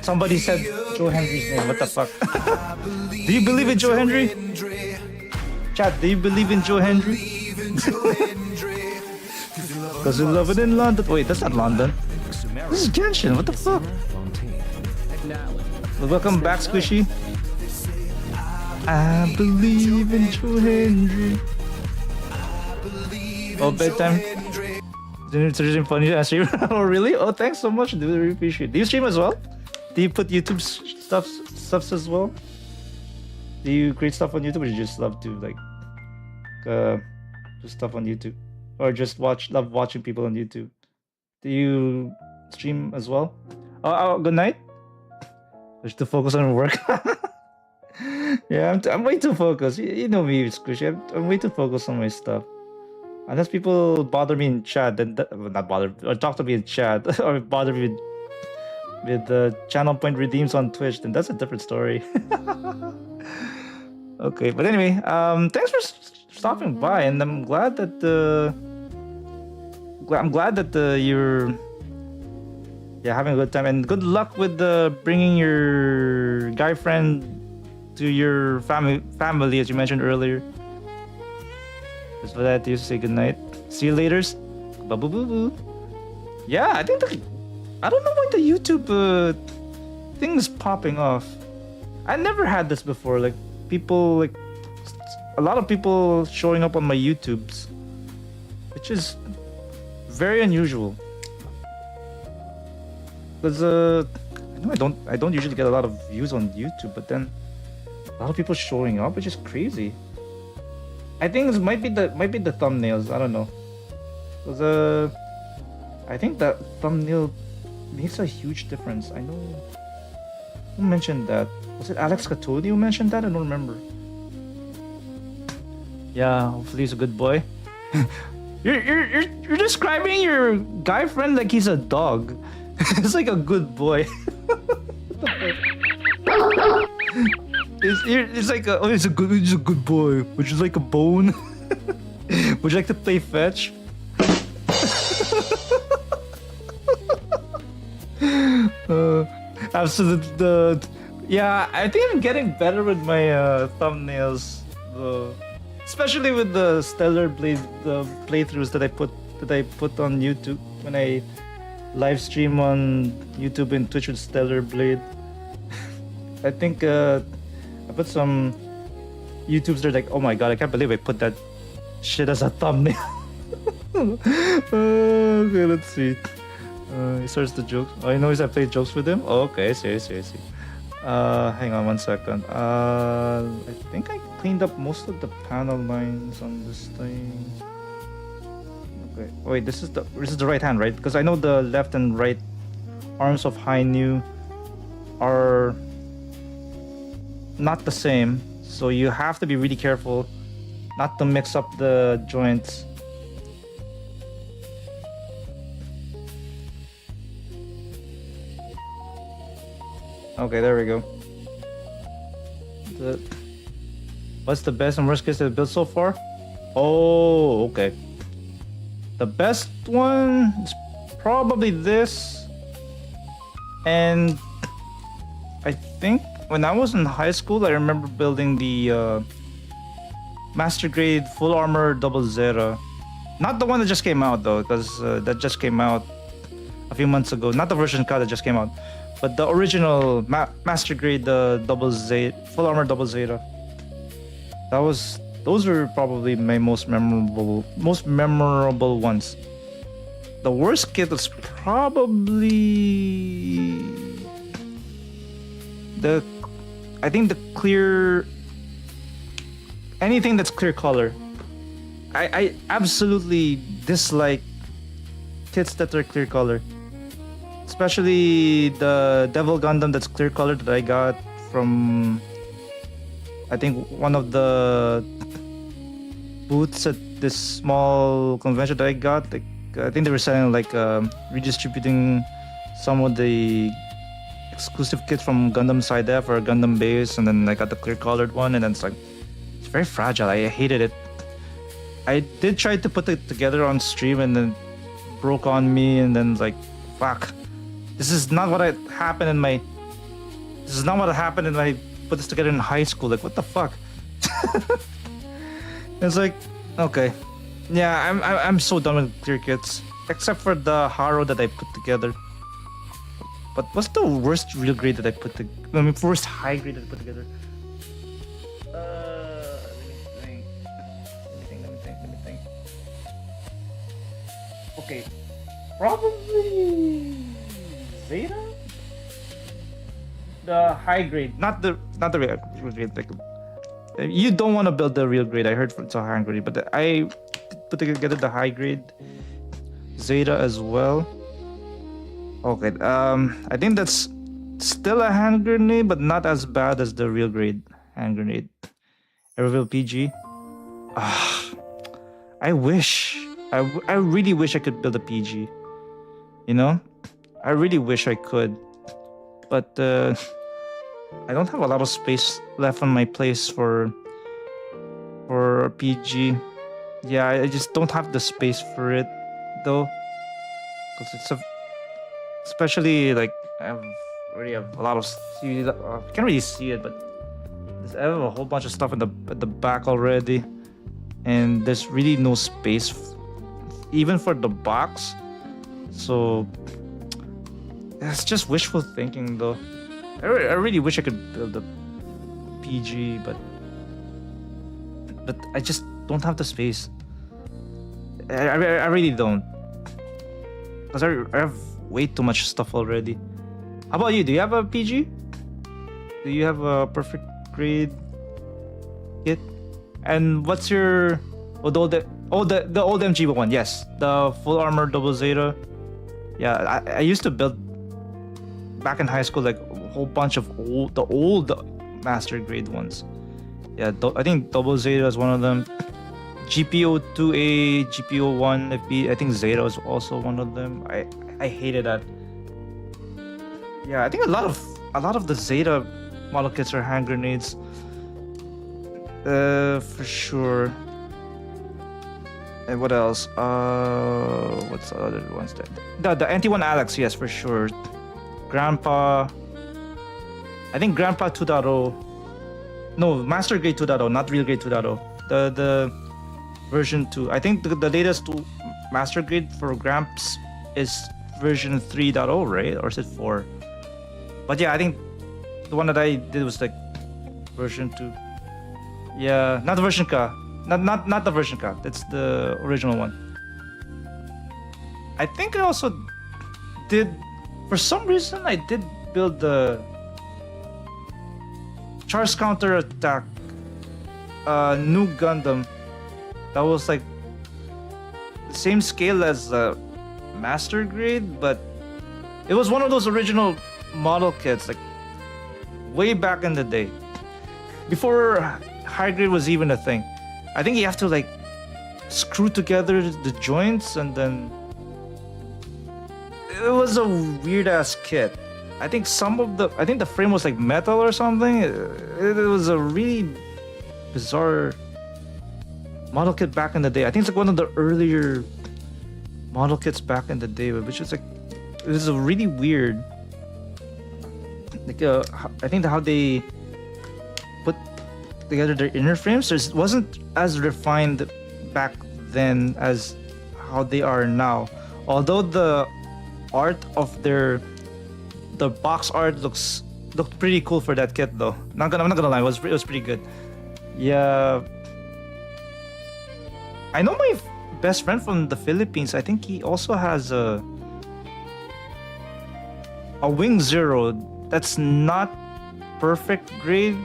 somebody said Joe Henry's name. What the fuck? Do you believe in Joe Henry? Chat, do you believe in Joe Henry? Because you love it in London. Wait, that's not London. This is Genshin. What the fuck? Well, welcome back, Squishy. I believe in Joe Henry. Oh, bedtime. It's really funny to stream. Oh, really? Oh, thanks so much, dude. I really appreciate it. Do you stream as well? Do you put YouTube stuffs as well? Do you create stuff on YouTube, or you just love to like do stuff on YouTube, or just love watching people on YouTube? Do you stream as well? Oh, good night. Just to focus on work. Yeah, I'm way too focused. You know me, Squishy. I'm way too focused on my stuff. Unless people bother me in chat, then not bother or talk to me in chat or bother me with the channel point redeems on Twitch, then that's a different story. Okay, but anyway, thanks for stopping by, and I'm glad that you're having a good time, and good luck with bringing your guy friend to your family as you mentioned earlier. Just for that, you say goodnight. See you later. Boo boo boo boo. Yeah, I think I don't know why the YouTube thing is popping off. I never had this before. Like people, like a lot of people showing up on my YouTubes, which is very unusual. Because I don't usually get a lot of views on YouTube, but then a lot of people showing up, which is crazy. I think it might be the thumbnails. I don't know. Cause I think that thumbnail makes a huge difference. I know. Who mentioned that? Was it Alex Catoni who mentioned that? I don't remember. Yeah, hopefully he's a good boy. You're describing your guy friend like he's a dog. It's like a good boy. It's like he's a good boy. Would you like a bone? Would you like to play fetch? Absolutely. Yeah, I think I'm getting better with my thumbnails, especially with the Stellar Blade playthroughs that I put on YouTube when I live stream on YouTube and Twitch with Stellar Blade. I think I put some YouTubes. They're like, oh my god, I can't believe I put that shit as a thumbnail. Okay, let's see. He starts the jokes. Oh, he knows I played jokes with him? Oh, okay, I see. Hang on 1 second. I think I cleaned up most of the panel lines on this thing. Okay, wait, this is the right hand, right? Because I know the left and right arms of Hi-Nu are not the same, so you have to be really careful not to mix up the joints. Okay, there we go. What's the best and worst case they've built so far? Oh, okay. The best one is probably this. And I think when I was in high school, I remember building the Master Grade Full Armor Double Zeta. Not the one that just came out though, because that just came out a few months ago. Not the version cut that just came out, but the original Master Grade Double Zeta, Full Armor Double Zeta. Those were probably my most memorable ones. The worst kit was probably I think the clear, anything that's clear color. I absolutely dislike kits that are clear color. Especially the Devil Gundam that's clear colored that I got from, I think, one of the booths at this small convention that I got. Like, I think they were selling like redistributing some of the exclusive kits from Gundam Side F or Gundam Base, and then I got the clear colored one, and then it's like, it's very fragile. I hated it. I did try to put it together on stream, and then broke on me, and then like, fuck. This is not what happened in my. This is not what happened when I put this together in high school. Like, what the fuck? It's like, okay, yeah, I'm so done with clear kits, except for the Haro that I put together. But what's the worst real grade that I put together? I mean, worst high grade that I put together. Let me think. Okay, probably Zeta. The high grade, not the real grade. Like, you don't want to build the real grade. I heard it's a high grade, but I put together the high grade Zeta as well. Okay, I think that's still a hand grenade, but not as bad as the real grade hand grenade. Reveal PG. I wish. I really wish I could build a PG. You know, I really wish I could, but I don't have a lot of space left on my place for a PG. Yeah, I just don't have the space for it though, because it's especially like I already have a lot of you can't really see it, but I have a whole bunch of stuff at the back already, and there's really no space even for the box. So it's just wishful thinking though. I really wish I could build a PG, but I just don't have the space. I really don't, because I have way too much stuff already. How about you? Do you have a PG? Do you have a perfect grade kit? And what's your the old MG one? Yes, the full armor double Zeta. Yeah, I used to build back in high school like a whole bunch of old master grade ones. Yeah, I think double Zeta is one of them. GPO 2A, GPO 1FB. I think Zeta is also one of them. I hated that. Yeah, I think a lot of the Zeta model kits are hand grenades. For sure. And what else? What's the other ones? The anti-1 Alex, yes, for sure. Grandpa. I think Grandpa 2.0. No, Master Grade 2.0, not Real Grade 2.0. The version 2. I think the latest Master Grade for Gramps is version 3.0, right? Or is it 4? But yeah, I think the one that I did was like version 2. Yeah, not the version K. Not the version K. That's the original one. I think I also did, for some reason, I did build the Charge Counter Attack new Gundam. That was like the same scale as the Master Grade, but it was one of those original model kits, like way back in the day, before high grade was even a thing. I think you have to like screw together the joints, and then it was a weird ass kit. I think the frame was like metal or something. It was a really bizarre model kit back in the day. I think it's like one of the earlier model kits back in the day, which was like, it was a really weird. Like I think how they put together their inner frames wasn't as refined back then as how they are now. Although the art of the box art looked pretty cool for that kit though. I'm not gonna lie, it was pretty good. Yeah, I know my best friend from the Philippines. I think he also has a Wing Zero that's not perfect grade,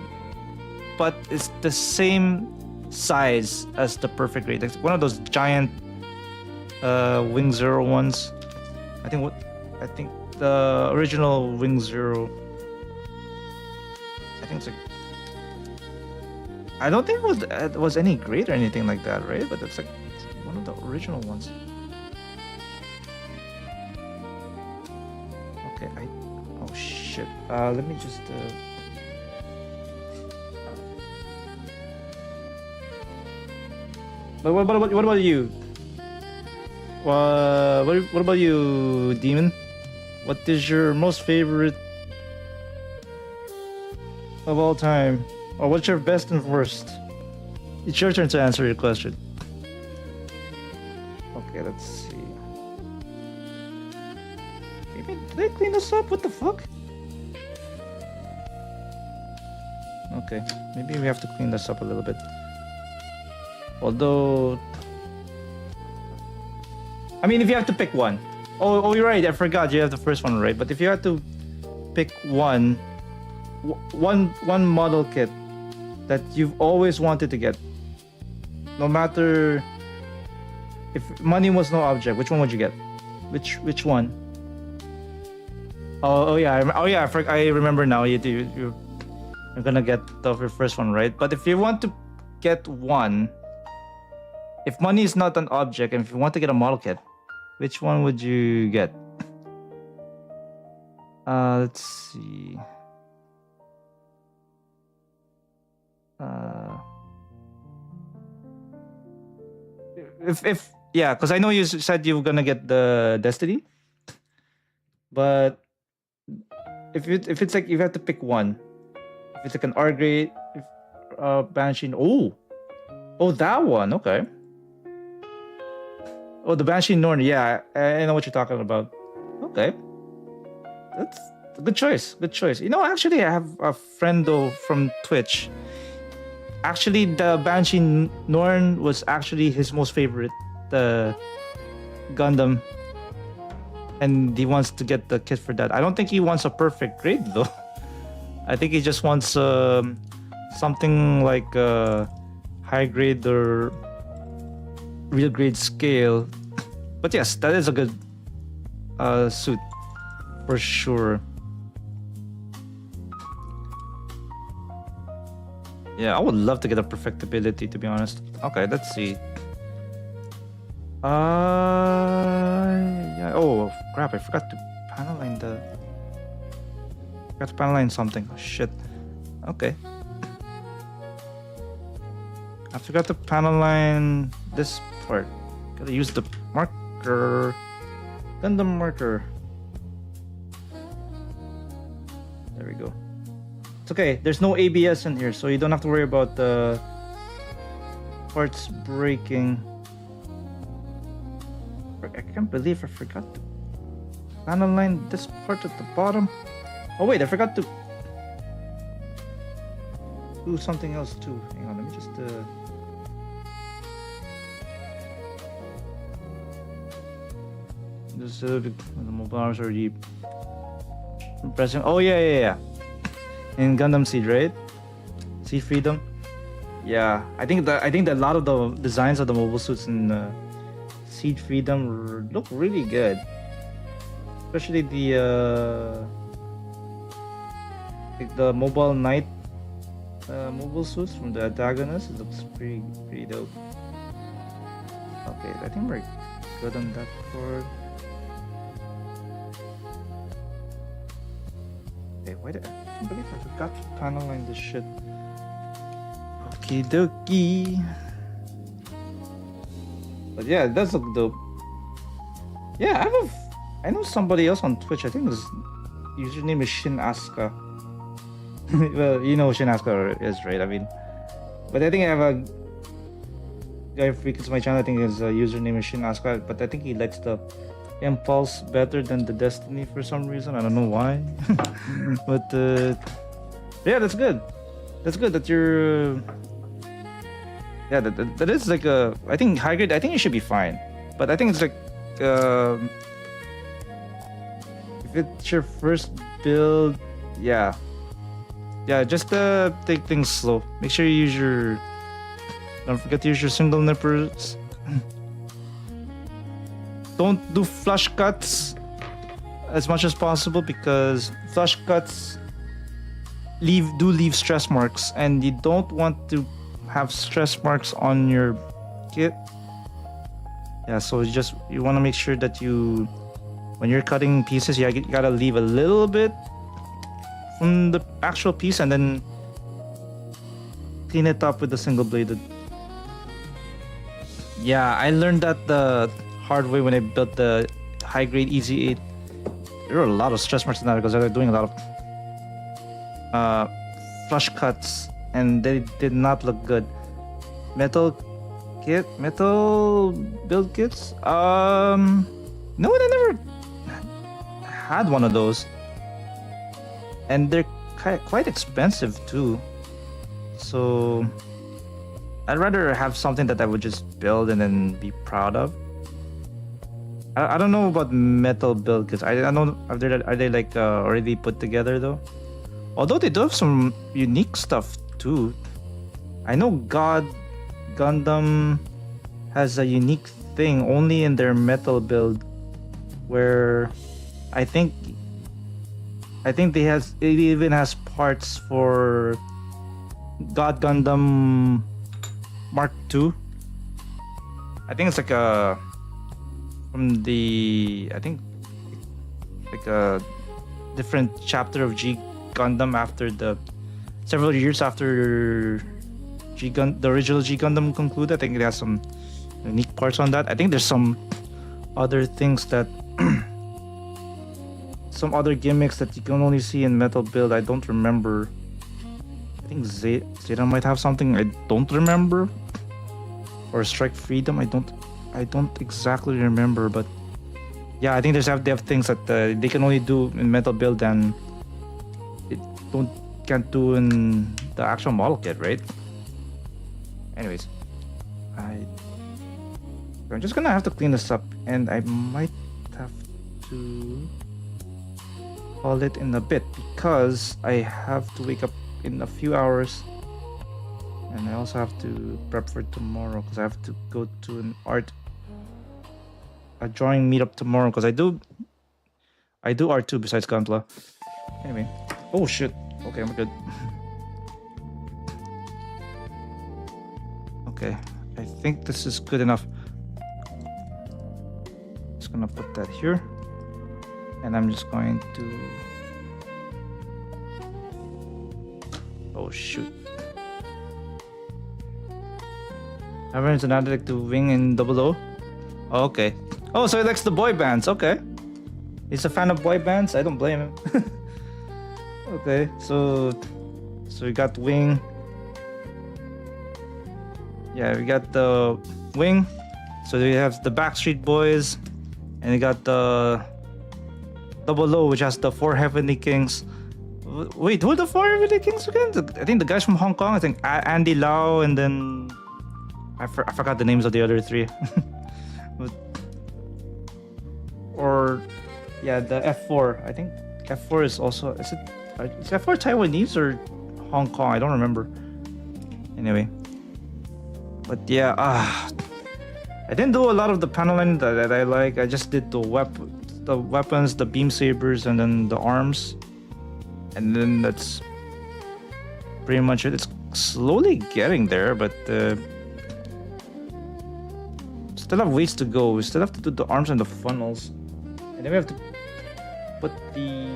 but it's the same size as the perfect grade. Like one of those giant Wing Zero ones. I think the original Wing Zero. I think it's like. I don't think it was any grade or anything like that, right? But it's like one of the original ones. Okay, oh shit. Let me just But what about you? What about you, Demon? What is your most favorite of all time? Or what's your best and worst? It's your turn to answer your question. Okay, let's see. Maybe did I clean this up? What the fuck? Okay, maybe we have to clean this up a little bit. Although, I mean, if you have to pick one. Oh, you're right. I forgot you have the first one, right? But if you have to pick one model kit that you've always wanted to get, no matter if money was no object, which one would you get? Which one? Oh yeah, I remember now. You're gonna get your first one, right? But if you want to get one, if money is not an object, and if you want to get a model kit, which one would you get? Let's see. If yeah, because I know you said you were gonna get the Destiny, but if it's like you have to pick one, if it's like an R grade, Banshee. Oh, that one. Okay. Oh, the Banshee Norn. Yeah, I know what you're talking about. Okay, that's a good choice. Good choice. You know, actually, I have a friend though from Twitch. Actually, the Banshee Norn was actually his most favorite Gundam, and he wants to get the kit for that. I don't think he wants a perfect grade though. I think he just wants something like high grade or real grade scale. But yes, that is a good suit for sure. Yeah, I would love to get a perfectibility, to be honest. Okay, let's see. Yeah. Oh crap! I forgot to panel line something. Oh, shit. Okay. I forgot to panel line this part. Gotta use the marker. Gundam marker. There we go. It's okay. There's no ABS in here, so you don't have to worry about the parts breaking. I can't believe I forgot to panel line this part at the bottom. Oh wait, I forgot to do something else too. Hang on, let me just the mobile arms already pressing. Oh yeah. In Gundam Seed, right? Seed Freedom. Yeah, I think that a lot of the designs of the mobile suits in Seed Freedom look really good, especially the Mobile Knight mobile suits from the antagonist. It looks pretty dope. Okay, I think we're good on that part. Hey, why did I can't believe I forgot to panel line this shit. Okie dokie. But yeah, it does look dope. Yeah, I know somebody else on Twitch. I think his username is Shin Asuka. Well, you know who Shin Asuka is, right? I mean, but I think I have a guy freaks my channel. I think his username is Shin Asuka, but I think he likes the Impulse better than the Destiny for some reason. I don't know why. But yeah, that's good. That's good that you're. Yeah, that is like a. I think high grade. I think it should be fine, but I think it's like. If it's your first build, yeah, just take things slow. Make sure you use your Don't forget to use your single nippers. Don't do flush cuts as much as possible because flush cuts leave stress marks, and you don't want to have stress marks on your kit. Yeah, so you want to make sure that when you're cutting pieces, you gotta leave a little bit from the actual piece and then clean it up with the single bladed. Yeah, I learned that the hard way when I built the high grade Easy 8. There were a lot of stress marks in that because I was doing a lot of flush cuts and they did not look good. Metal build kits? No, I never had one of those. And they're quite expensive too. So I'd rather have something that I would just build and then be proud of. I don't know about metal build kits. I don't know, are they like already put together though? Although they do have some unique stuff too. I know Gundam has a unique thing only in their metal build where I think it even has parts for God Gundam Mark II. I think it's like a different chapter of G Gundam after several years after the original G Gundam concluded. I think it has some unique parts on that. I think there's some other things that some other gimmicks that you can only see in metal build. I don't remember. I think Zeta might have something I don't remember, or Strike Freedom. I don't exactly remember, but yeah, I think they have things that they can only do in metal build and can't do in the actual model kit, right? Anyways, I'm just gonna have to clean this up, and I might have to call it in a bit because I have to wake up in a few hours, and I also have to prep for tomorrow because I have to go to a drawing meetup tomorrow because I do art too besides Gunpla. Anyway, oh shit. Okay, I'm good. Okay, I think this is good enough. Just gonna put that here, and I'm just going to. Oh shoot! Everyone's an addict to Wing in Double O. Oh, okay. Oh, so he likes the boy bands. Okay, he's a fan of boy bands. I don't blame him. Okay, so we got Wing. Yeah, we got the Wing. So we have the Backstreet Boys, and we got the Double O, which has the 4 Heavenly Kings. Wait, who are the 4 Heavenly Kings again? I think the guys from Hong Kong. I think Andy Lau, and then I forgot the names of the other 3. The F4. I think F4 is also. Is F4 Taiwanese or Hong Kong? I don't remember. Anyway, but yeah, I didn't do a lot of the panel line that I like. I just did the weapons, the beam sabers, and then the arms, and then that's pretty much it. It's slowly getting there, but still have ways to go. We still have to do the arms and the funnels, and then we have to put the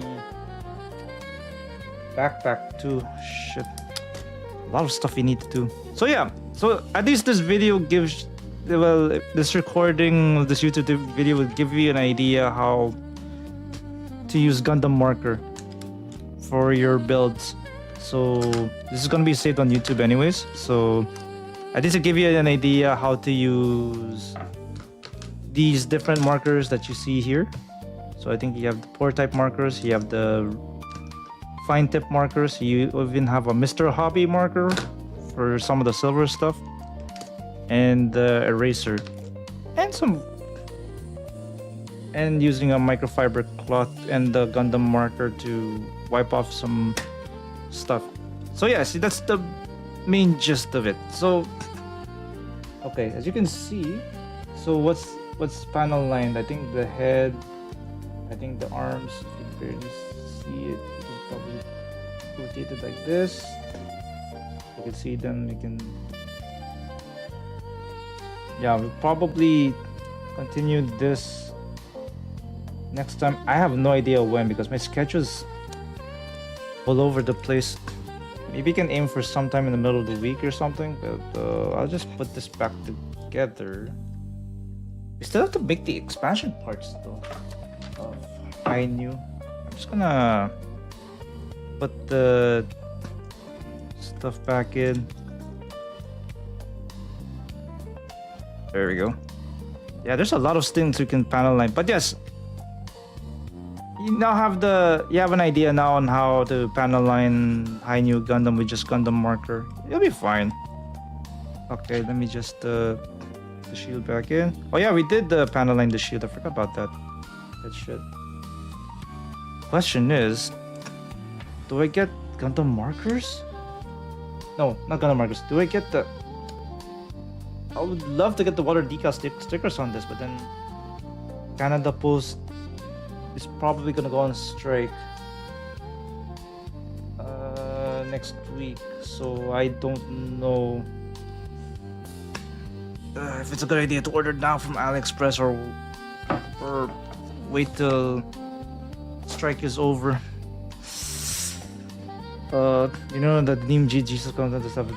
backpack too. Shit, a lot of stuff we need to do. So yeah, so at least this video gives, well, this recording of this YouTube video will give you an idea how to use Gundam marker for your builds. So this is gonna be saved on YouTube anyways, so at least to give you an idea how to use these different markers that you see here. So I think you have the pore type markers, you have the fine tip markers, you even have a Mr. Hobby marker for some of the silver stuff, and the eraser, and using a microfiber cloth and the Gundam marker to wipe off some stuff. So yeah, see, that's the main gist of it. So Okay, as you can see, so what's panel lined? I think the head, I think the arms. If you can barely see it, you can probably rotate it like this. You can see them. You can. Yeah, we'll probably continue this next time. I have no idea when because my schedule's all over the place. Maybe you can aim for sometime in the middle of the week or something, but I'll just put this back together. We still have to make the expansion parts though of Hi-Nu. I'm just gonna put the stuff back in. There we go. Yeah, there's a lot of things you can panel line, but yes, you have an idea now on how to panel line Hi-Nu Gundam with just Gundam marker. It'll be fine. Okay, let me just the shield back in. Oh yeah, we did the panel line the shield. I forgot about that. That shit. Question is, do I get Gundam markers? No, not Gundam markers. Do I get the? I would love to get the water decal stickers on this, but then Canada Post is probably gonna go on strike next week, so I don't know if it's a good idea to order now from AliExpress or wait till strike is over. You know that NIMG Jesus comes to stuff.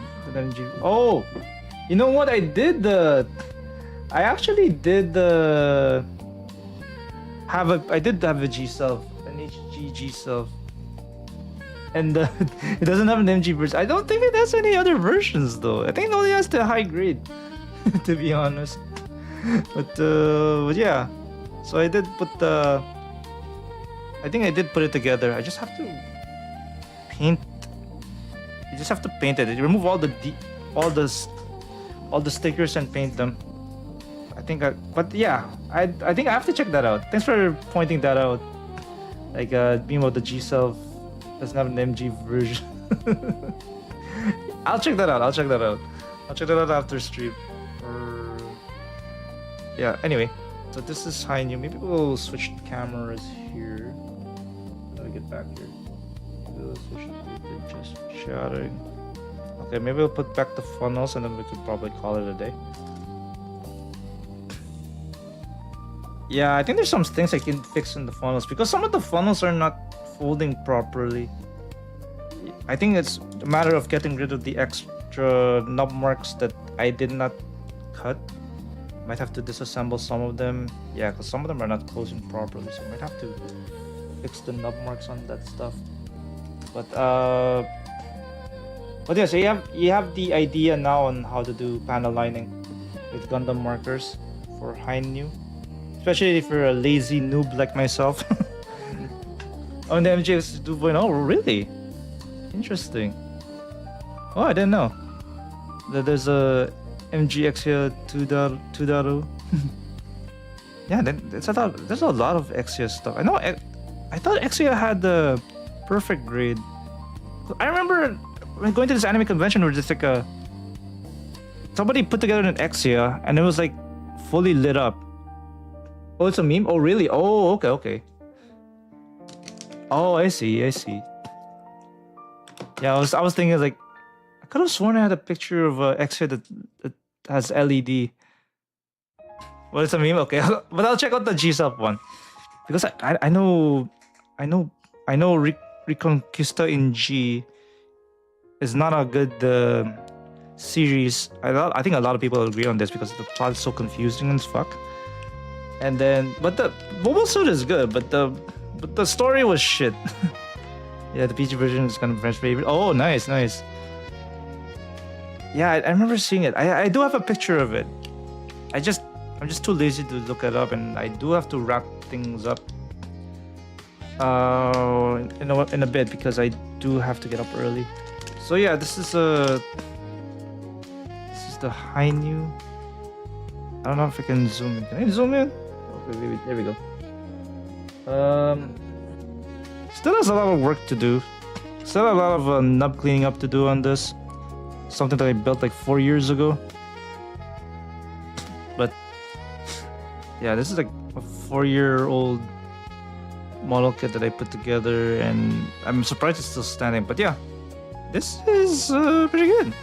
Oh, you know what? I actually did I did have a G self, an HG G self, and it doesn't have an MG version. I don't think it has any other versions though. I think it only has the high grade, to be honest. But yeah, so I did put the. I think I did put it together. I just have to paint. You just have to paint it. You remove all the stickers and paint them. But yeah, I think I have to check that out. Thanks for pointing that out. Like Beamo, the G self doesn't have an MG version. I'll check that out. I'll check that out after stream. Yeah. Anyway, so this is Hi-Nu. Maybe we'll switch cameras here. Let me get back here. Maybe we'll switch to just shadowing. Okay, maybe we'll put back the funnels and then we could probably call it a day. Yeah, I think there's some things I can fix in the funnels because some of the funnels are not folding properly. I think it's a matter of getting rid of the extra knob marks that I did not cut. Might have to disassemble some of them. Yeah, because some of them are not closing properly, so I might have to fix the knob marks on that stuff. But yeah, so you have the idea now on how to do panel lining with Gundam markers for Hi-Nu. Especially if you're a lazy noob like myself. On the MGX 2.0, oh, really? Interesting. Oh, I didn't know that there's a MGX here 2.0. Yeah, there's a lot of Exia stuff. I know. I thought Exia had the perfect grade. I remember when going to this anime convention where just like somebody put together an Exia and it was like fully lit up. Oh, it's a meme? Oh, really? Oh, okay. Oh, I see. Yeah, I was thinking like, I could have sworn I had a picture of X-ray that has LED. Well, it's a meme? Okay, but I'll check out the G-Sub one. Because I know Reconquista in G is not a good series. I think a lot of people agree on this because the plot is so confusing as fuck. And then, but the mobile suit is good, but the story was shit. Yeah, the PG version is kind of French favorite. Oh, nice. Yeah, I remember seeing it. I do have a picture of it. I'm just too lazy to look it up, and I do have to wrap things up in a bit because I do have to get up early. So yeah, this is the Hi-Nu. I don't know if I can zoom in. Can I zoom in? Okay, there we go. Still has a lot of work to do. Still a lot of nub cleaning up to do on this. Something that I built like 4 years ago. yeah, this is like a 4-year-old model kit that I put together, and I'm surprised it's still standing. But yeah, this is pretty good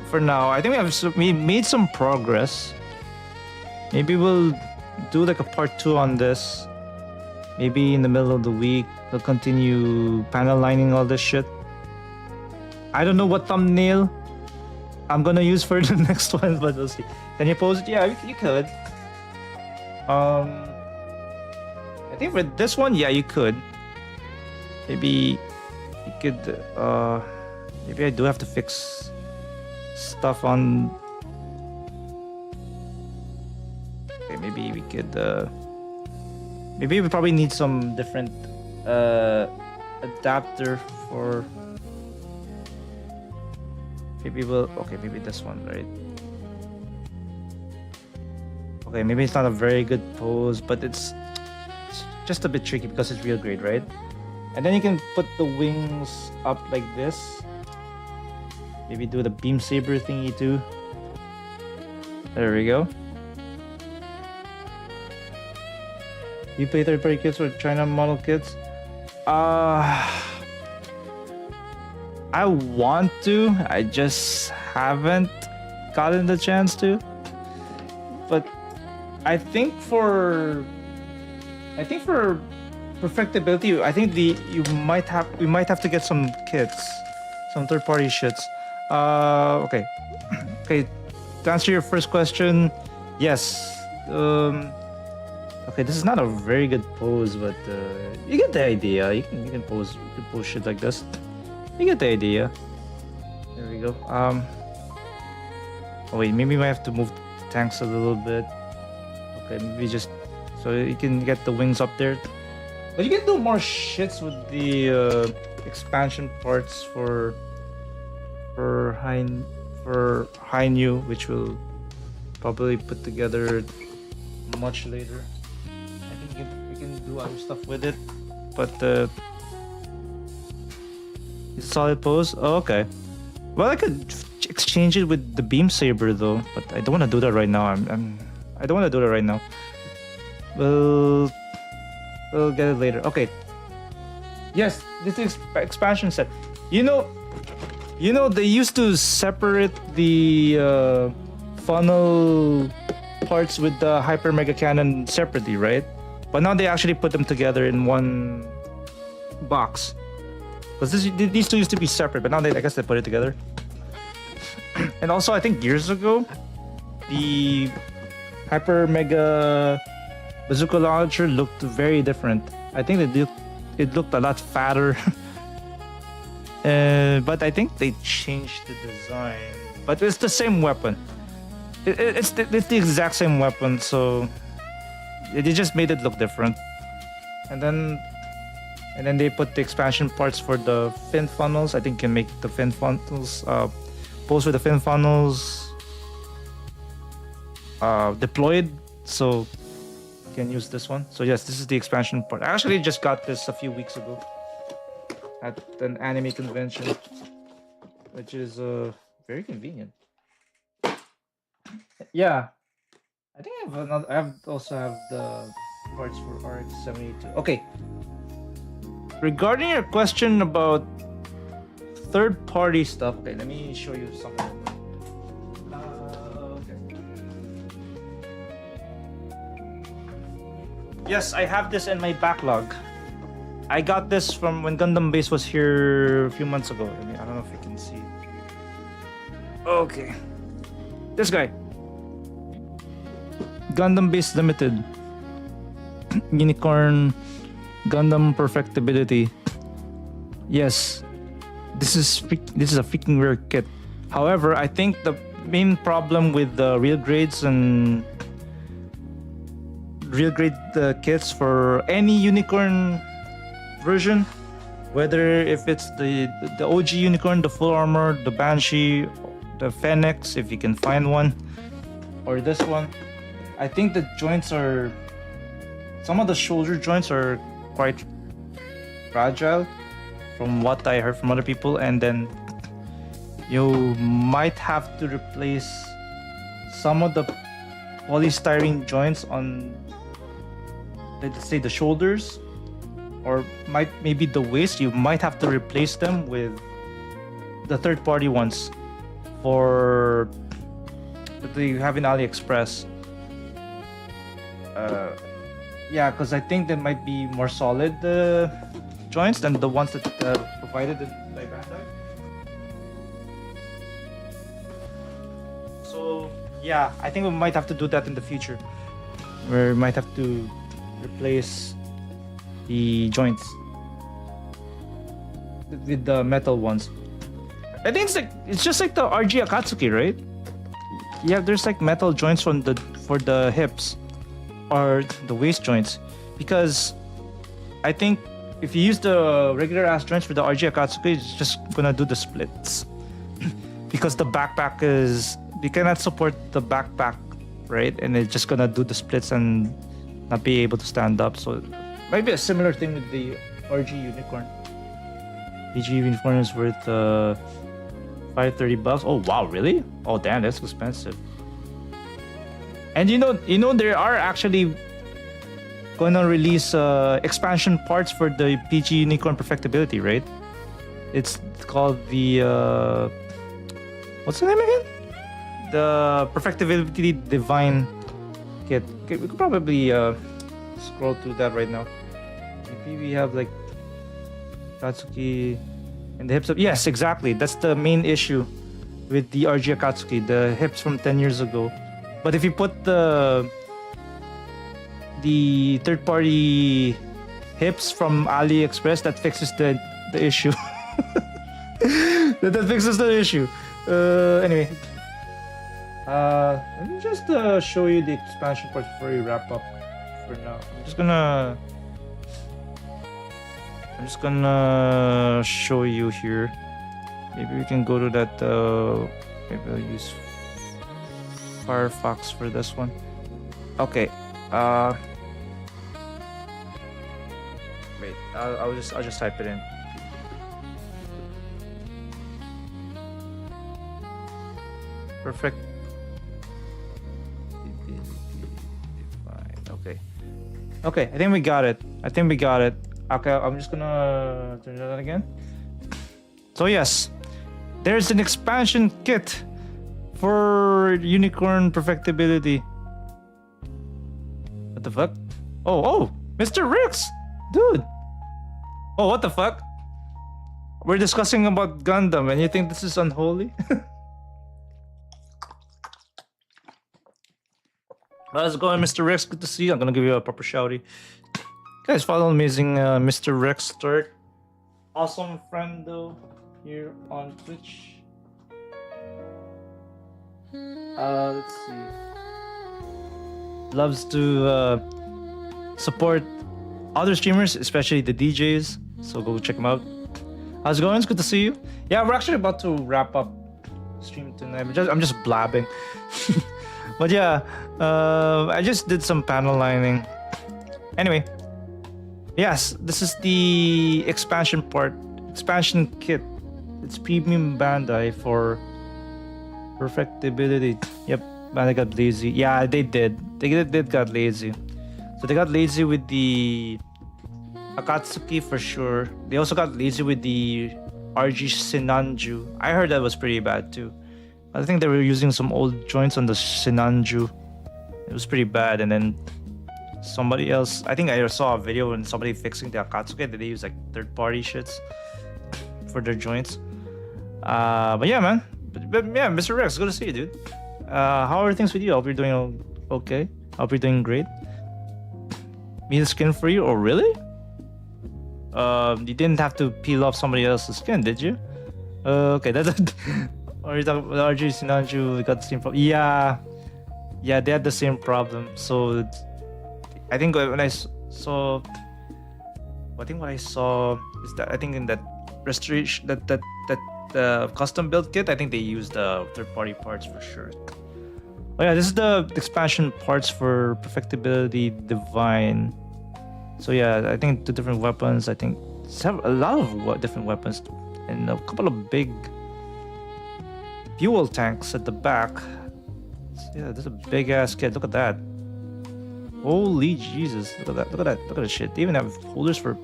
for now. I think we made some progress. Maybe we'll do like a part 2 on this. Maybe in the middle of the week, we'll continue panel lining all this shit. I don't know what thumbnail I'm gonna use for the next one, but we'll see. Can you pose it? Yeah, you could. I think for this one, yeah, you could. Maybe you could. Maybe I do have to fix stuff on. Okay, maybe we could. Maybe we probably need some different adapter for. Maybe we'll. Okay, maybe this one, right? Okay, maybe it's not a very good pose, but it's just a bit tricky because it's real grade, right? And then you can put the wings up like this. Maybe do the beam saber thingy too. There we go. You play third-party kits or China model kits? I want to. I just haven't gotten the chance to. But I think for perfectibility, I think we might have to get some kits, some third-party shits. Okay. Okay. To answer your first question, yes. Okay, this is not a very good pose, but you get the idea. You can pose shit like this. You get the idea. There we go. Oh wait, maybe we might have to move the tanks a little bit. Okay, maybe just so you can get the wings up there. But you can do more shits with the expansion parts for Hi-Nu, which we'll probably put together much later. I think we can do other stuff with it, but it's a solid pose. Oh, okay. Well, I could exchange it with the beam saber though, but I don't want to do that right now. I don't want to do that right now. We'll get it later. Okay. Yes, this is expansion set. You know, they used to separate the funnel parts with the hyper mega cannon separately, right? But now they actually put them together in one box. Because these two used to be separate, but now I guess they put it together. And also, I think years ago, the hyper mega bazooka launcher looked very different. I think it looked a lot fatter. But I think they changed the design. But it's the same weapon. It's the exact same weapon, so they just made it look different. And then they put the expansion parts for the fin funnels. I think you can make the fin funnels pose with the fin funnels deployed, so you can use this one. So yes, this is the expansion part. I actually just got this a few weeks ago at an anime convention, which is very convenient. Yeah, I think I have another. I also have the parts for RX-72. Okay. Regarding your question about third-party stuff, okay, let me show you something. Okay. Yes, I have this in my backlog. I got this from when Gundam Base was here a few months ago. I mean, I don't know if you can see. Okay. This guy. Gundam Base Limited. Unicorn Gundam Perfectibility. Yes. This is a freaking rare kit. However, I think the main problem with the real grades and real grade kits for any unicorn version, whether if it's the OG unicorn, the full armor, the Banshee, the Fennec, if you can find one, or this one, I think the joints are, some of the shoulder joints are quite fragile from what I heard from other people, and then you might have to replace some of the polystyrene joints on let's say the shoulders, or maybe the waist, you might have to replace them with the third-party ones for that they have in AliExpress. Yeah, because I think they might be more solid joints than the ones that provided by Bandai. So yeah, I think we might have to do that in the future. We might have to replace the joints with the metal ones. I think it's just like the RG Akatsuki, right? Yeah, there's like metal joints for the hips or the waist joints, because I think if you use the regular ass joints for the RG Akatsuki, it's just gonna do the splits because the backpack you cannot support the backpack, right? And it's just gonna do the splits and not be able to stand up. So maybe a similar thing with the RG Unicorn. PG Unicorn is worth $530. Oh wow, really? Oh damn, that's expensive. And you know there are actually going to release expansion parts for the PG Unicorn Perfectibility, right? It's called the what's the name again? The Perfectibility Divine Kit. Okay, we could probably scroll through that right now. Maybe we have like Katsuki and the hips of, yes, exactly. That's the main issue with the RG Akatsuki, the hips from 10 years ago. But if you put the third-party hips from AliExpress, that fixes the issue. that fixes the issue. Anyway, let me just show you the expansion part before we wrap up. For now, I'm just gonna show you here. Maybe we can go to that. Maybe I'll use Firefox for this one. Okay. Wait. I'll just type it in. Perfect. Okay. Okay. I think we got it. Okay. I'm just gonna turn it on again. So yes, there's an expansion kit for Unicorn Perfectibility. What the fuck? Oh, Mr. Rix! Dude! Oh, what the fuck? We're discussing about Gundam and you think this is unholy? How's it going, Mr. Rex? Good to see you. I'm gonna give you a proper shouty. Guys, follow amazing Mr. Rex Turk. Awesome friend though here on Twitch. Let's see. Loves to support other streamers, especially the DJs. So go check them out. How's it going? It's good to see you. Yeah, we're actually about to wrap up stream tonight. I'm just blabbing. But yeah, I just did some panel lining. Anyway, yes, this is the expansion kit. It's premium Bandai for Perfectibility. Yep, Bandai got lazy. Yeah, they did. They did got lazy. So they got lazy with the Akatsuki for sure. They also got lazy with the RG Sinanju. I heard that was pretty bad too. I think they were using some old joints on the Sinanju. It was pretty bad. And then somebody else, I think I saw a video when somebody fixing the Akatsuki that they use like third-party shits for their joints. But yeah, man. But yeah, Mr. Rex, good to see you, dude. How are things with you? I hope you're doing okay. I hope you're doing great. Me the skin for you? Oh, really? You didn't have to peel off somebody else's skin, did you? Okay, that's or you talking about RG Sinanju? We got the same problem. Yeah, they had the same problem. So I think when I saw, what I saw is that I think in that restoration, that custom build kit, I think they used the third-party parts for sure. Oh yeah, this is the expansion parts for Perfectibility Divine. So yeah, I think the different weapons. I think a lot of different weapons and a couple of big fuel tanks at the back. So yeah, there's a big ass kit. Look at that. Holy Jesus! Look at that! Look at that! Look at that shit! They even have holders for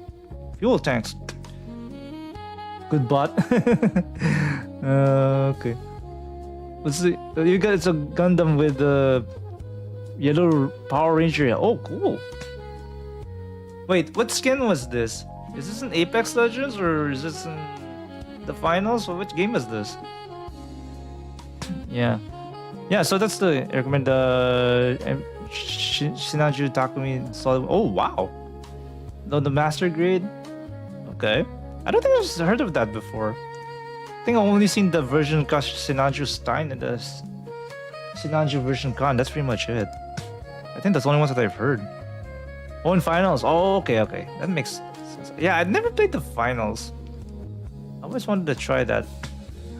fuel tanks. Good bot. Okay. Let's see. You got it's a Gundam with the yellow Power Ranger. Oh, cool. Wait, what skin was this? Is this in Apex Legends or is this in the finals? Or which game is this? Yeah. Yeah, so that's the I recommend Shinaju Takumi Solid. Oh wow. The master grade. Okay. I don't think I've heard of that before. I think I've only seen the version Sinanju Stein and the Sinanju version Con. That's pretty much it. I think that's the only ones that I've heard. Oh, in finals. Oh, okay. That makes sense. Yeah, I'd never played the finals. I always wanted to try that.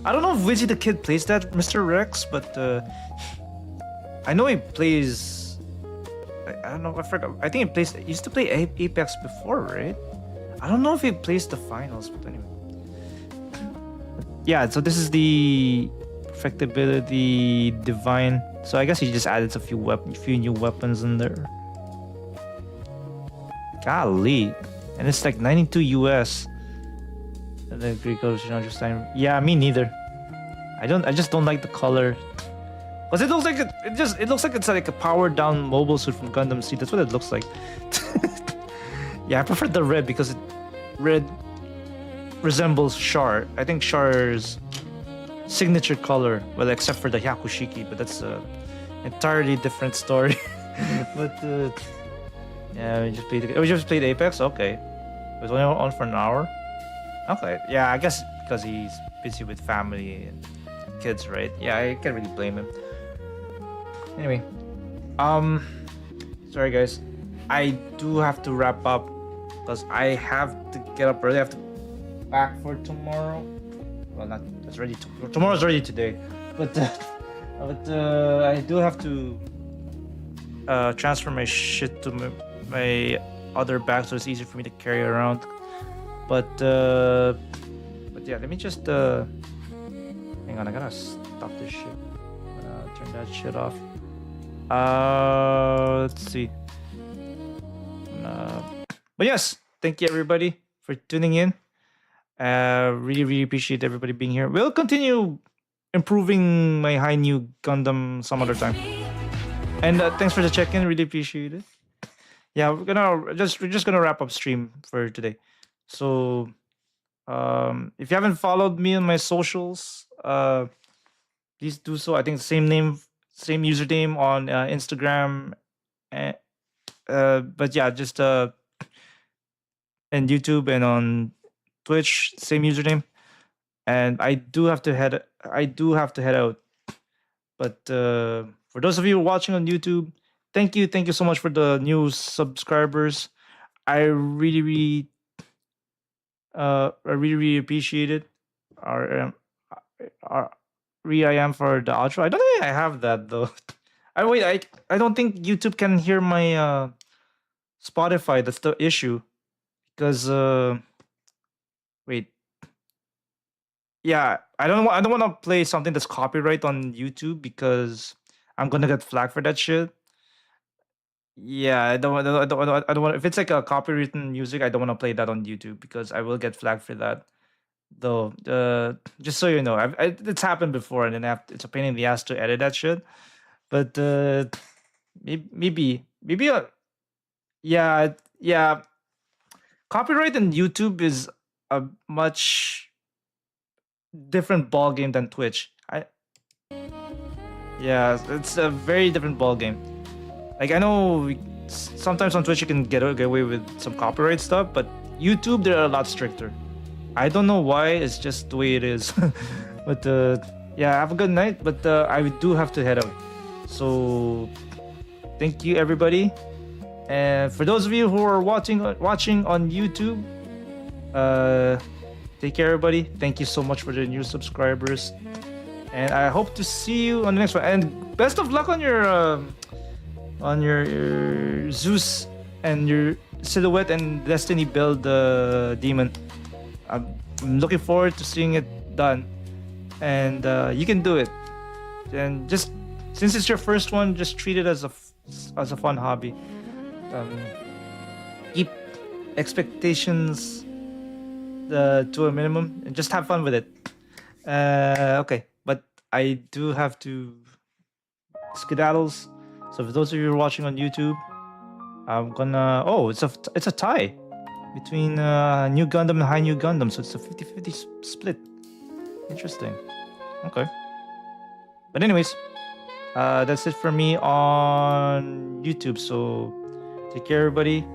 I don't know if Wizzy the Kid plays that, Mr. Rex, but I know he plays. I don't know. I forgot. I think he used to play Apex before, right? I don't know if he plays the finals, but anyway. Yeah, so this is the perfectibility divine. So I guess he just added a few new weapons in there. Golly, and it's like 92 US. And then Greek color should understand. Yeah, me neither. I just don't like the color. Cause it looks like it looks like it's like a powered down mobile suit from Gundam Seed. That's what it looks like. Yeah, I prefer the red because red resembles Char. I think Char's signature color, well, except for the Yakushiki, but that's a entirely different story. But yeah, we just played Apex. Okay, it was only on for an hour. Okay, yeah, I guess because he's busy with family and kids, right? Yeah, I can't really blame him. Anyway, sorry guys, I do have to wrap up because I have to get up early. I have to back for tomorrow. Well, not it's ready. Tomorrow's ready today, but I do have to transfer my shit to my other bag so it's easier for me to carry around. But yeah, let me just hang on. I gotta stop this shit. I'm gonna turn that shit off. Let's see. But yes, thank you everybody for tuning in. Really appreciate everybody being here. We'll continue improving my Hi-Nu Gundam some other time. And thanks for the check-in. Really appreciate it. Yeah, we're just gonna wrap up stream for today. So, if you haven't followed me on my socials, please do so. I think the same name, same username on Instagram, but yeah, just and YouTube and on Twitch, same username. And I do have to head out. But for those of you watching on YouTube, thank you so much for the new subscribers. I really appreciate it. I am for the outro. I don't think I have that though. I don't think YouTube can hear my Spotify. That's the issue. Because wait. Yeah, I don't want to play something that's copyright on YouTube because I'm gonna get flagged for that shit. Yeah, I don't want. If it's like a copywritten music, I don't want to play that on YouTube because I will get flagged for that. Though, just so you know, it's happened before, and then it's a pain in the ass to edit that shit. But maybe, yeah. Copyright on YouTube is a much different ball game than Twitch. Yeah, it's a very different ball game. Like I know sometimes on Twitch you can get away with some copyright stuff, but YouTube they're a lot stricter. I don't know why. It's just the way it is. But yeah, have a good night. But I do have to head out. So thank you everybody. And for those of you who are watching on YouTube, take care everybody. Thank you so much for the new subscribers. And I hope to see you on the next one. And best of luck on your Zeus and your Silhouette and Destiny build demon. I'm looking forward to seeing it done. And you can do it. And just since it's your first one, just treat it as a fun hobby. keep expectations to a minimum and just have fun with it. Okay, but I do have to skedaddles. So for those of you who are watching on YouTube, I'm gonna. Oh, it's a tie between New Gundam and Hi-Nu Gundam, so it's a 50-50 split. Interesting. Okay. But anyways, that's it for me on YouTube. So take care, everybody.